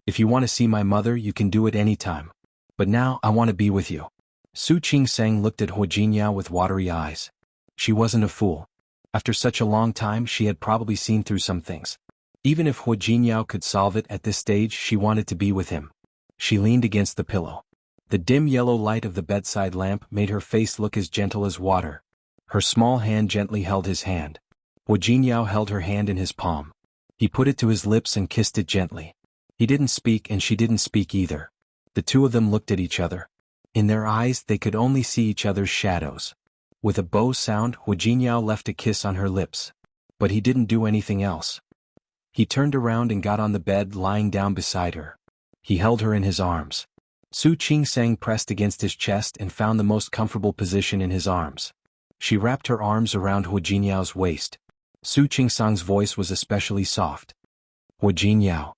If you want to see my mother, you can do it anytime. But now, I want to be with you." Su Qingsang looked at Hu Jiniao with watery eyes. She wasn't a fool. After such a long time, she had probably seen through some things. Even if Hu Jiniao could solve it at this stage, she wanted to be with him. She leaned against the pillow. The dim yellow light of the bedside lamp made her face look as gentle as water. Her small hand gently held his hand. Hu Jiniao held her hand in his palm. He put it to his lips and kissed it gently. He didn't speak and she didn't speak either. The two of them looked at each other. In their eyes they could only see each other's shadows. With a bow sound, Hu Jiniao left a kiss on her lips. But he didn't do anything else. He turned around and got on the bed, lying down beside her. He held her in his arms. Su Qingsang pressed against his chest and found the most comfortable position in his arms. She wrapped her arms around Hu Jiniao's waist. Su Qingsang's voice was especially soft. "Hu Jiniao,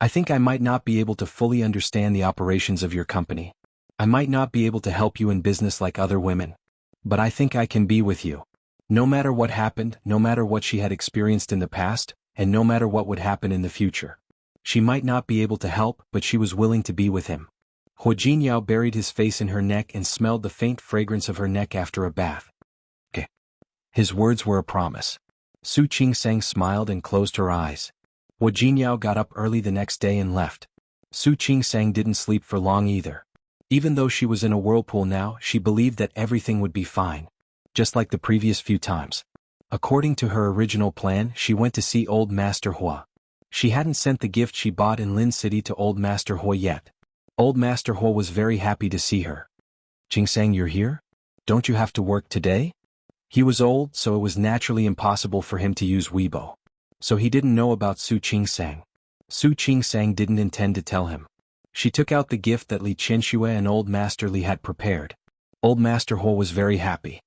I think I might not be able to fully understand the operations of your company. I might not be able to help you in business like other women. But I think I can be with you. No matter what happened, no matter what she had experienced in the past, and no matter what would happen in the future. She might not be able to help, but she was willing to be with him." Hu Jiniao buried his face in her neck and smelled the faint fragrance of her neck after a bath. Okay. His words were a promise. Su Qingsang smiled and closed her eyes. Hu Jiniao got up early the next day and left. Su Qingsang didn't sleep for long either. Even though she was in a whirlpool now, she believed that everything would be fine. Just like the previous few times. According to her original plan, she went to see Old Master Hua. She hadn't sent the gift she bought in Lin City to Old Master Hua yet. Old Master Hua was very happy to see her. "Qingsang, you're here? Don't you have to work today?" He was old, so it was naturally impossible for him to use Weibo. So he didn't know about Su Qingsang. Su Qingsang didn't intend to tell him. She took out the gift that Li Qianxue and Old Master Li had prepared. Old Master Hua was very happy.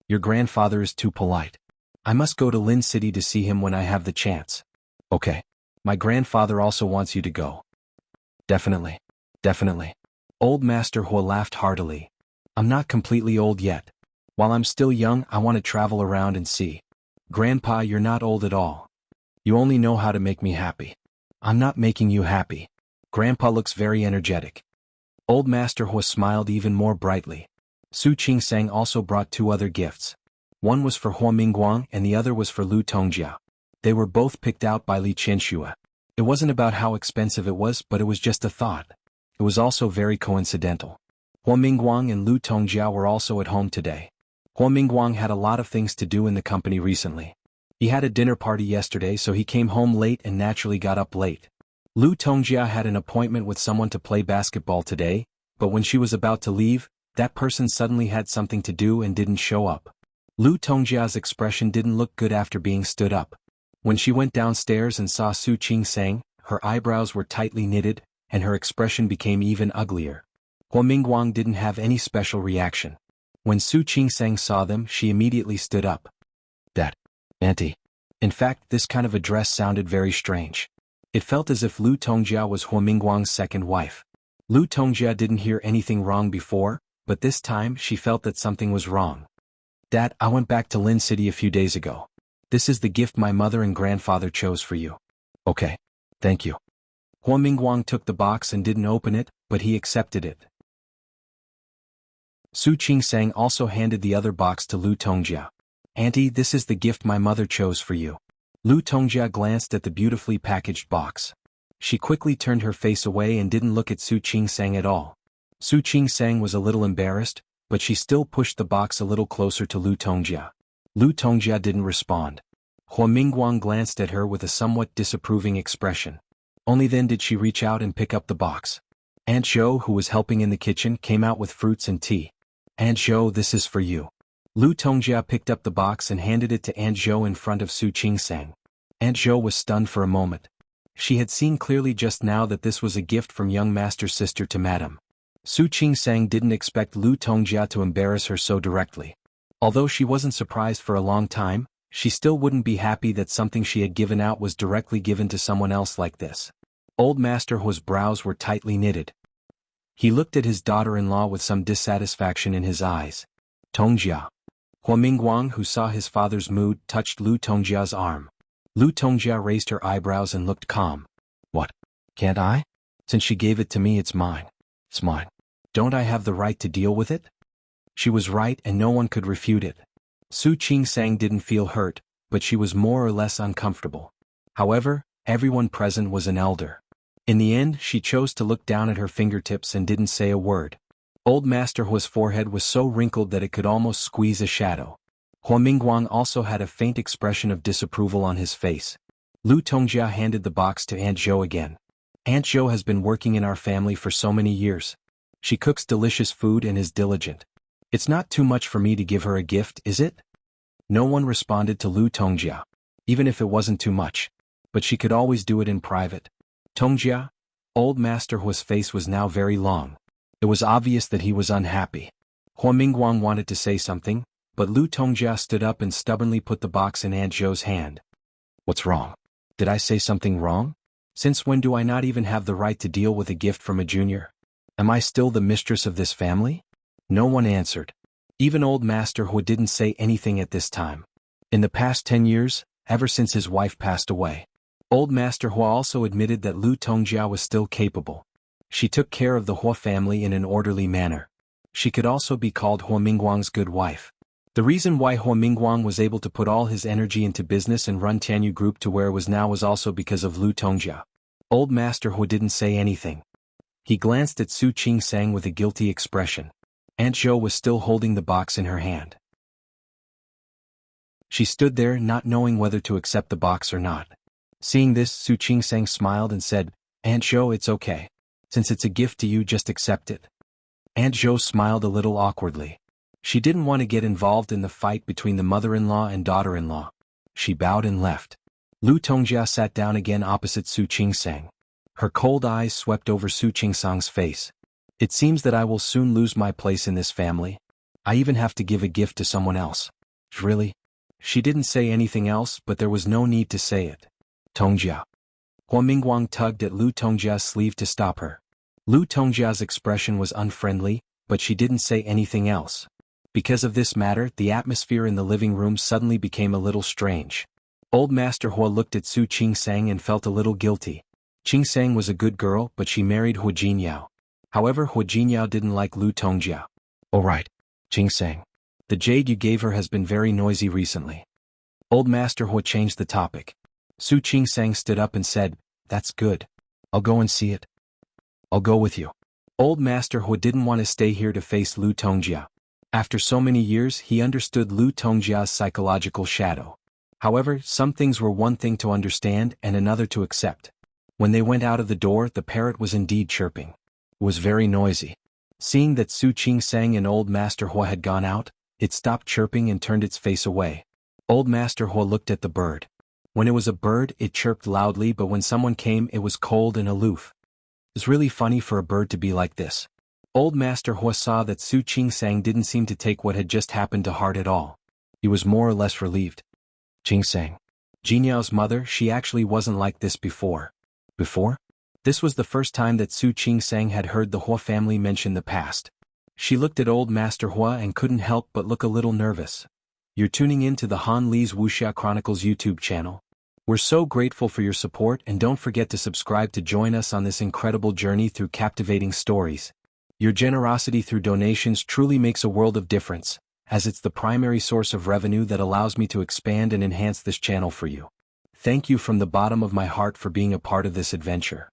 "Your grandfather is too polite. I must go to Lin City to see him when I have the chance." "Okay. My grandfather also wants you to go." "Definitely. Definitely." Old Master Hua laughed heartily. "I'm not completely old yet. While I'm still young, I want to travel around and see. Grandpa, you're not old at all. You only know how to make me happy." "I'm not making you happy. Grandpa looks very energetic." Old Master Hua smiled even more brightly. Su Qingsang also brought 2 other gifts. One was for Hua Mingguang and the other was for Lu Tongjia. They were both picked out by Li Qianxue. It wasn't about how expensive it was, but it was just a thought. It was also very coincidental. Hua Mingguang and Lu Tongjia were also at home today. Hua Mingguang had a lot of things to do in the company recently. He had a dinner party yesterday, so he came home late and naturally got up late. Lu Tongjia had an appointment with someone to play basketball today, but when she was about to leave, that person suddenly had something to do and didn't show up. Lu Tongjia's expression didn't look good after being stood up. When she went downstairs and saw Su Qingsang, her eyebrows were tightly knitted, and her expression became even uglier. Hua Mingguang didn't have any special reaction. When Su Qingsang saw them, she immediately stood up. That, Auntie. In fact, this kind of address sounded very strange. It felt as if Lu Tongjia was Hua Mingguang's second wife. Lu Tongjia didn't hear anything wrong before, but this time she felt that something was wrong. Dad, I went back to Lin City a few days ago. This is the gift my mother and grandfather chose for you. Okay. Thank you. Hua Mingguang took the box and didn't open it, but he accepted it. Su Qingsang also handed the other box to Lu Tongjia. Auntie, this is the gift my mother chose for you. Lu Tongjia glanced at the beautifully packaged box. She quickly turned her face away and didn't look at Su Qingsang at all. Su Qingsang was a little embarrassed, but she still pushed the box a little closer to Lu Tongjia. Lu Tongjia didn't respond. Hua Mingguang glanced at her with a somewhat disapproving expression. Only then did she reach out and pick up the box. Aunt Zhou, who was helping in the kitchen, came out with fruits and tea. Aunt Zhou, this is for you. Lu Tongjia picked up the box and handed it to Aunt Zhou in front of Su Qingsang. Aunt Zhou was stunned for a moment. She had seen clearly just now that this was a gift from young master's sister to Madame. Su Qingsang didn't expect Lu Tongjia to embarrass her so directly. Although she wasn't surprised for a long time, she still wouldn't be happy that something she had given out was directly given to someone else like this. Old Master Hua's brows were tightly knitted. He looked at his daughter-in-law with some dissatisfaction in his eyes. Tongjia. Hua Mingguang, who saw his father's mood, touched Lu Tongjia's arm. Lu Tongjia raised her eyebrows and looked calm. What? Can't I? Since she gave it to me, it's mine. It's mine. Don't I have the right to deal with it? She was right and no one could refute it. Su Qingsang didn't feel hurt, but she was more or less uncomfortable. However, everyone present was an elder. In the end, she chose to look down at her fingertips and didn't say a word. Old Master Hua's forehead was so wrinkled that it could almost squeeze a shadow. Hua Mingguang also had a faint expression of disapproval on his face. Lu Tongjia handed the box to Aunt Zhou again. Aunt Zhou has been working in our family for so many years. She cooks delicious food and is diligent. It's not too much for me to give her a gift, is it? No one responded to Lu Tongjia, even if it wasn't too much. But she could always do it in private. Tongjia? Old Master Hua's face was now very long. It was obvious that he was unhappy. Hua Mingguang wanted to say something, but Lu Tongjia stood up and stubbornly put the box in Aunt Zhou's hand. What's wrong? Did I say something wrong? Since when do I not even have the right to deal with a gift from a junior? Am I still the mistress of this family? No one answered. Even Old Master Hua didn't say anything at this time. In the past 10 years, ever since his wife passed away, Old Master Hua also admitted that Lu Tongjia was still capable. She took care of the Hua family in an orderly manner. She could also be called Hua Mingguang's good wife. The reason why Hua Mingguang was able to put all his energy into business and run Tianyu Group to where it was now was also because of Lu Tongjia. Old Master Hua didn't say anything. He glanced at Su Qingsang with a guilty expression. Aunt Zhou was still holding the box in her hand. She stood there not knowing whether to accept the box or not. Seeing this, Su Qingsang smiled and said, Aunt Zhou, it's okay. Since it's a gift to you, just accept it. Aunt Zhou smiled a little awkwardly. She didn't want to get involved in the fight between the mother-in-law and daughter-in-law. She bowed and left. Lu Tongjia sat down again opposite Su Qingsang. Her cold eyes swept over Su Qingsang's face. It seems that I will soon lose my place in this family. I even have to give a gift to someone else. Really? She didn't say anything else, but there was no need to say it. Tongjia. Hua Mingguang tugged at Lu Tongjia's sleeve to stop her. Lu Tongjia's expression was unfriendly, but she didn't say anything else. Because of this matter, the atmosphere in the living room suddenly became a little strange. Old Master Hua looked at Su Qingsang and felt a little guilty. Qingsang was a good girl, but she married Hua Jinyao. However, Hua Jinyao didn't like Lu Tongjia. Alright, Qingsang. The jade you gave her has been very noisy recently. Old Master Hua changed the topic. Su Qingsang stood up and said, That's good. I'll go and see it. I'll go with you. Old Master Hua didn't want to stay here to face Lu Tongjia. After so many years, he understood Lu Tongjia's psychological shadow. However, some things were one thing to understand and another to accept. When they went out of the door, the parrot was indeed chirping. It was very noisy. Seeing that Su Qingsang and Old Master Hua had gone out, it stopped chirping and turned its face away. Old Master Hua looked at the bird. When it was a bird, it chirped loudly, but when someone came, it was cold and aloof. It's really funny for a bird to be like this. Old Master Hua saw that Su Qingsang didn't seem to take what had just happened to heart at all. He was more or less relieved. Qingsang. Jinyao's mother, she actually wasn't like this before. Before? This was the first time that Su Qingsang had heard the Hua family mention the past. She looked at Old Master Hua and couldn't help but look a little nervous. You're tuning in to the Han Li's Wuxia Chronicles YouTube channel. We're so grateful for your support, and don't forget to subscribe to join us on this incredible journey through captivating stories. Your generosity through donations truly makes a world of difference, as it's the primary source of revenue that allows me to expand and enhance this channel for you. Thank you from the bottom of my heart for being a part of this adventure.